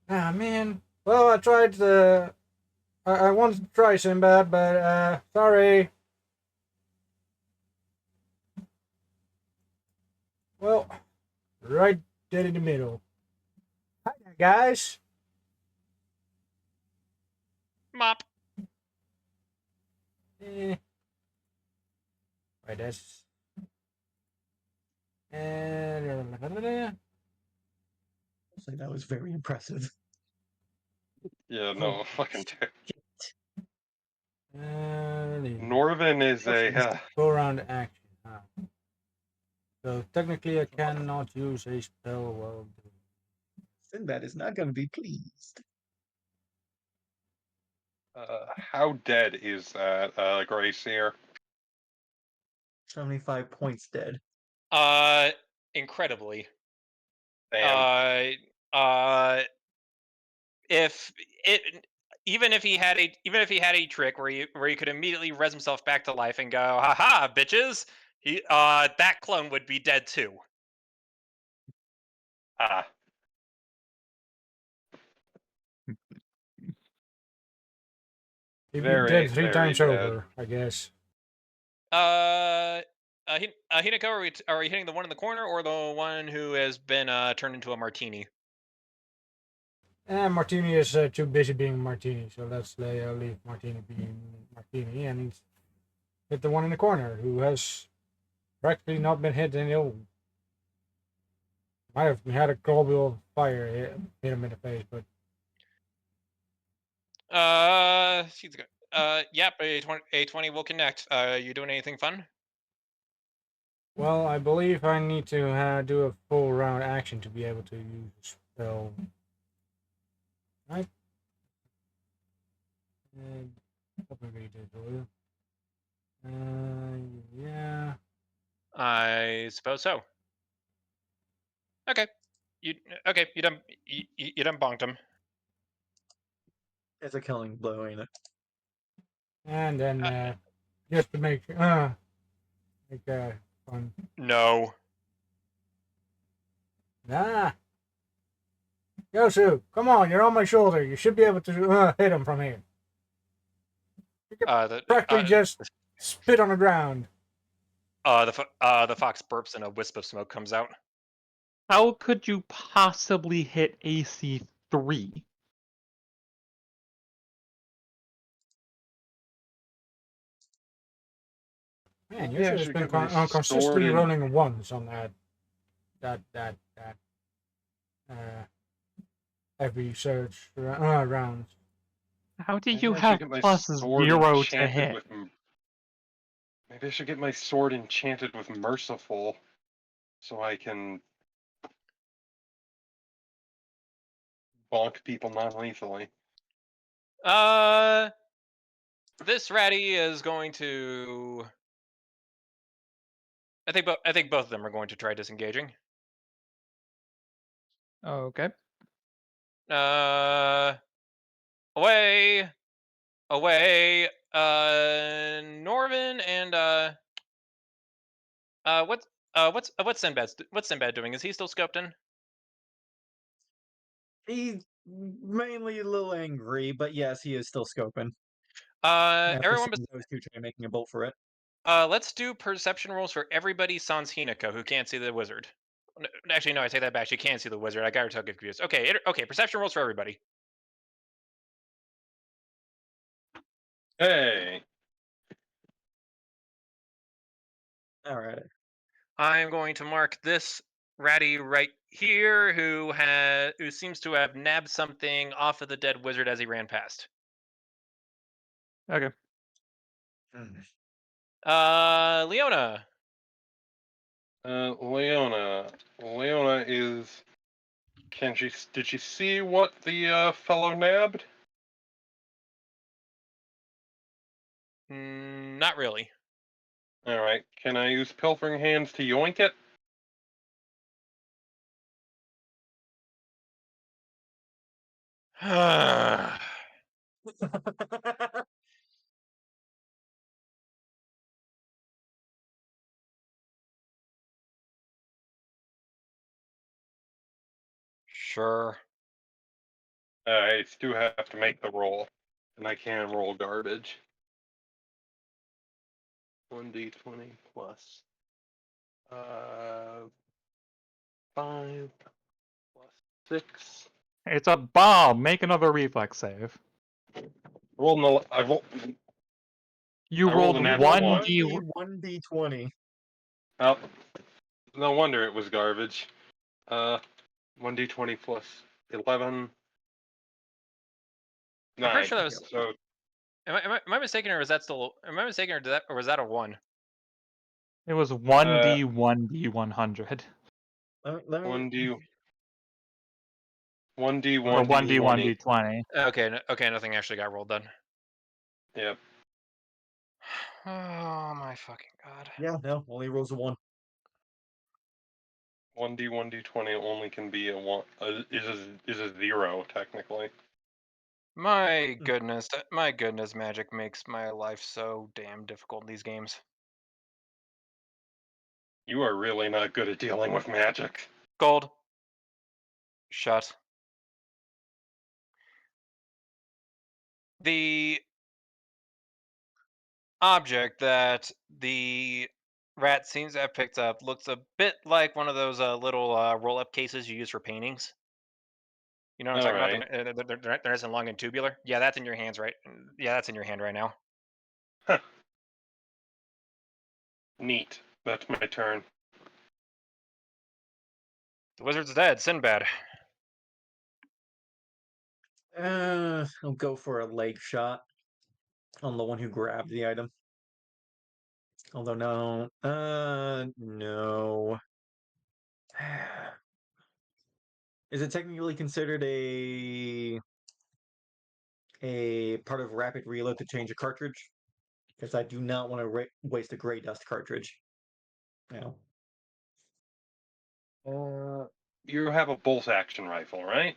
Ah, man. Well, I tried to. I wanted to try Sinbad, but sorry. Well, right dead in the middle. Hi there, guys. Mop. Right, that's. And. Honestly, that was very impressive. Yeah, no, fucking. And Norvin is a. go around action. So technically, I cannot use a spell while doing. Sinbad is not going to be pleased. How dead is that, Grace here? 75 points dead. Incredibly. Damn. If it even if he had a trick where he could immediately res himself back to life and go, haha, bitches, that clone would be dead too. Ah. He'd be Very, dead three very times dead. over, I guess. Hinako, are we hitting the one in the corner or the one who has been turned into a martini? Martini is too busy being Martini, so let's leave Martini being Martini and hit the one in the corner who has practically not been hit any old. Might have had a global of fire hit him in the face, but Yep, a 20 will connect. You doing anything fun? well, I believe I need to do a full round action to be able to use the spell. Right? Let me read it for you. Yeah. I suppose so. Okay, you done bonked him. It's a killing blow, ain't it? And then just to make fun. No. Nah. Yosu, come on, you're on my shoulder. You should be able to hit him from here. You can practically just spit on the ground. The fox burps and a wisp of smoke comes out. How could you possibly hit AC 3? Man, Yeah, I Yosu has should been get my sword consistently in- rolling ones on every search round. How do Maybe you I should have get my plus sword 0 to enchanted hit? with Maybe I should get my sword enchanted with Merciful, so I can bonk people non-lethally. This ratty is going to. I think both of them are going to try disengaging. Okay. Away. Norvin and what's Sinbad doing? Is he still scoped in? He's mainly a little angry, but yes, he is still scoping. After Everyone, seeing those two try making a bolt for it. Let's do perception rolls for everybody sans Hinako who can't see the wizard. Actually, no, I take that back. She can see the wizard. I got her so confused. Okay, okay. Perception rolls for everybody. Hey. All right. I'm going to mark this ratty right here who seems to have nabbed something off of the dead wizard as he ran past. Okay. Leona. Leona is. Did she see what the fellow nabbed? Not really. All right. Can I use pilfering hands to yoink it? Sure. I do have to make the roll, and I can roll garbage. 1d20 plus 5 plus 6. It's a bomb. Make another reflex save. I rolled. You I rolled rolled a natural 1d. 1d20. Oh, no wonder it was garbage. 1d20 plus 11. I'm pretty 9. sure that was. So Am I mistaken, or was that still? Am I mistaken, or was that a 1? It was 1d1d100. Let me 1d Or 1d1d20. 1d1d20. Okay, nothing actually got rolled then. Yep. Oh my fucking god. Yeah, no, only rolls a 1. 1d1d20 only can be a 1. Is a 0 technically. My goodness, magic makes my life so damn difficult in these games. You are really not good at dealing with magic. Gold. Shut. The object that the rat seems to have picked up looks a bit like one of those little roll-up cases you use for paintings. You know what I'm All talking right. about? They're nice and long and tubular. Yeah, that's in your hands, right? Yeah, that's in your hand right now. Huh. Neat. That's my turn. The wizard's dead. Sinbad. I'll go for a leg shot on the one who grabbed the item. Although no. Is it technically considered a part of rapid reload to change a cartridge? Because I do not want to waste a gray dust cartridge. No. You have a bolt action rifle, right?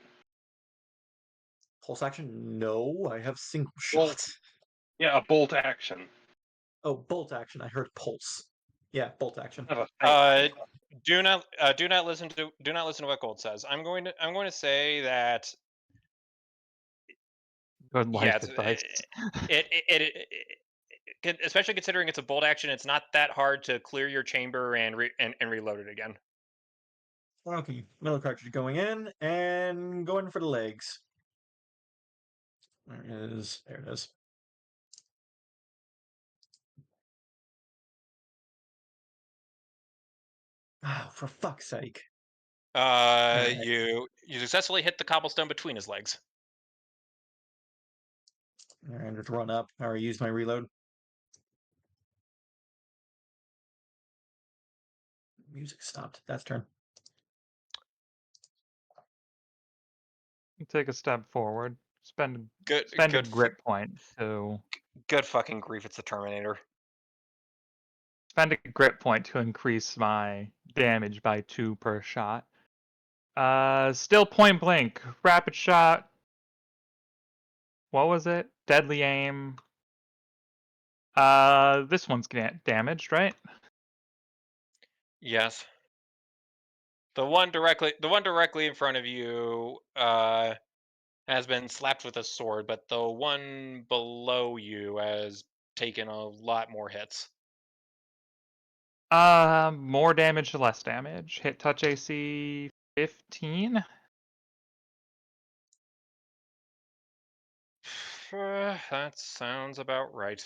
Pulse action? No, I have single Bolt. shot. Yeah, a bolt action. Oh, bolt action. I heard pulse. Yeah, bolt action. Have a Do not listen to what Gold says. I'm going to say that Good life yeah, advice. especially considering it's a bolt action, it's not that hard to clear your chamber and reload it again. Okay, another cartridge going in and going for the legs. There it is. There it is. Oh, for fuck's sake. Alright. You successfully hit the cobblestone between his legs. And just run up or use my reload. Music stopped. That's turn. Take a step forward. Spend Good a grit point to good fucking grief, it's the Terminator. spend a grit point to increase my damage by 2 per shot. Still point blank. Rapid shot. What was it? Deadly aim. This one's damaged, right? Yes. The one directly in front of you has been slapped with a sword, but the one below you has taken a lot more hits. More damage to less damage. Hit touch AC 15. That sounds about right.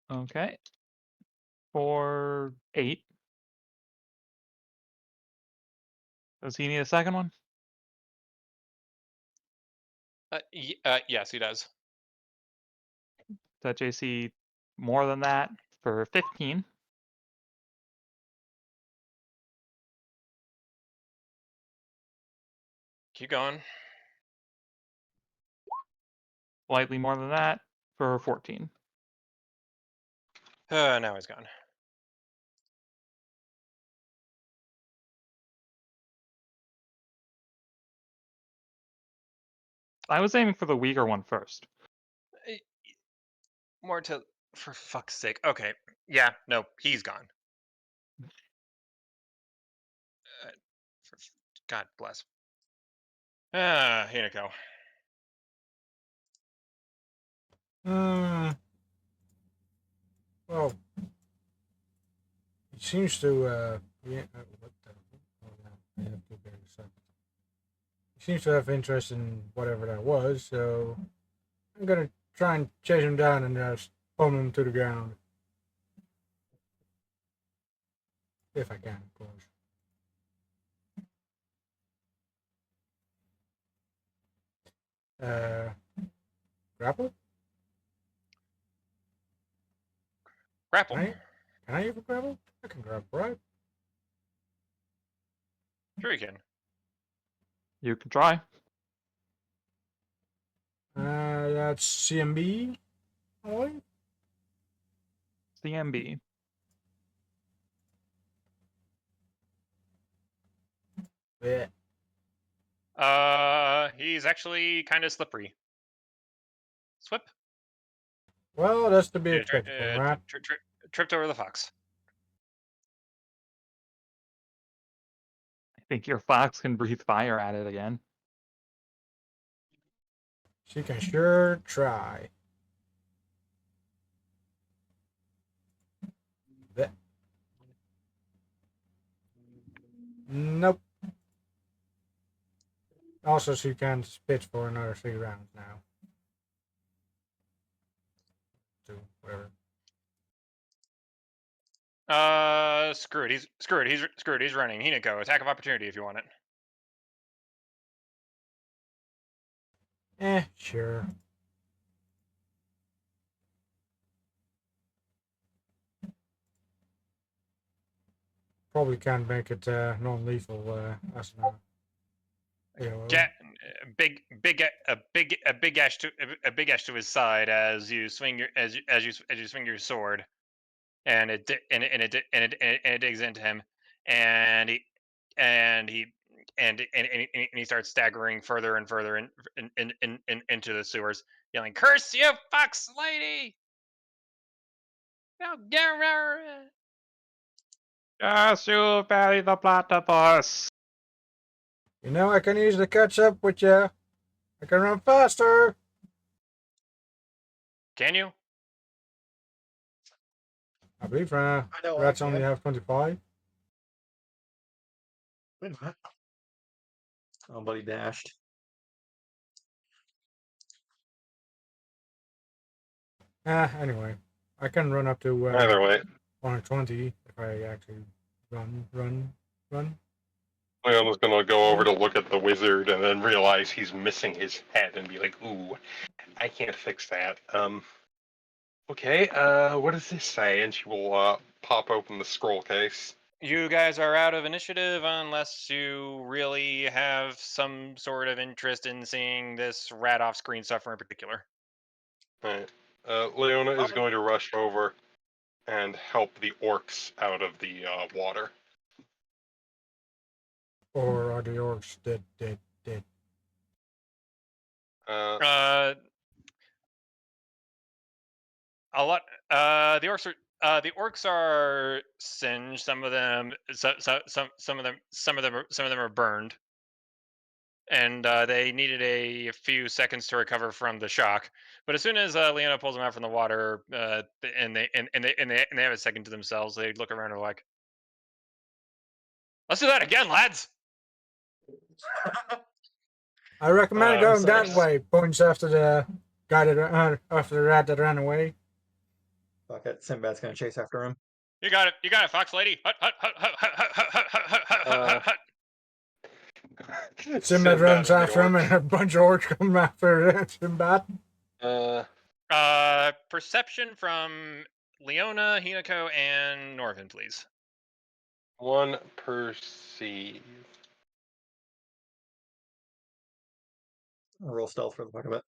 Okay. For 8. Does he need a second one? Yes, he does. Touch AC more than that for 15. Keep going. Slightly more than that for 14. Now he's gone. I was aiming for the weaker one first. More to, for fuck's sake. Okay. Yeah. No, he's gone. For, God bless. Hinako. Well, it seems to, yeah, what the, oh no, I have to get a second. He seems to have interest in whatever that was, so I'm gonna try and chase him down and just pummel him to the ground. If I can, of course. Grapple? Grapple. Can I even grapple? I can grapple, right? Sure you can. You can try. That's CMB. Oh, CMB. yeah. He's actually kind of slippery. Swip. Well, that's to be Yeah, expected from a rat. tripped over the fox. I think your fox can breathe fire at it again. She can sure try. That. Nope. Also, she can spit for another 3 rounds now. 2, whatever. Screw it. He's running. Hinako, attack of opportunity if you want it. Sure. Probably can't make it non-lethal as an Get big ash to his side as you swing your as you swing your sword, and it digs into him, and he starts staggering further and further into the sewers, yelling, "Curse you, fox lady! Now get her!" Yes, you bury the platypus. You know, I can easily catch up with you. I can run faster. Can you? I believe I know rats I only can. have 25. Wait a minute. Oh, buddy dashed. Anyway, I can run up to Either way, 120 if I actually run. Leon gonna go over to look at the wizard and then realize he's missing his head and be like, "Ooh, I can't fix that." Okay. What does this say? And she will pop open the scroll case. You guys are out of initiative unless you really have some sort of interest in seeing this rat off screen suffer in particular. All right. Leona is going to rush over and help the orcs out of the water. Or are the orcs dead? A lot. The orcs are singed. Some of them are burned. and they needed a few seconds to recover from the shock. But as soon as Leona pulls them out from the water, and they have a second to themselves, they look around and are like, "Let's do that again, lads." I recommend going sorry. that way. Points after the guy that after the rat that ran away. Fuck it. Sinbad's gonna chase after him. You got it, Fox Lady. Hut, hut, hut, hut, hut, hut, hut, hut, hut, hut, hut, hut. Sinbad runs and the after him, orc. and a bunch of orcs come after Sinbad. Perception from Leona, Hinako, and Norvin, please. One perceive. I'll roll stealth for the fuck of it.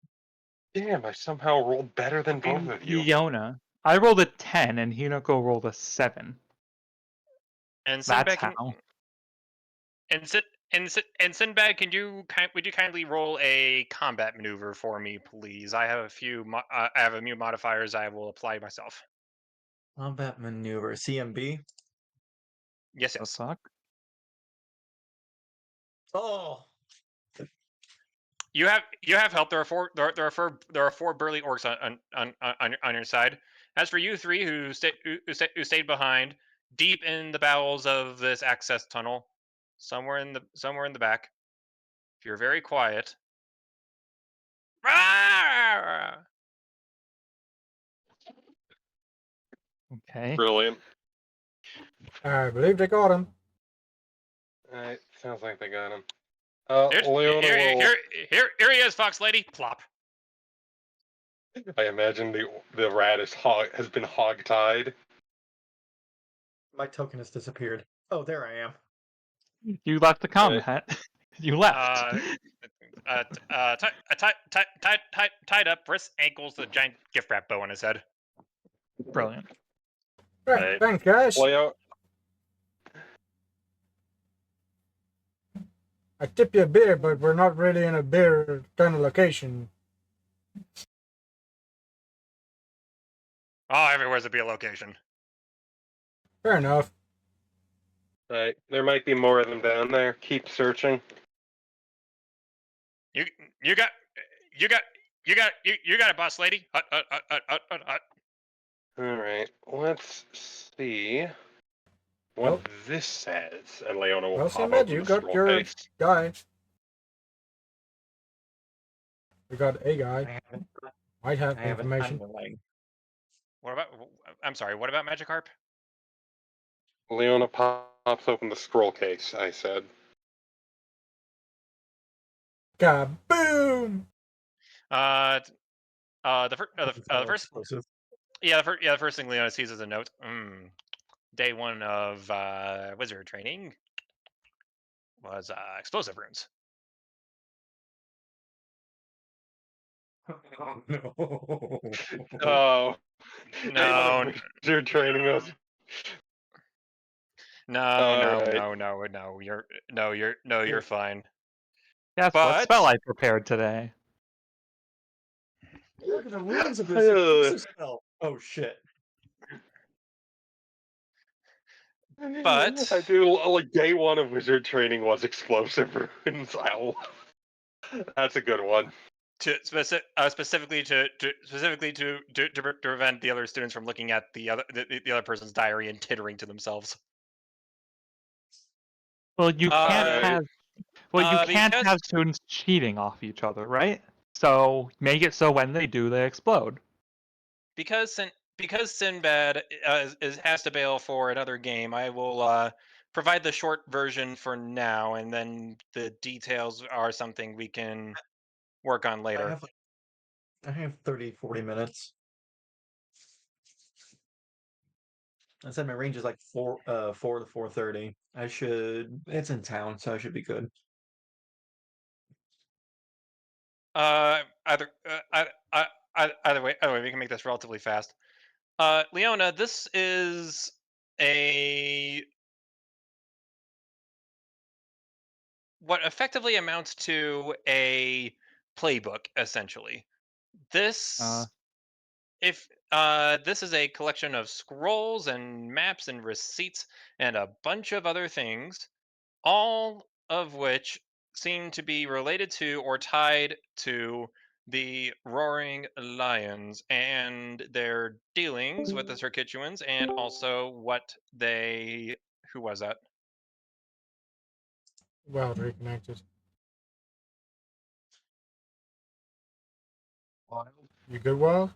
Damn, I somehow rolled better than both of you. Fiona. I rolled a 10 and Hinako rolled a 7. And That's Sinbad, how. and Sinbad, would you kindly roll a combat maneuver for me, please? I have a few modifiers I will apply myself. Combat maneuver. CMB. Yes, The yes. fuck? Oh. You have help. There are four burly orcs on your side. As for you three who stayed behind, deep in the bowels of this access tunnel, somewhere in the back, if you're very quiet. Okay. Brilliant. I believe they got him. Alright, sounds like they got him. Here Leona will. he is, Fox Lady. Plop. I imagine the rat has been hog-tied. My token has disappeared. Oh, there I am. You left the combat. You left. Tied up, wrists, ankles, the giant gift wrap bow on his head. Brilliant. Right, Right. thanks, guys. Leo, I tip you a beer, but we're not really in a beer kind of location. Oh, everywhere's a beer location. Fair enough. right, there might be more of them down there. Keep searching. You got it, boss lady. Hut. Alright, let's see what Well- this says. And Leona will Well, pop Sinbad, open you the got scroll your case. guy. We got a I guy. haven't. Might have I haven't. information. What about? I'm sorry. What about Magikarp? Leona pops open the scroll case, I said. Kaboom! The first. Explosive. The first thing Leona sees is a note. Day 1 of wizard training was explosive runes. Oh no. Oh, No, wizard training us. no. You're fine. Guess what But- spell I prepared today? Look at the rules of this explosive spell. Oh shit. But- I do like day 1 of wizard training was explosive runes. That's a good one. Specifically to prevent the other students from looking at the other person's diary and tittering to themselves. Well, you can't have. Well, you can't because- have students cheating off each other, right? So make it so when they do, they explode. Because Sinbad has to bail for another game, I will provide the short version for now, and then the details are something we can work on later. I have 30, 40 minutes. I said my range is like 4 to 4:30. It's in town, so I should be good. Either way, we can make this relatively fast. Leona, this is what effectively amounts to a playbook, essentially. This this is a collection of scrolls and maps and receipts and a bunch of other things, all of which seem to be related to or tied to the Roaring Lions and their dealings with the Circuituans, and also what they. Who was that? Well reconnected. You good, Wild?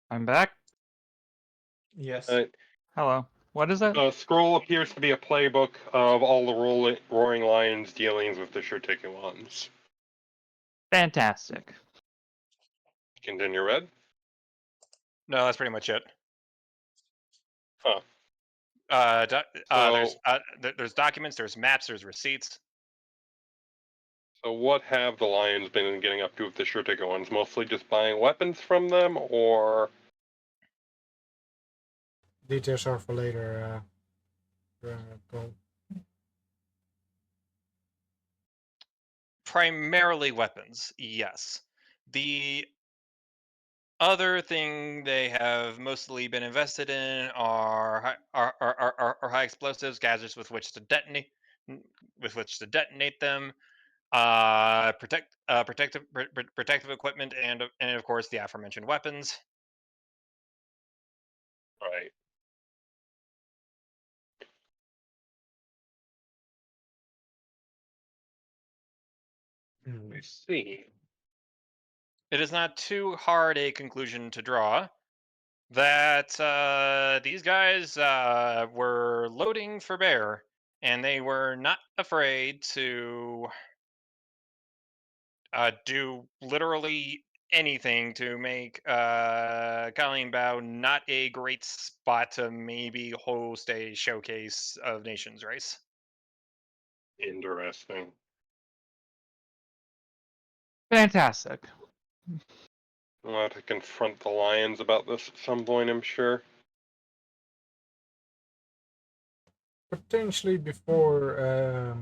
I'm back. Yes. Hello. What is it? Scroll appears to be a playbook of all the Roaring Lions' dealings with the Shirtikawans. Fantastic. Continue, Red. No, that's pretty much it. Huh. There's documents, there's maps, there's receipts. So what have the Lions been getting up to with the Shirtikawans? Mostly just buying weapons from them, or... Details are for later. Go. Primarily weapons, yes. The other thing they have mostly been invested in are high explosives, gadgets with which to detonate them, protective equipment, and of course the aforementioned weapons. Right. I see. It is not too hard a conclusion to draw that these guys were loading for bear, and they were not afraid to do literally anything to make Kalimbao not a great spot to maybe host a showcase of Nations race. Interesting. Fantastic. We'll have to confront the Lions about this at some point, I'm sure. Potentially before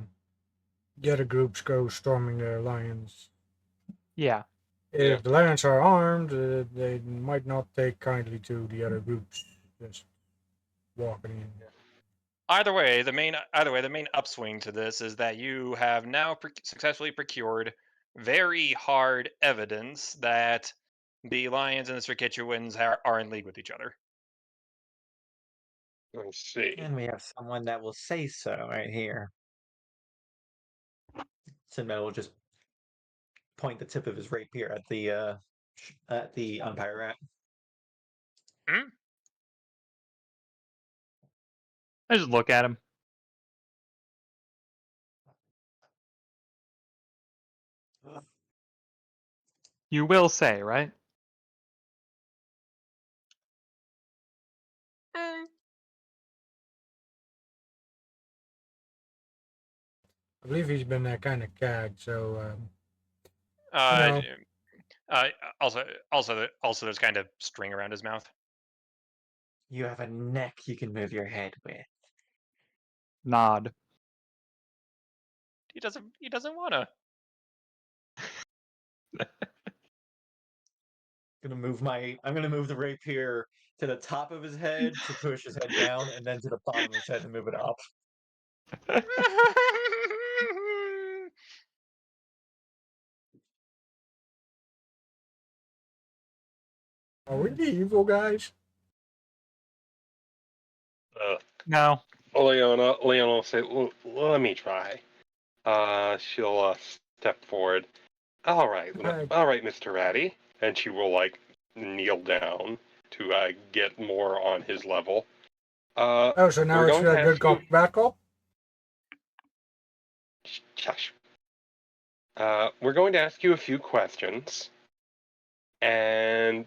the other groups go storming their Lions. Yeah. If the Lions are armed, they might not take kindly to the other groups just walking in. Either way, the main upswing to this is that you have now successfully procured very hard evidence that the Lions and the Circuituans are in league with each other. I see. And we have someone that will say so right here. Sinbad will just point the tip of his rapier at the umpire rat. I just look at him. You will say, right? I believe he's been kind of gagged, so Also, there's kind of string around his mouth. You have a neck you can move your head with. Nod. He doesn't wanna. I'm gonna move the rapier to the top of his head to push his head down, and then to the bottom of his head to move it up. are we the evil guys? No. Leona will say, let me try. She'll step forward. All right, Mr. Ratty. And she will, kneel down to get more on his level. So now it's a good cop, bad cop? Shush. We're going to ask you a few questions. And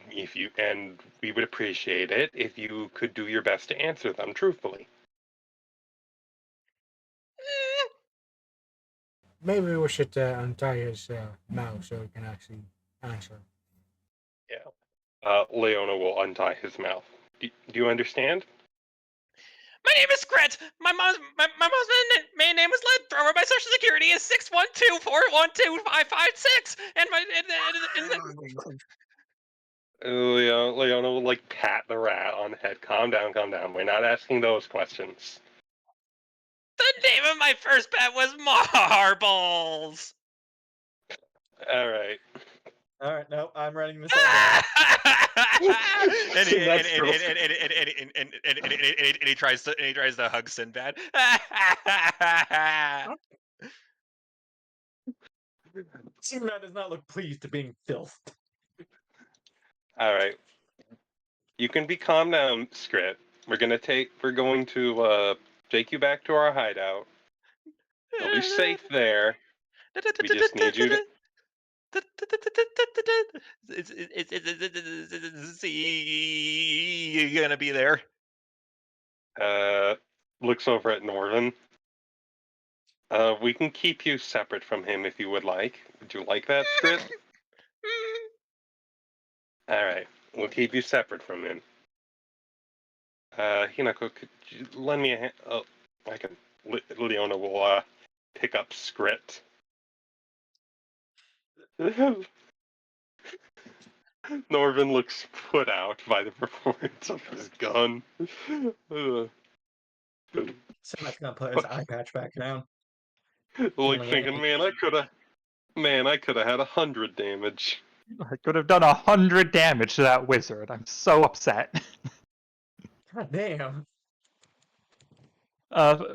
we would appreciate it if you could do your best to answer them truthfully. Maybe we should untie his mouth so he can actually answer. Yeah. Leona will untie his mouth. Do you understand? My name is Scret. My mom's main name is Lead Thrower. My social security is 612412556. And Leona will pat the rat on the head. Calm down. We're not asking those questions. then name of my first pet was Marbles. All right. All right, no, I'm writing this all down. And he tries to hug Sinbad. Sinbad does not look pleased to being filthed. All right. You can be calm down, Scrit. We're going to take you back to our hideout. You'll be safe there. We just need you to. See, you gonna be there? Looks over at Norvin. We can keep you separate from him if you would like. Would you like that, Scrit? All right. We'll keep you separate from him. Hinako, could you lend me a hand? Oh, I can. Leona will pick up Scrit. Norvin looks put out by the performance of his gun. Sinbad's gonna put his eye patch back down. Like Feeling thinking, angry. I could have had 100 damage. I could have done 100 damage to that wizard. I'm so upset. God damn.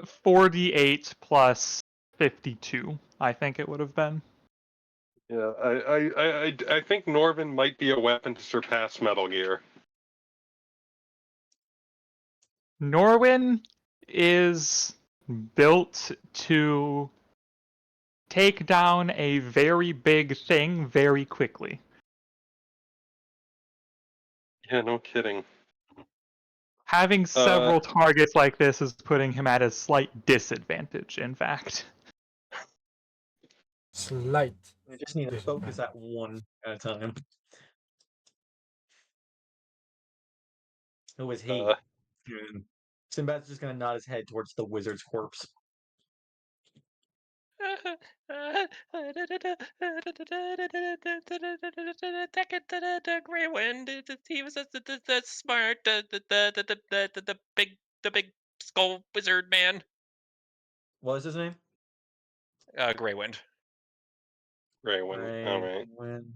48 plus 52, I think it would have been. Yeah, I think Norvin might be a weapon to surpass Metal Gear. Norwin is built to take down a very big thing very quickly. Yeah, no kidding. Having several targets like this is putting him at a slight disadvantage, in fact. Slight. We just need to focus at one at a time. Who is he? Sinbad's just gonna nod his head towards the wizard's corpse. Grey Wind. He was the smart, the big skull wizard man. What is his name? Grey Wind. Grey Wind. All right. Wind.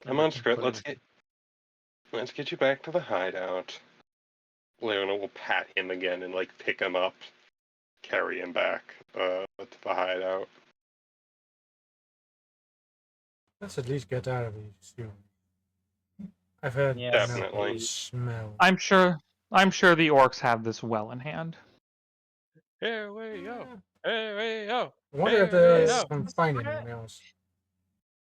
Come on, Scrit. Let's get you back to the hideout. Leona will pat him again and pick him up, carry him back to the hideout. Let's at least get out of these soon. I've had Definitely. smell. I'm sure the orcs have this well in hand. Here we go. Here we go. I wonder if they can find anyone else.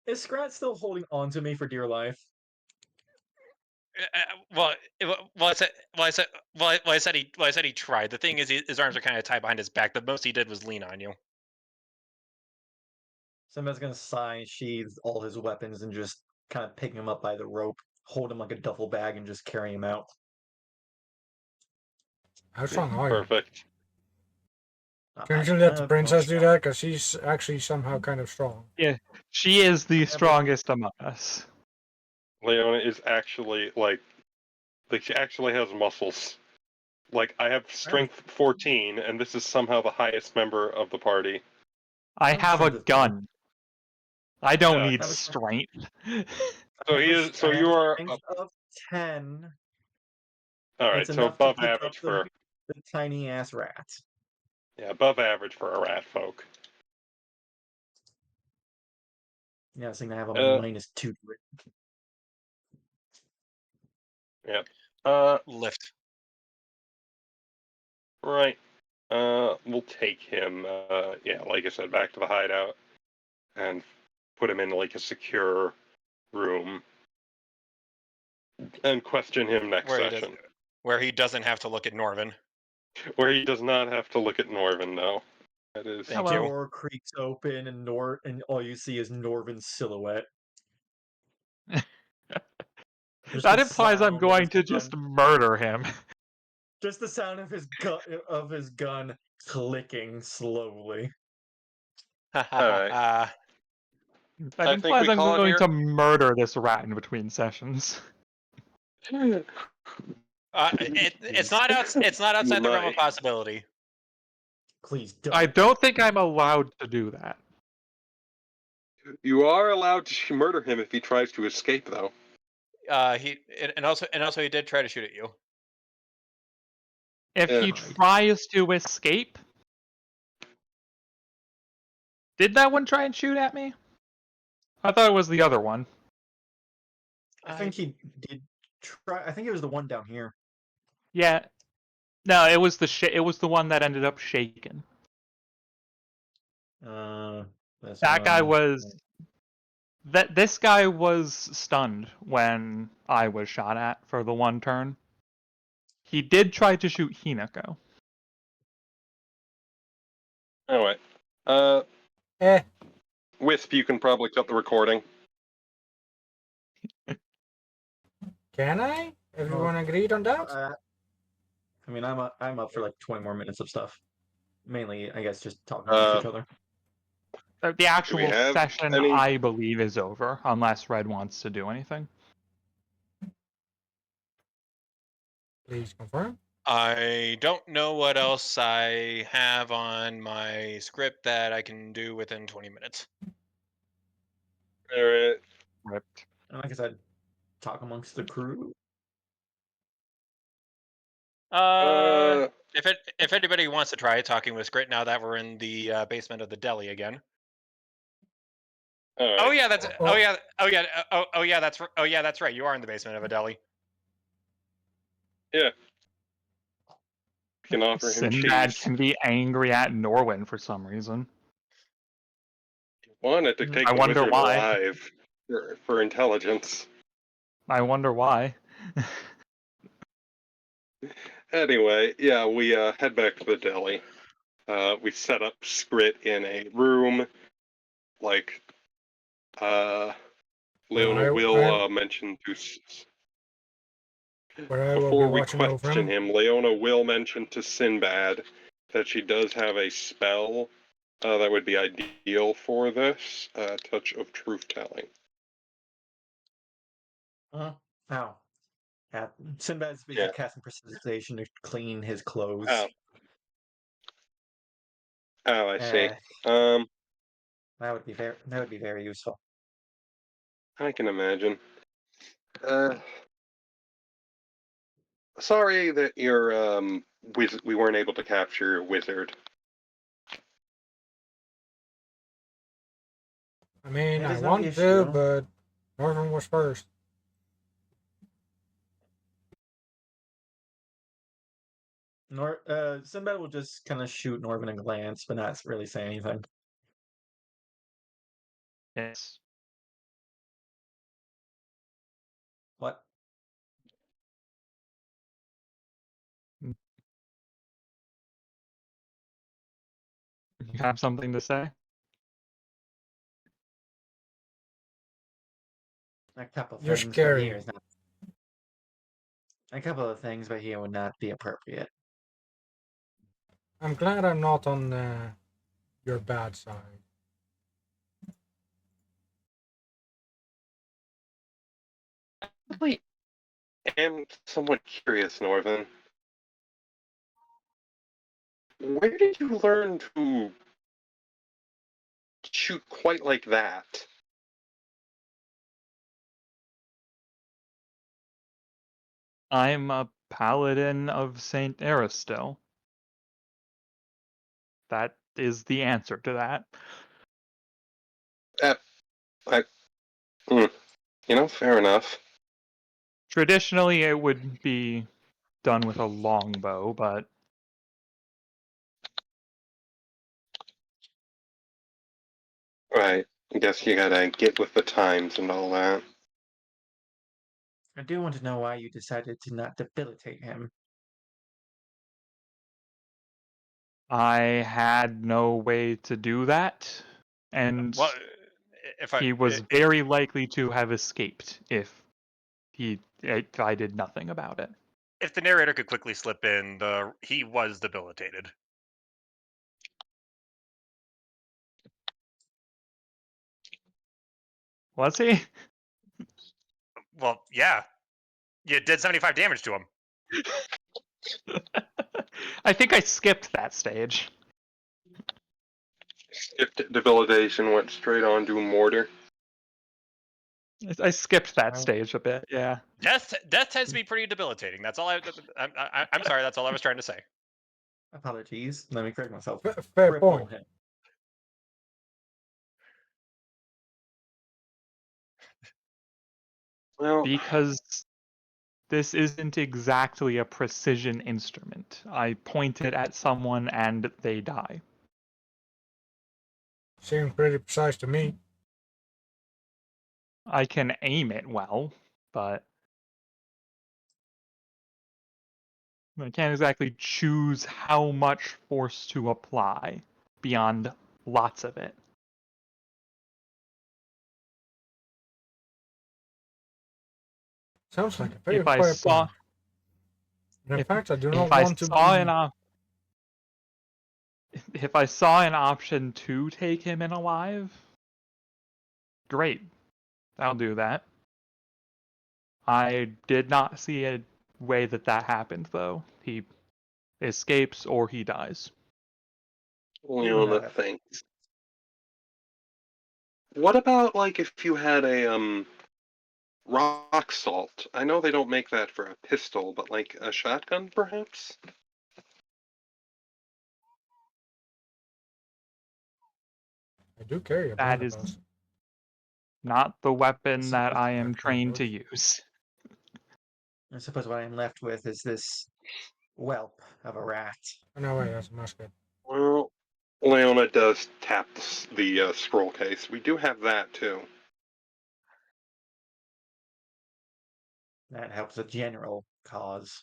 Is Scrat still holding on to me for dear life? I said he tried. The thing is, his arms are kind of tied behind his back. The most he did was lean on you. Sinbad's gonna sigh, sheathe all his weapons, and just kind of pick him up by the rope, hold him like a duffel bag, and just carry him out. How strong are you? Perfect. Can you let the princess do that? Because she's actually somehow kind of strong. Yeah, she is the strongest among us. Leona is actually she actually has muscles. I have strength 14, and this is somehow the highest member of the party. I have a gun. I don't need Yeah. strength. So he is. So you are. Of 10. All right. It's So enough to above pick up average for. the tiny ass rat. Yeah, above average for a rat folk. Yeah, I was thinking I have a -2 to it. Yep. Lift. Right. We'll take him. Like I said, back to the hideout, and put him in a secure room, and question him next session. Where he doesn't have to look at Norvin. Where he does not have to look at Norvin, though. That is. Thank The you. door creaks open, and all you see is Norvin's silhouette. That implies I'm going to just murder him. Just the sound of his gun clicking slowly. Alright. That implies I'm going to murder this rat in between sessions. It's not it's not outside the realm of might. possibility. Please don't. I don't think I'm allowed to do that. You are allowed to murder him if he tries to escape, though. And also he did try to shoot at you. If he Right. tries to escape, did that one try and shoot at me? I thought it was the other one. I think he did try. I think it was the one down here. Yeah, no, it was the one that ended up shaken. This That guy one. was this guy was stunned when I was shot at for the one turn. He did try to shoot Hinako. Anyway, Eh, Wisp, you can probably cut the recording. can I? Everyone agreed on that? I mean, I'm up for like 20 more minutes of stuff. Mainly, I guess, just talking amongst each other. The actual have session, any- I believe, is over, unless Red wants to do anything. Please confirm. I don't know what else I have on my script that I can do within 20 minutes. Alright. Ripped. And like I said, talk amongst the crew. If anybody wants to try talking with Grit now that we're in the basement of the deli again. Alright. Oh yeah, that's Oh. that's right. You are in the basement of a deli. Yeah. You can offer him Sinbad cheese. can be angry at Norwin for some reason. Wanted to take I the wonder wizard why. alive for intelligence. I wonder why. Anyway, yeah, we head back to the deli. We set up Skrit in a room. Like, Leona will mention to. Where I will be Before we watching over question him. him, Leona will mention to Sinbad that she does have a spell that would be ideal for this touch of truth telling. Ow. Yeah, Sinbad's busy Yeah. casting precipitation to clean his clothes. Oh, I see. That would be very useful. I can imagine. Sorry that we weren't able to capture your wizard. I mean, It I is no want to, issue. but Northern was first. Sinbad will just kind of shoot Norvin a glance, but not really say anything. Yes. What? You have something to say? A couple You're things, but scary. here is not. A couple of things, but here would not be appropriate. I'm glad I'm not on your bad side. I am somewhat curious, Northern. Where did you learn to shoot quite like that? I'm a paladin of Saint Aristil. That is the answer to that. Fair enough. Traditionally, it would be done with a longbow, but Right. I guess you gotta get with the times and all that. I do want to know why you decided to not debilitate him. I had no way to do that, and Well, he was very likely to have escaped if I did nothing about it. if the narrator could quickly slip in, he was debilitated. Was he? Well, yeah, you did 75 damage to him. I think I skipped that stage. Skipped debilitation, went straight on to mortar. I skipped that Oh. stage a bit. Yeah. Death tends to be pretty debilitating. That's all I'm sorry. That's all I was trying to say. Apologies. Let me correct myself. Fair Cripple point. him. Well, Because this isn't exactly a precision instrument. I point it at someone and they die. Seems pretty precise to me. I can aim it well, but I can't exactly choose how much force to apply beyond lots of it. Sounds like a very If I fair saw point. And in if, fact, I do if not I want to saw be. if I saw an option to take him in alive, great. I'll do that. I did not see a way that happened though. He escapes or he dies. Leona thinks. What about like if you had a rock salt? I know they don't make that for a pistol, but like a shotgun, perhaps. I do carry a That is blunderbuss. not the weapon that Suppose I what am that trained to was. use. I suppose what I'm left with is this whelp of a rat. Oh, no, wait, that's a musket. Well, Leona does tap the scroll case. We do have that too. That helps the general cause.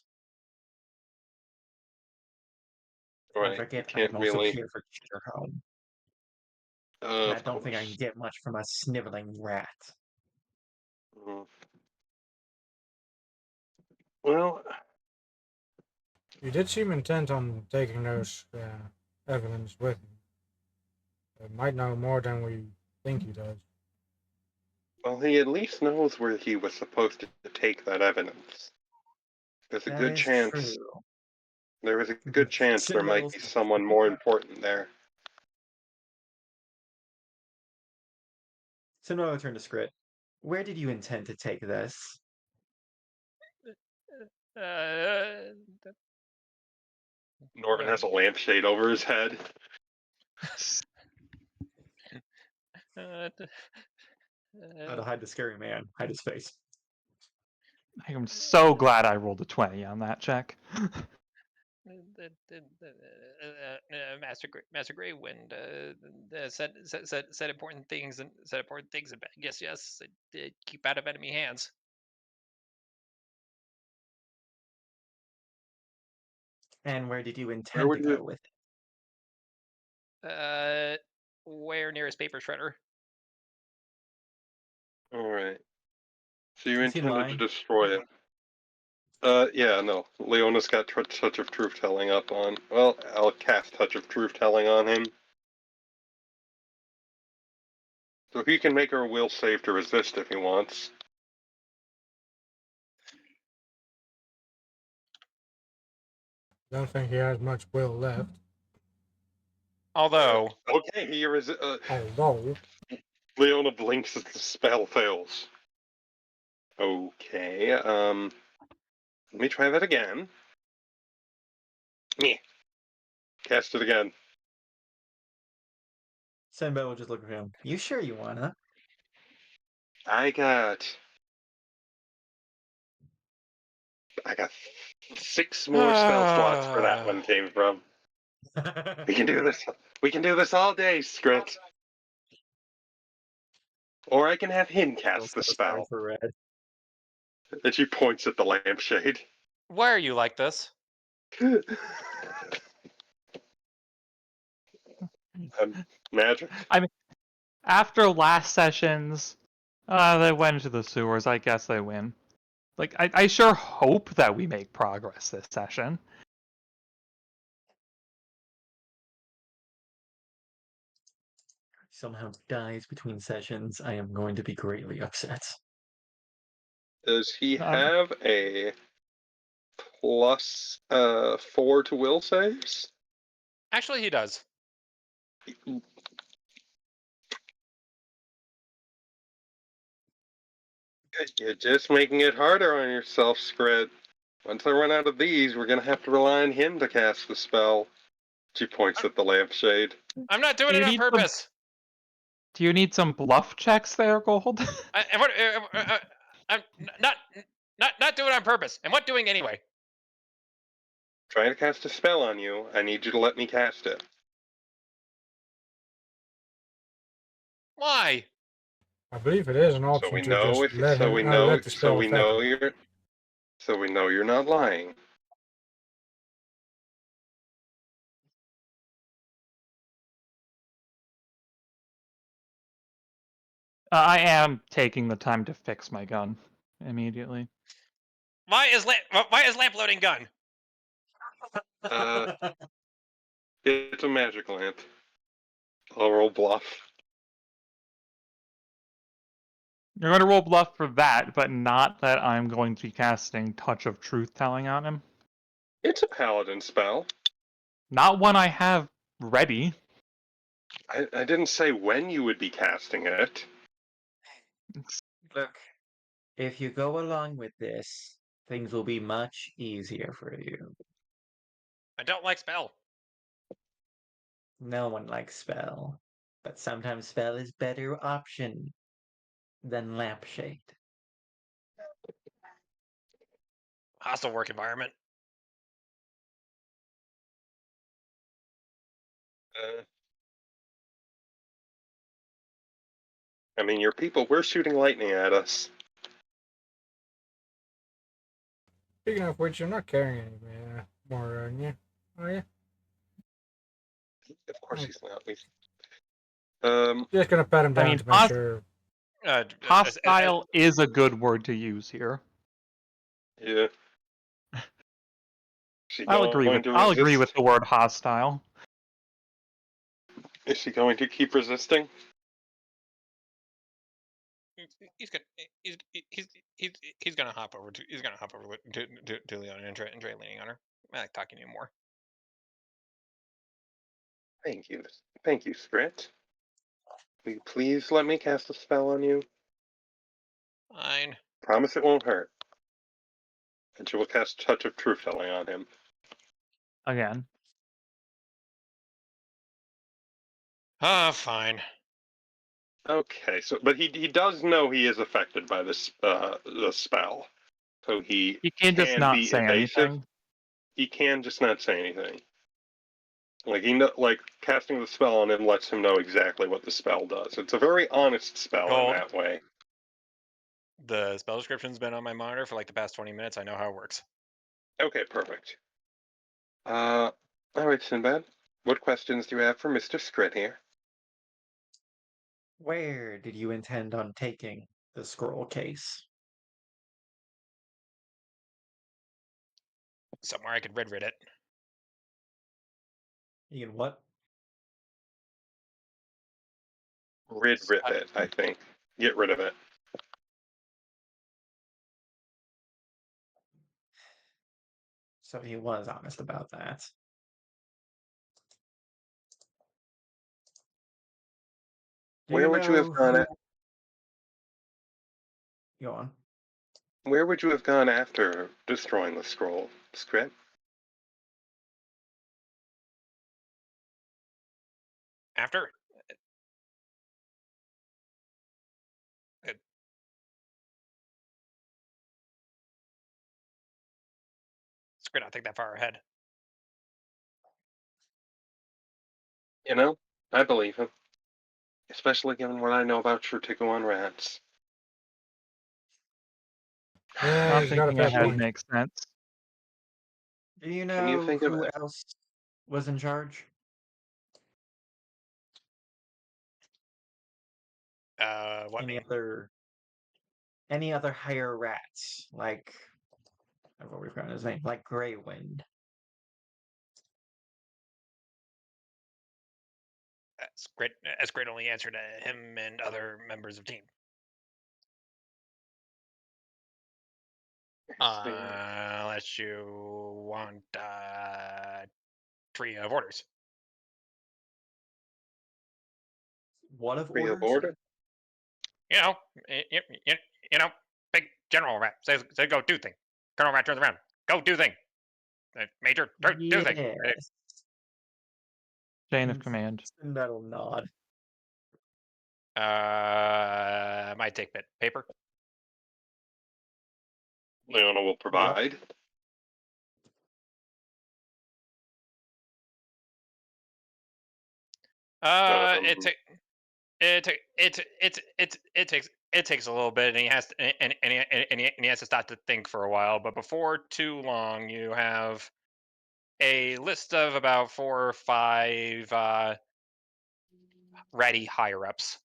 Don't Right. forget, Can't I'm also really. here for Cheater Home. Of I don't think I can course. get much from a sniveling rat. Mhm. Well, You did seem intent on taking those evidence with him. He might know more than we think he does. well, he at least knows where he was supposed to take that evidence. There's a That good is chance. true. There is a good chance there might be someone more important there. So now I'll turn to Scrit. Where did you intend to take this? Uh, Norman has a lampshade over his head. uh, Oh, to hide the scary man. Hide his face. I am so glad I rolled a 20 on that check. Master Greywind said important things and said important things. And yes, keep out of enemy hands. And where did you Where intend to would you? go with it? Where nearest paper shredder? All right. So you Is he intended to lying? destroy it? Yeah, no. Leona's got Touch of Truth Telling up on. Well, I'll cast Touch of Truth Telling on him. So he can make her will save to resist if he wants. Don't think he has much will left. Although, Okay, he Although, Leona blinks as the spell fails. Okay, let me try that again. Yeah. Cast it again. Senbei will just look at him. You sure you wanna? I got 6 more spell slots where that one came from. We can do this. We can do this all day, Scrit. Or I can have him cast the spell. For red. And she points at the lampshade. why are you like this? Magic. I mean, after last session's, they went into the sewers. I guess they win. Like, I sure hope that we make progress this session. Somehow dies between sessions. I am going to be greatly upset. Does he have a plus 4 to will saves? Actually, he does. You're just making it harder on yourself, Scred. Once I run out of these, we're gonna have to rely on him to cast the spell. She points at the lampshade. I'm not doing Do it you on need purpose. Do you need some bluff checks there, Gold? I'm not doing it on purpose. And what doing anyway? Trying to cast a spell on you. I need you to let me cast it. Why? I believe it is an So option we to know just if let the spell affect him. So we know you're not lying. I am taking the time to fix my gun immediately. Why is lamp loading gun? It's a magic lamp. I'll roll bluff. You're going to roll bluff for that, but not that I'm going to be casting Touch of Truth Telling on him. It's a paladin spell. Not one I have ready. I didn't say when you would be casting it. Look, if you go along with this, things will be much easier for you. I don't like spell. No one likes spell, but sometimes spell is better option than lampshade. Hostile work environment. I mean, your people were shooting lightning at us. Speaking of which, you're not carrying any more, are you? Are you? Of course he's not. Just gonna pat him I down mean, to make sure. hostile is a good word to use here. Yeah. I'll agree with the word hostile. Is she going to keep resisting? He's gonna hop over to Leon and try leaning on her. I like talking to you more. Thank you, Scrit. Will you please let me cast a spell on you? Fine. Promise it won't hurt. And she will cast Touch of Truth Telling on him. Again. Fine. Okay, but he does know he is affected by this the spell, so he can just not be say evasive. anything. He can just not say anything. Like casting the spell on him lets him know exactly what the spell does. It's a very honest spell in that way. The spell description's been on my monitor for like the past 20 minutes. I know how it works. Okay, perfect. All right, Sinbad. What questions do you have for Mr. Scrit here? Where did you intend on taking the scroll case? Somewhere I could rid it. You can what? Rip it, I think. Get rid of it. So he was honest about that. Where would you have gone? Go on. Where would you have gone after destroying the scroll, Scrit? After? Scrit, not think that far ahead. You know, I believe him. Especially given what I know about Shurtikuan rats. Yeah, Not he's got a thinking fair ahead point. makes sense. Do you Can you know think of who else was in charge? What Any name? any other higher rats, like what we've got his name, like Greywind. Scrit only answered to him and other members of team. unless you want tree of orders. What of Free of orders? order? You know, you know, big general rat says go do thing. Colonel Rat turns around, go do thing. Major, do thing. Yes. Chain of Mm, command. That'll nod. Might take bit paper. Leona will provide. It takes it takes a little bit, and he has to, and he has to stop to think for a while. But before too long, you have a list of about 4 or 5 ready higher ups.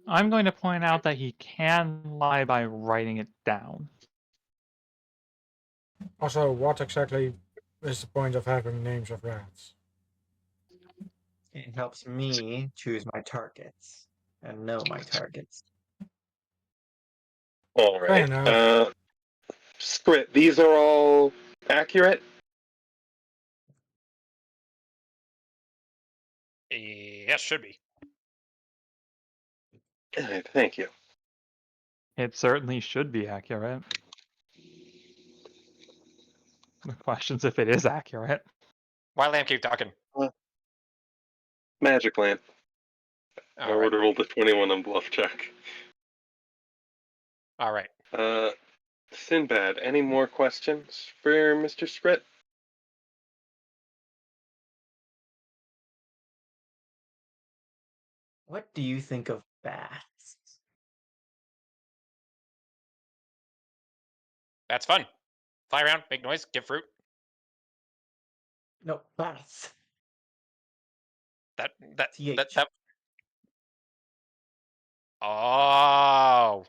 I'm going to point out that he can lie by writing it down. Also, what exactly is the point of having names of rats? It helps me choose my targets and know my targets. All Fair right. enough. Script, these are all accurate? Yes, should be. All right, thank you. It certainly should be accurate. The question's if it is accurate. Why Lamb keep talking? Magic lamp. I All right, rolled a 21 on bluff check. all right. Sinbad, any more questions for Mr. Scrit? What do you think of bats? That's fun. Fly around, make noise, give fruit. No, bats. That that TH. that. Oh,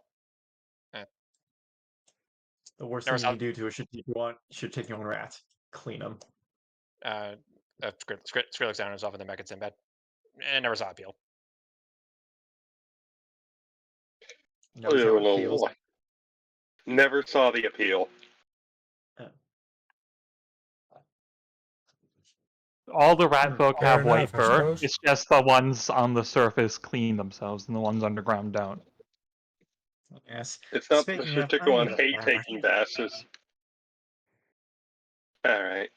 The worst never thing you saw. can do to a should take you on rat. Clean them. Skrillex down himself in the mech and Sinbad. And never saw appeal. Never saw appeals. Never saw the appeal. All the rat folk Fair have white enough, I fur. suppose. It's just the ones on the surface clean themselves, and the ones underground don't. Yes. It's not Speaking the of, I Shitikuan need a hate bath. taking bastards. Alright.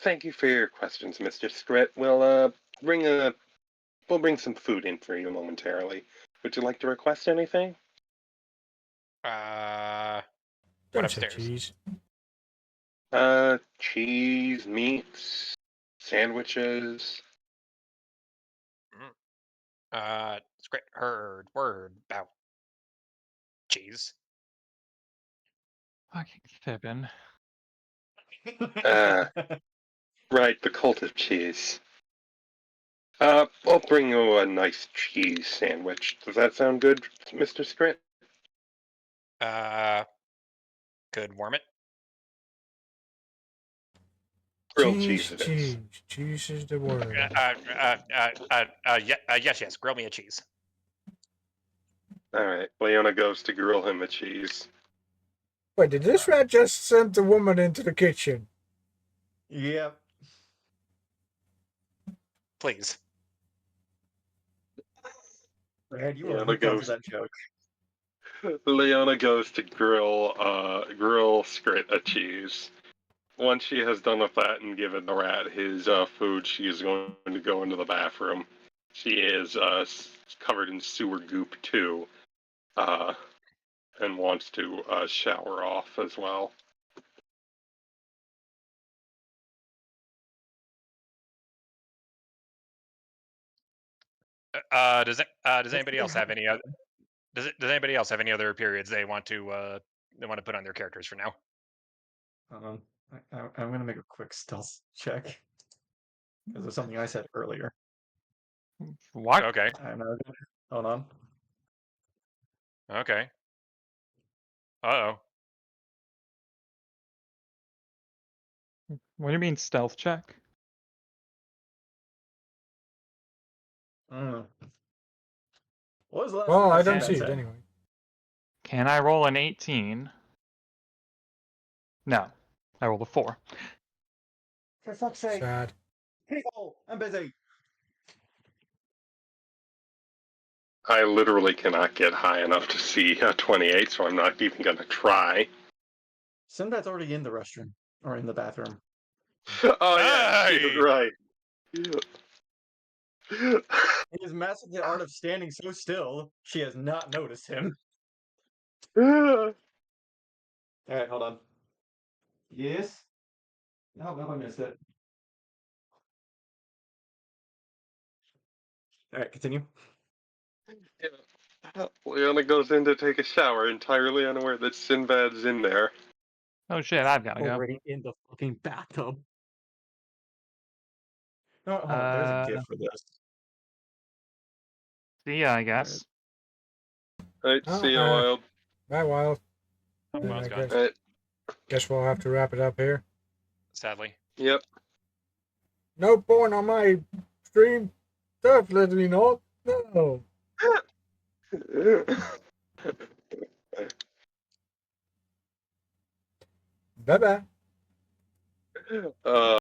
Thank you for your questions, Mr. Scrit. We'll bring some food in for you momentarily. Would you like to request anything? What Don't say upstairs? cheese. Cheese, meats, sandwiches. Script heard word about cheese. Fucking fibbing. Right, the cult of cheese. I'll bring you a nice cheese sandwich. Does that sound good, Mr. Scrit? Could warm it. Grilled cheese it is. Cheese. Cheese is the word. Yes. Grill me a cheese. Alright, Leona goes to grill him a cheese. Wait, did this rat just send the woman into the kitchen? Yep. Please. Brad, you were Yeah, hooked onto that joke. Leona goes to grill Scrit a cheese. Once she has done with that and given the rat his food, she is going to go into the bathroom. She is covered in sewer goop too, and wants to shower off as well. Does anybody else have any other? Does anybody else have any other periods they want to put on their characters for now? I'm gonna make a quick stealth check because of something I said earlier. What? Okay. I'm not gonna... Hold on. Okay. Uh-oh. What do you mean stealth check? What was the last Well, thing I that don't Sinbad see it said? anyway. Can I roll an 18? No, I rolled a 4. For fuck's sake. Sad. People, I'm busy. I literally cannot get high enough to see a 28, so I'm not even gonna try. Sinbad's already in the restroom. Or in the bathroom. Oh yeah, Hey! shit, right. He has mastered the art of standing so still, she has not noticed him. Alright, hold on. Yes? No, I missed it. Alright, continue. Leona goes in to take a shower, entirely unaware that Sinbad's in there. Oh shit, I've gotta go. Already in the fucking bathtub. No, hold on, there's a gift for this. See ya, I guess. Right, Oh, see you, Wild. Bye, Wild. Oh, Then Wild's I gone. Right, guess we'll have to wrap it up here. Sadly. yep. No point on my stream stuff, let me know. No. Bye bye.